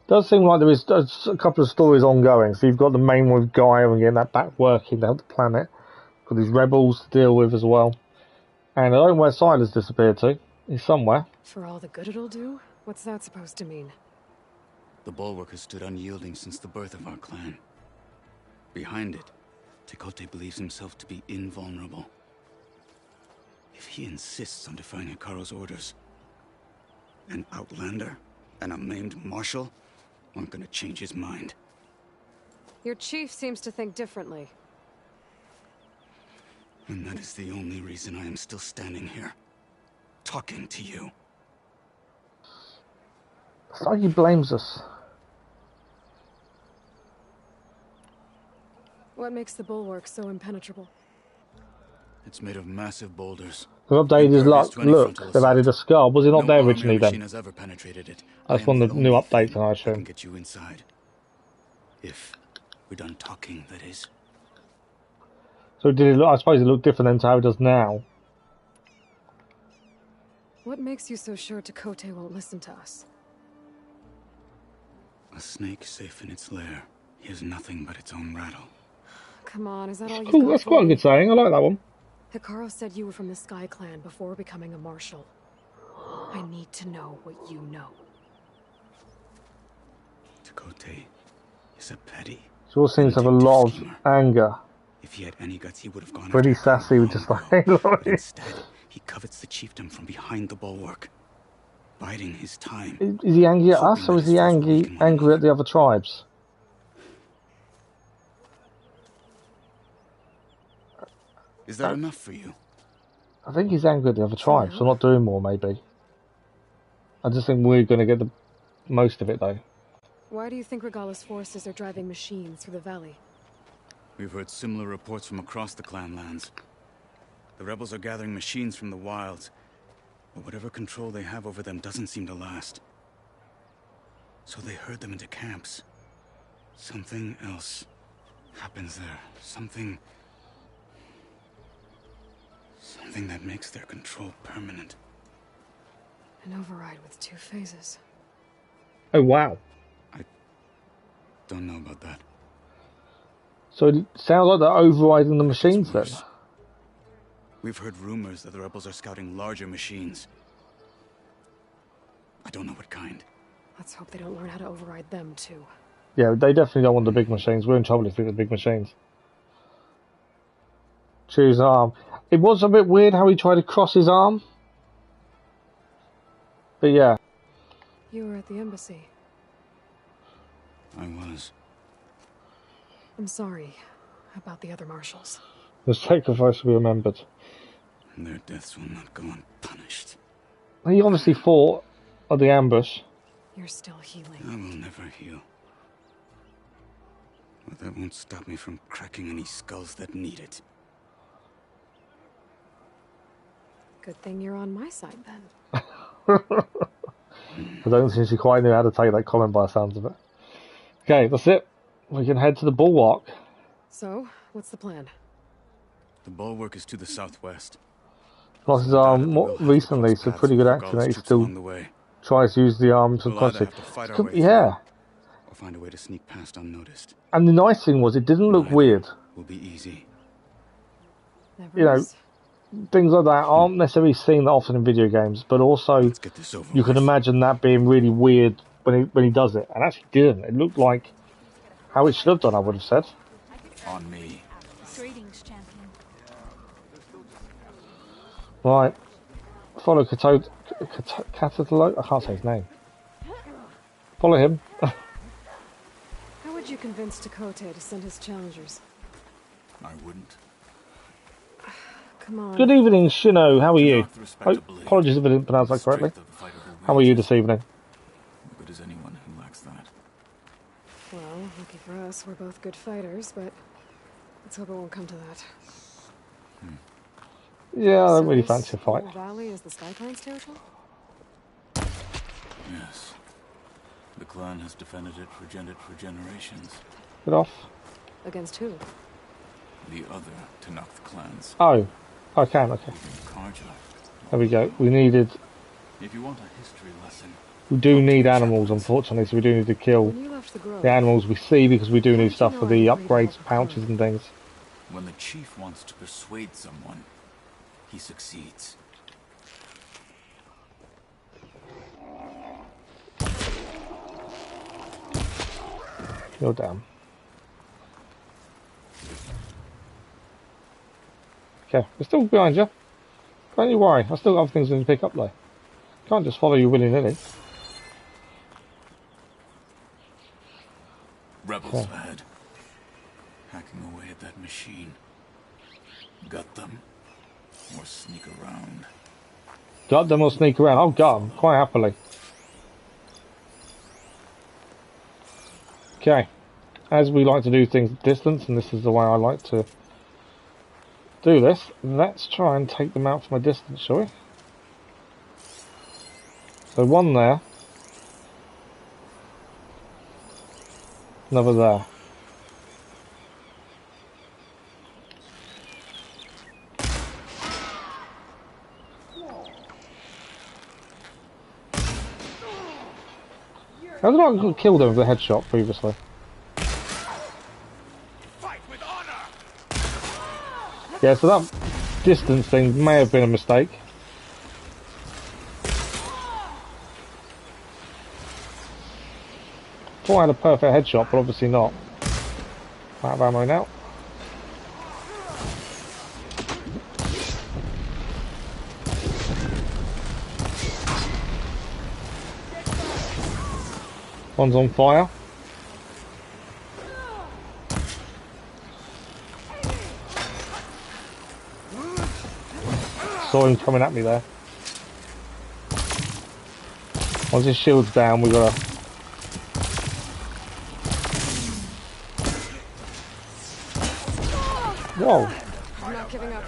Does seem like there is a couple of stories ongoing. So you've got the main one with Gaia and getting that back working to help the planet. Got these rebels to deal with as well. And I don't know where Silas disappeared to. He's somewhere. For all the good it'll do? What's that supposed to mean? The bulwark has stood unyielding since the birth of our clan. Behind it, Tekote believes himself to be invulnerable. If he insists on defying Hikaru's orders, an outlander and a maimed marshal aren't gonna change his mind. Your chief seems to think differently. And that is the only reason I am still standing here, talking to you. It's like he blames us. What makes the bulwark so impenetrable? It's made of massive boulders. They've updated his look. They've added a skull. Was it not there originally then? Has ever penetrated it. That's one of the new updates, I assume. Can get you inside. If we're done talking, that is. So did it look, I suppose it looked different than to how it does now. What makes you so sure Tekote won't listen to us? A snake safe in its lair hears nothing but its own rattle. Come on, is that all you've Cool, got that's for quite a me? good saying. I like that one. Hikaru said you were from the Sky Clan before becoming a marshal. I need to know what you know. Chakotay is a petty. She also seems to have a lot of anger. If he had any guts, he would have gone Pretty after sassy, with just like Aloy. But instead, he covets the chiefdom from behind the bulwark, biding his time. Is he angry at us, or is he angry at the other tribes? Is that enough for you? I think he's angry at the other tribes for not doing more, maybe. I just think we're going to get the most of it, though. Why do you think Regalla's forces are driving machines through the valley? We've heard similar reports from across the clan lands. The rebels are gathering machines from the wilds, but whatever control they have over them doesn't seem to last. So they herd them into camps. Something else happens there. Something that makes their control permanent. An override with 2 phases. Oh, wow. I don't know about that. So it sounds like they're overriding the machines then. We've heard rumors that the rebels are scouting larger machines. I don't know what kind. Let's hope they don't learn how to override them too. Yeah, they definitely don't want the big machines. We're in trouble if we get the big machines. Choose arm. It was a bit weird how he tried to cross his arm. But yeah. You were at the embassy. I was. I'm sorry about the other marshals. The sacrifice will be remembered. Their deaths will not go unpunished. He obviously fought at the ambush. You're still healing. I will never heal. But that won't stop me from cracking any skulls that need it. Good thing you're on my side then. I don't think she quite knew how to take that comment by the sounds of it. Okay, that's it. We can head to the bulwark. So, what's the plan? The bulwark is to the southwest. Lost his arm recently, so pretty good action. He still tries to use the arm to cross it. Yeah. Or find a way to sneak past unnoticed. And the nice thing was, it didn't look weird. Will be easy. You know, things like that aren't necessarily seen that often in video games, but also you can imagine that being really weird when he does it. And actually didn't. It looked like how it should have done, I would have said. On me. Greetings, champion. Right. Follow Catatalo. I can't say his name. Follow him. How would you convince Chakotay to send his challengers? I wouldn't. Come on. Good evening, Shino. How are you? Apologies if I didn't pronounce that correctly. How are you this evening? Good as anyone who lacks that. Well, lucky for us, we're both good fighters, but let's hope it won't come to that. Yeah, I don't really fancy a fight. Valley is the Sky Clan's territory? Yes. The clan has defended it for generations. Get off. Against who? The other Tenakth clans. Oh, I can, okay. There we go. We needed... If you want a history lesson... We do need animals, unfortunately, so we do need to kill the animals we see, because we do need stuff for the upgrades, pouches and things. When the chief wants to persuade someone, he succeeds. You're down. Okay, we're still behind you. Don't you worry, I still got other things to pick up though. Can't just follow you willy-nilly. Rebels ahead. Hacking away at that machine. Gut them, or sneak around. Gut them or sneak around? I'll gut them, quite happily. Okay. As we like to do things at distance, and this is the way I like to do this, let's try and take them out from a distance, shall we? So one there. Another there. How did I kill them with a headshot previously? Yeah, so that distance thing may have been a mistake. Thought I had a perfect headshot, but obviously not. Out of ammo now. One's on fire. Saw him coming at me there. Once his shield's down, we gotta... Whoa! I'm not giving up.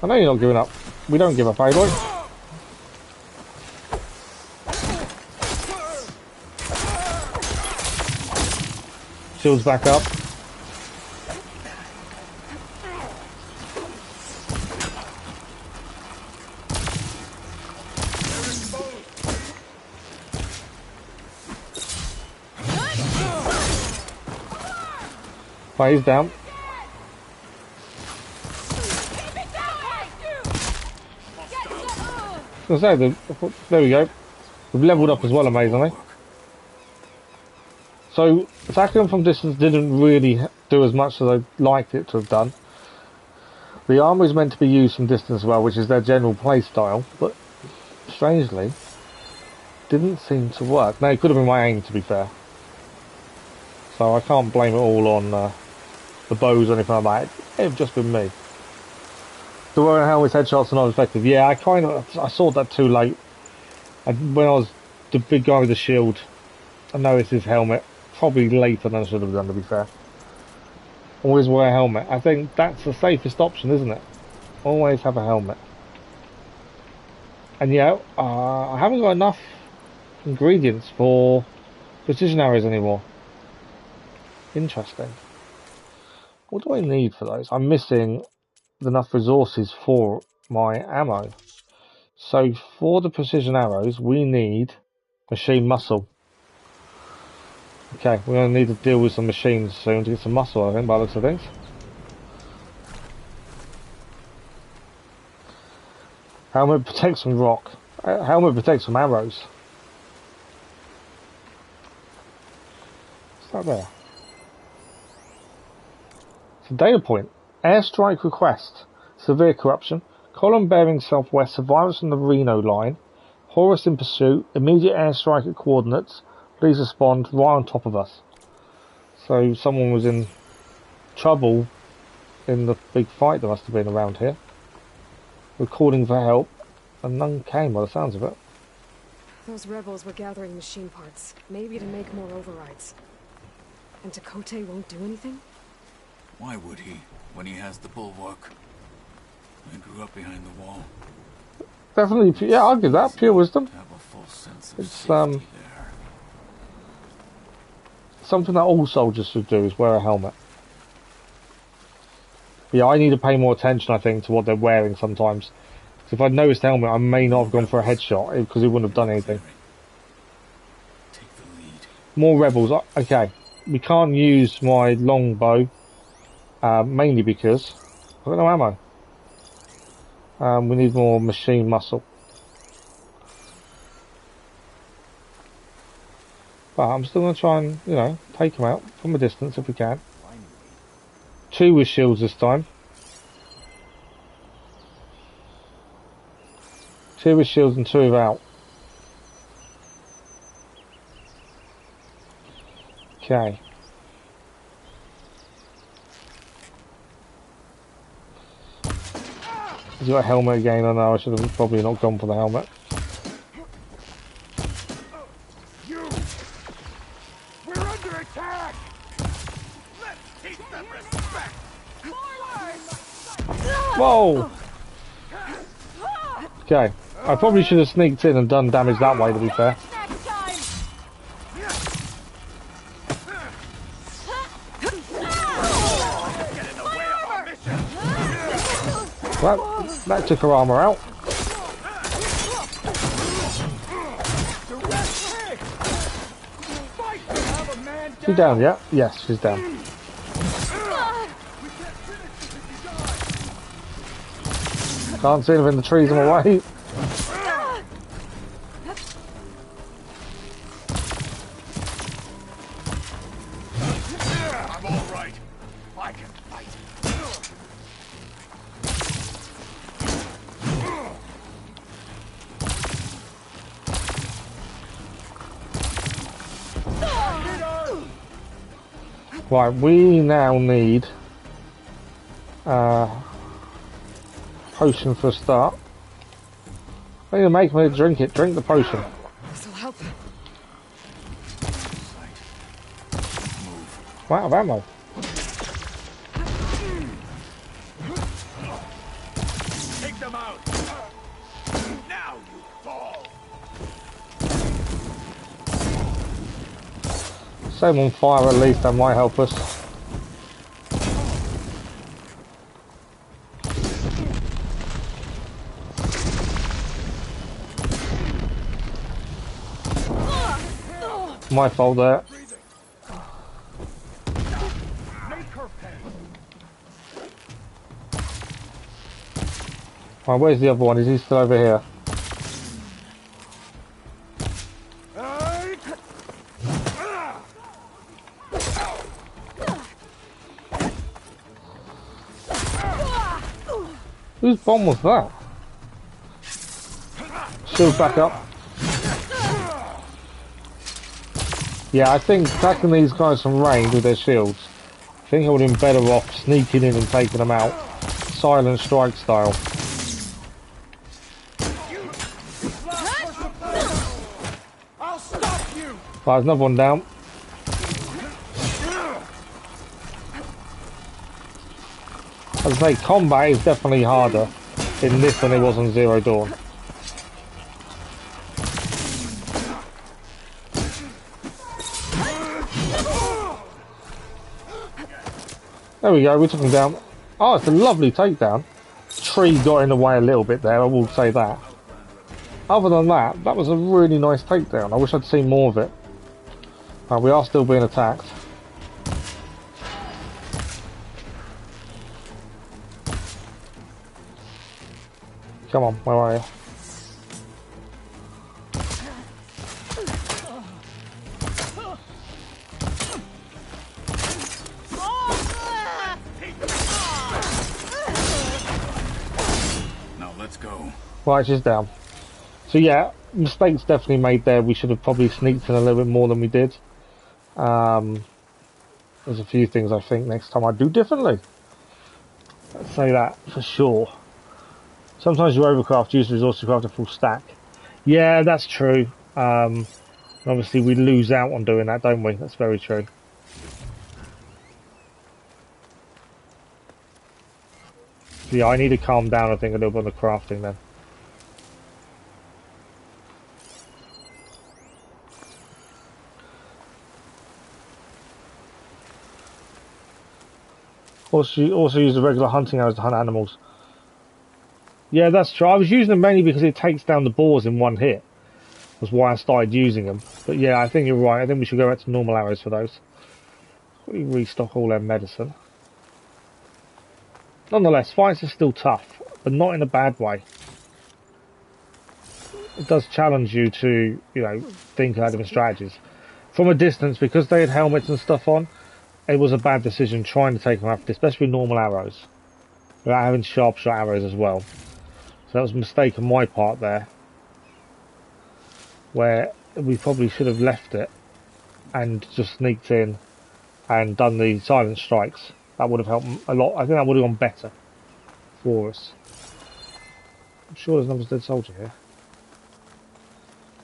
I know you're not giving up. We don't give up, Aloy. Shield's back up. Right, he's down. I was gonna say, there we go. We've leveled up as well, amazingly. So, attacking them from distance didn't really do as much as I'd liked it to have done. The armor is meant to be used from distance as well, which is their general play style, but strangely, didn't seem to work. Now, it could have been my aim, to be fair. So I can't blame it all on the bows or anything like that. It would have just been me. The wearing helmet's headshots are not effective. Yeah, I saw that too late. When I was the big guy with the shield, I noticed his helmet. Probably later than I should have done, to be fair. Always wear a helmet. I think that's the safest option, isn't it? Always have a helmet. And yeah, I haven't got enough ingredients for precision arrows anymore. Interesting. What do I need for those? I'm missing enough resources for my ammo. So for the precision arrows, we need machine muscle. Okay, we're going to need to deal with some machines soon to get some muscle, I think, by the looks of things. Helmet protects from rock. Helmet protects from arrows. What's that there? It's a data point. Airstrike request. Severe corruption. Column bearing southwest. Survivors from the Reno line. Horus in pursuit. Immediate airstrike at coordinates. Please respond right on top of us. So someone was in trouble in the big fight that must have been around here. We're calling for help, and none came by the sounds of it. Those rebels were gathering machine parts, maybe to make more overrides. And Tekote won't do anything? Why would he, when he has the bulwark? I grew up behind the wall. Definitely, yeah, I'll give that pure wisdom. Have a full sense of It's safety there. Something that all soldiers should do is wear a helmet. Yeah, I need to pay more attention, I think, to what they're wearing sometimes. Because if I'd noticed the helmet, I may not have gone for a headshot, because it wouldn't have done anything. More rebels. Okay, we can't use my longbow, mainly because I've got no ammo. We need more machine muscle. But I'm still going to try and, you know, take them out from a distance if we can. 2 with shields this time. 2 with shields and 2 without. Okay. He's got a helmet again. I know I should have probably not gone for the helmet. Whoa! Okay, I probably should have sneaked in and done damage that way, to be fair. That took her armor out. She down yet? Yes, she's down. Can't see anything, the trees in my way. I'm all right. I can fight. Right, we now need potion for a start. I need to make me drink it. Drink the potion. This'll help. We're out of ammo. Take them out. Now you fall. Set them on fire at least, that might help us. My fault there. Right, where's the other one? Is he still over here? Whose bomb was that? Shield back up. Yeah, I think attacking these guys from range with their shields, I think I would have been better off sneaking in and taking them out. Silent strike style. I'll stop you. Right, there's another one down. As I say, combat is definitely harder in this than it was on Zero Dawn. There we go, we took him down. Oh, it's a lovely takedown. Tree got in the way a little bit there, I will say that. Other than that, that was a really nice takedown. I wish I'd seen more of it. We are still being attacked. Come on, where are you? Right, she's down. So yeah, mistakes definitely made there. We should have probably sneaked in a little bit more than we did. There's a few things I think next time I'd do differently. Let's say that for sure. Sometimes you overcraft, use resources to craft a full stack. Yeah, that's true. Obviously we lose out on doing that, don't we? That's very true. So yeah, I need to calm down, I think, a little bit on the crafting then. Also use the regular hunting arrows to hunt animals. Yeah, that's true. I was using them mainly because it takes down the boars in one hit. Was why I started using them. But yeah, I think you're right. I think we should go back to normal arrows for those. We restock all their medicine. Nonetheless, fights are still tough, but not in a bad way. It does challenge you to, you know, think out different strategies. From a distance, because they had helmets and stuff on, it was a bad decision trying to take them out, especially with normal arrows. Without having sharp shot arrows as well. So that was a mistake on my part there. Where we probably should have left it and just sneaked in and done the silent strikes. That would have helped a lot. I think that would have gone better for us. I'm sure there's another dead soldier here.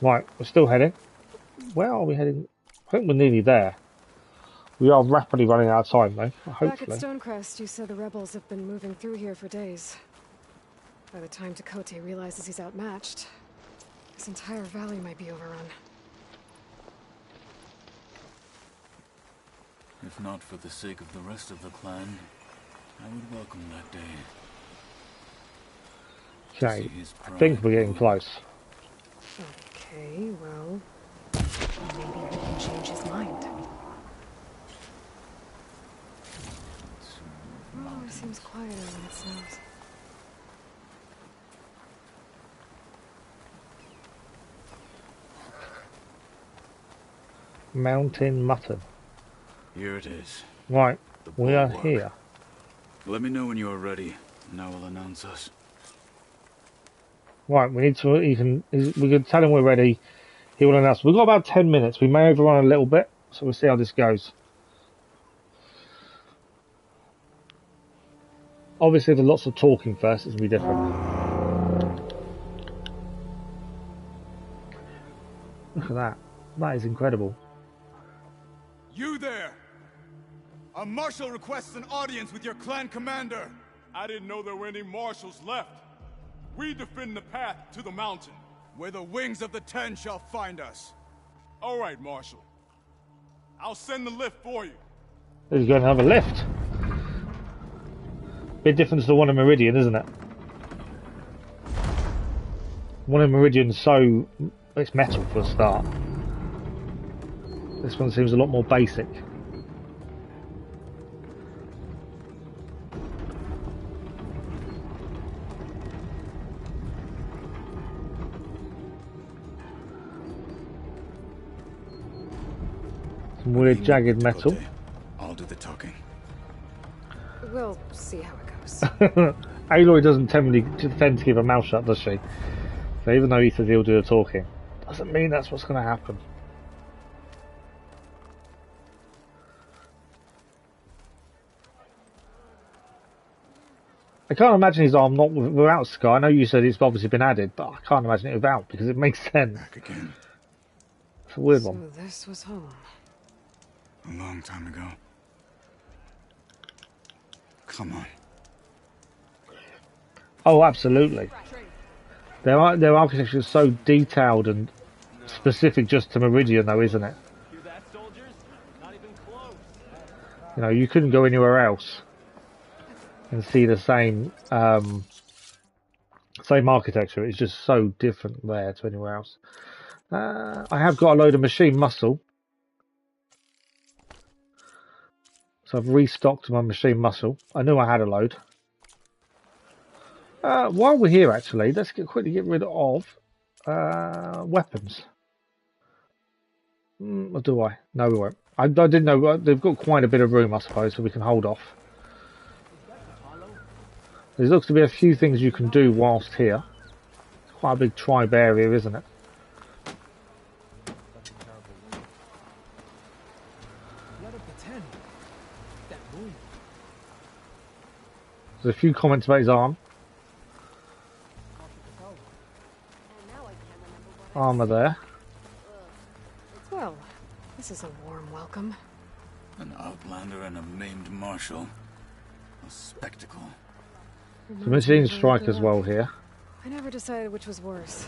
Right, we're still heading. Where are we heading? I think we're nearly there. We are rapidly running out of time, though. Hopefully. Back at Stonecrest, you said the rebels have been moving through here for days. By the time Tekote realizes he's outmatched, this entire valley might be overrun. If not for the sake of the rest of the clan, I would welcome that day. Okay, I think we're getting close. Okay, well, maybe we can change his mind. Oh, it seems quieter when it snows. Mountain mutton. Here it is. Right, The we are bulwark. here. Let me know when you are ready, and I will announce us. Right, we need to. We can tell him we're ready. He will announce. We've got about 10 minutes. We may overrun a little bit, so we'll see how this goes. Obviously, there's lots of talking first. It's going to be different. Look at that. That is incredible. You there! A marshal requests an audience with your clan commander. I didn't know there were any marshals left. We defend the path to the mountain. Where the wings of the Ten shall find us. All right, Marshal. I'll send the lift for you. He's going to have a lift. Bit different to the one in Meridian, isn't it? One in Meridian, so it's metal for a start. This one seems a lot more basic. Some weird jagged metal. I'll do the talking. We'll see how it goes. Aloy doesn't tend to keep her mouth shut, does she? So even though he says he'll do the talking, doesn't mean that's what's going to happen. I can't imagine his arm not without Sky. I know you said it's obviously been added, but I can't imagine it without because it makes sense. Back again. It's a weird one. So this was home. A long time ago. Come on. Oh, absolutely. Their architecture is so detailed and specific just to Meridian, though, isn't it? You know, you couldn't go anywhere else and see the same same architecture. It's just so different there to anywhere else. I have got a load of machine muscle, so I've restocked my machine muscle. I knew I had a load. While we're here, actually, let's quickly get rid of weapons. Or do I? No, we won't. I didn't know. They've got quite a bit of room, I suppose, so we can hold off. There looks to be a few things you can do whilst here. It's quite a big tribe area, isn't it? There's a few comments about his arm. Armour there. Well, this is a warm welcome. An outlander and a maimed marshal. A spectacle. The machine strike as well here. I never decided which was worse.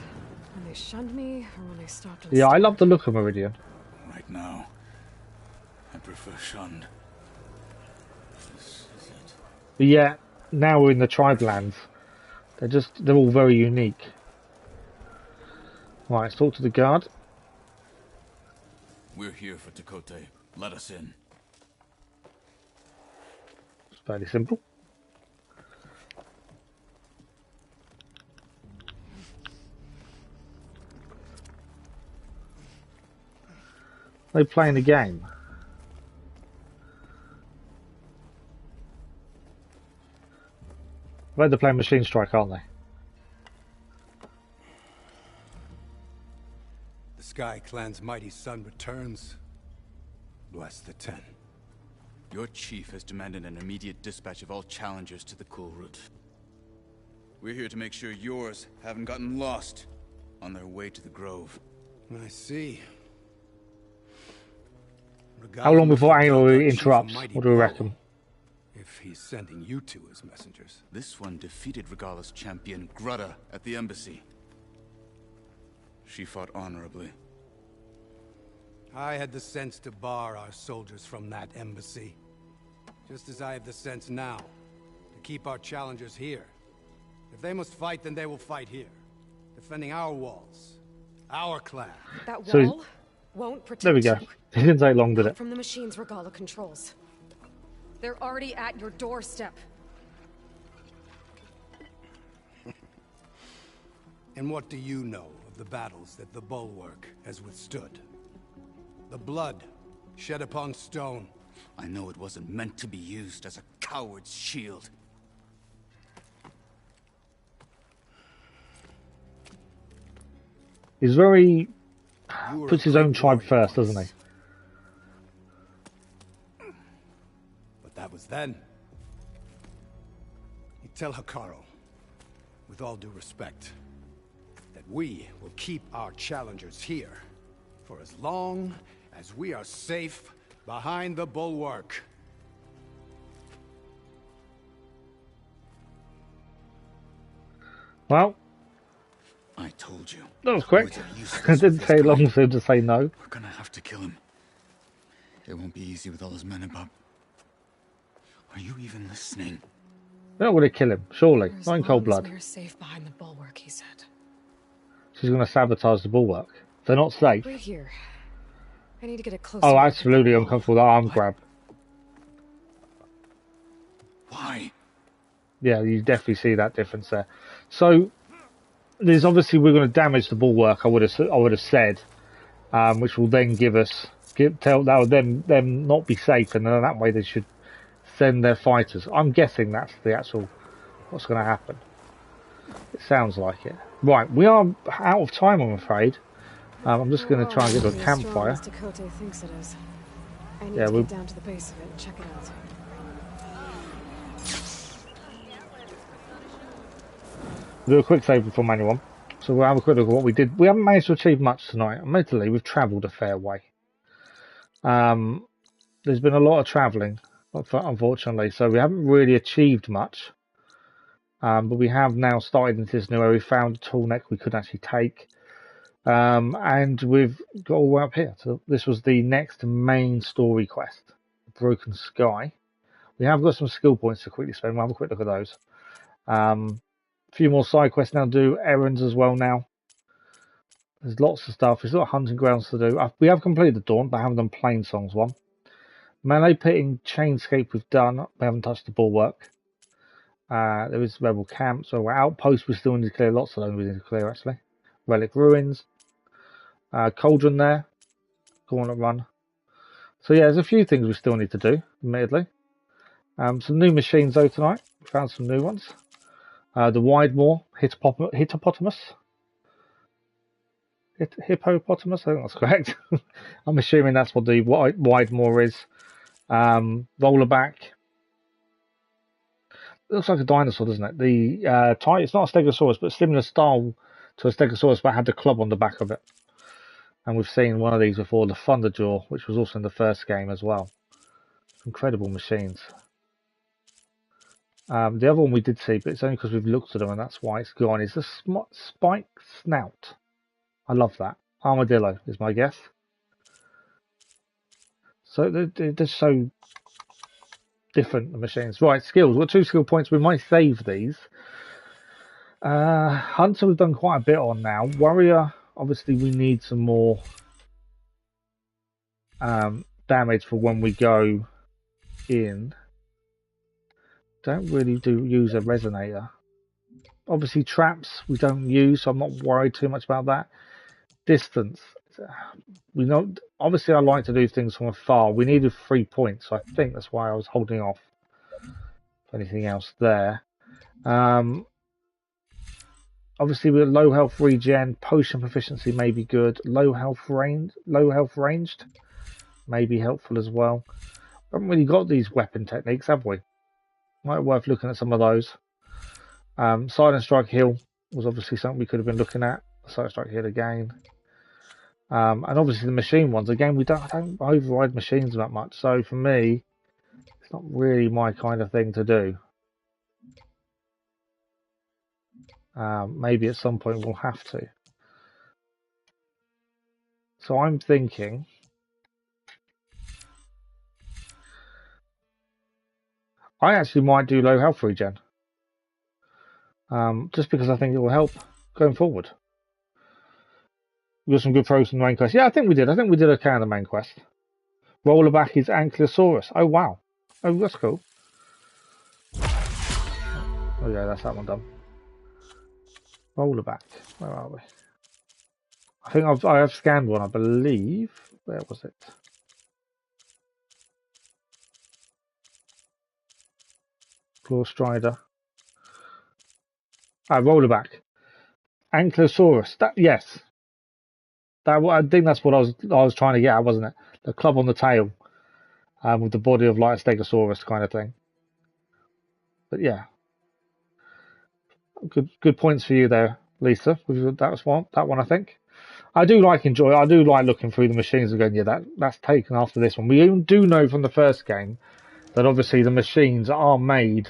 When they shunned me or when they stopped and Yeah, I love the look of Meridian. Right now, I prefer shunned. This is it. But yeah, now we're in the tribe lands. They're all very unique. Right, let's talk to the guard. We're here for Tekote. Let us in. It's fairly simple. They playing the game. Well, they're playing Machine Strike, aren't they? The Sky Clan's mighty son returns. Bless the Ten. Your chief has demanded an immediate dispatch of all challengers to the cool route. We're here to make sure yours haven't gotten lost on their way to the Grove. I see. How long before Aloy interrupts? What do we reckon? If he's sending you two as messengers. This one defeated Regalla's champion, Grutta, at the embassy. She fought honorably. I had the sense to bar our soldiers from that embassy. Just as I have the sense now to keep our challengers here. If they must fight, then they will fight here. Defending our walls. Our clan. That wall won't protect there we go. It didn't take long, did it? From the machines Regalla controls. They're already at your doorstep. And what do you know of the battles that the Bulwark has withstood? The blood shed upon stone. I know it wasn't meant to be used as a coward's shield. He's very... puts his own tribe first, doesn't he? But that was then. You tell Hikaru, with all due respect, that we will keep our challengers here for as long as we are safe behind the bulwark. Well, I told you. that was quick. It didn't take long for him to say no. We're gonna have to kill him. It won't be easy with all his men above. Are you even listening? They're not going to kill him, surely. Not in cold blood. We're safe behind the bulwark, he said. She's going to sabotage the bulwark. They're not safe. Wait here. I need to get a closer. Oh, absolutely uncomfortable. That arm grab. Why? Yeah, you definitely see that difference there. So there's obviously we're going to damage the bulwark. I would have said, which will then give us that would then them not be safe, and then that way they should send their fighters. I'm guessing that's the actual what's going to happen. It sounds like it. Right, we are out of time, I'm afraid. I'm just going to try and get to a campfire. Kote thinks it is. I need Yeah, to get down to the base of it and check it out. Do a quick save before manual one. So we'll have a quick look at what we did. We haven't managed to achieve much tonight. Admittedly, we've travelled a fair way. There's been a lot of travelling, unfortunately, so we haven't really achieved much. But we have now started into this new area. We found a tall neck we could actually take. And we've got all the way up here. So this was the next main story quest, Broken Sky. We have got some skill points to quickly spend. We'll have a quick look at those. A few more side quests now, do errands as well now. There's lots of stuff. There's a lot of hunting grounds to do. We have completed the Dawn, but I haven't done Plain Songs one. Melee pitting, Chainscape we've done. We haven't touched the Bulwark. There is Rebel Camp, so we're outposts. We still need to clear lots of them. We need to clear actually. Relic Ruins. Cauldron there. Gauntlet Run. So yeah, there's a few things we still need to do, admittedly. Some new machines though tonight. We found some new ones. The Widemore Hippopotamus. Hippopotamus, I think that's correct. I'm assuming that's what the Widemore is. Rollerback. It looks like a dinosaur, doesn't it? The it's not a Stegosaurus, but similar style to a Stegosaurus, but had the club on the back of it. And we've seen one of these before, the Thunderjaw, which was also in the first game as well. Incredible machines. The other one we did see, but it's only because we've looked at them and that's why it's gone, is the Spike Snout. I love that. Armadillo is my guess. So they're so different, the machines. Right, skills. We've got 2 skill points. We might save these. Hunter we've done quite a bit on now. Warrior, obviously we need some more damage for when we go in. Don't really use a resonator. Obviously traps we don't use, so I'm not worried too much about that. Distance. We know obviously I like to do things from afar. We needed 3 points, so I think that's why I was holding off. Anything else there. Obviously with low health regen, potion proficiency may be good. Low health ranged may be helpful as well. We haven't really got these weapon techniques, have we? Might be worth looking at some of those. Silent Strike Hill was obviously something we could have been looking at. Silent Strike Hill again. And obviously the machine ones. Again, I don't override machines that much. So for me, it's not really my kind of thing to do. Maybe at some point we'll have to. So I'm thinking... I actually might do low health regen. Just because I think it will help going forward. We got some good pros in the main quest. Yeah, I think we did. I think we did okay on the main quest. Rollerback is Ankylosaurus. Oh, wow. Oh, that's cool. Oh, yeah, that's that one done. Rollerback. Where are we? I think I have scanned one, I believe. Where was it? Claw Strider. Rollerback. Ankylosaurus. That, yes. That, I think that's what I was trying to get at, wasn't it? The club on the tail, with the body of like a Stegosaurus kind of thing. But yeah, good points for you there, Lisa. That one I think. I do like looking through the machines and going, yeah, that's taken after this one. We even do know from the first game that obviously the machines are made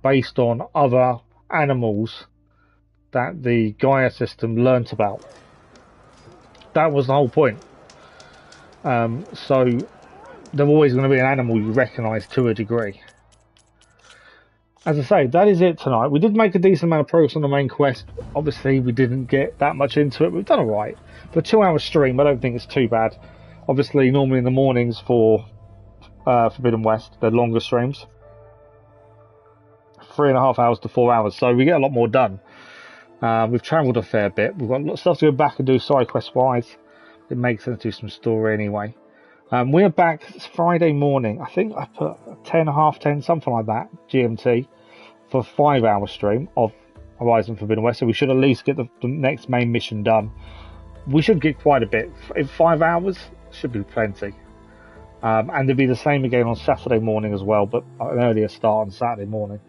based on other animals that the Gaia system learnt about. That was the whole point. So they're always going to be an animal you recognise to a degree. As I say, that is it tonight. We did make a decent amount of progress on the main quest. Obviously, we didn't get that much into it. We've done alright. For a 2-hour stream, I don't think it's too bad. Obviously, normally in the mornings for Forbidden West, they're longer streams. 3.5 hours to 4 hours, so we get a lot more done. We've travelled a fair bit. We've got a lot of stuff to go back and do side quest-wise. It makes sense to do some story anyway. We're back Friday morning. I think I put 10, half 10, something like that, GMT, for a 5-hour stream of Horizon Forbidden West. So we should at least get the next main mission done. We should get quite a bit. In 5 hours, should be plenty. And it'll be the same again on Saturday morning as well, but an earlier start on Saturday morning.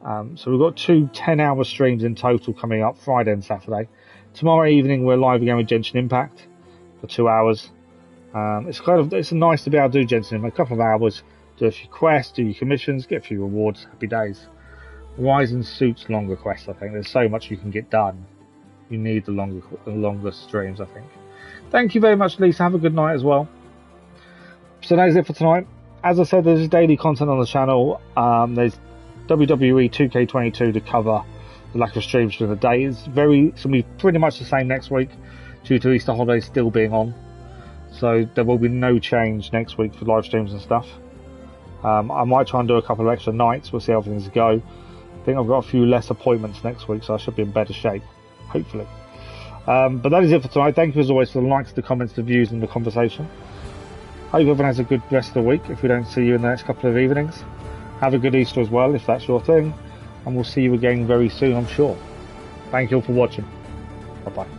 So we've got 2 10-hour streams in total coming up, Friday and Saturday. Tomorrow evening we're live again with Genshin Impact for 2 hours. It's nice to be able to do Genshin Impact, a couple of hours, do a few quests, do your commissions, get a few rewards, happy days. Horizon suits longer quests, I think. There's so much you can get done. You need the longer streams, I think. Thank you very much, Lisa. Have a good night as well. So that is it for tonight. As I said, there's daily content on the channel. There's WWE 2K22 to cover the lack of streams during the day. It's going to be pretty much the same next week due to Easter holidays still being on. So there will be no change next week for live streams and stuff. I might try and do a couple of extra nights. We'll see how things go. I think I've got a few less appointments next week, so I should be in better shape, hopefully. But that is it for tonight. Thank you as always for the likes, the comments, the views and the conversation. Hope everyone has a good rest of the week if we don't see you in the next couple of evenings. Have a good Easter as well if that's your thing. And we'll see you again very soon, I'm sure. Thank you all for watching. Bye-bye.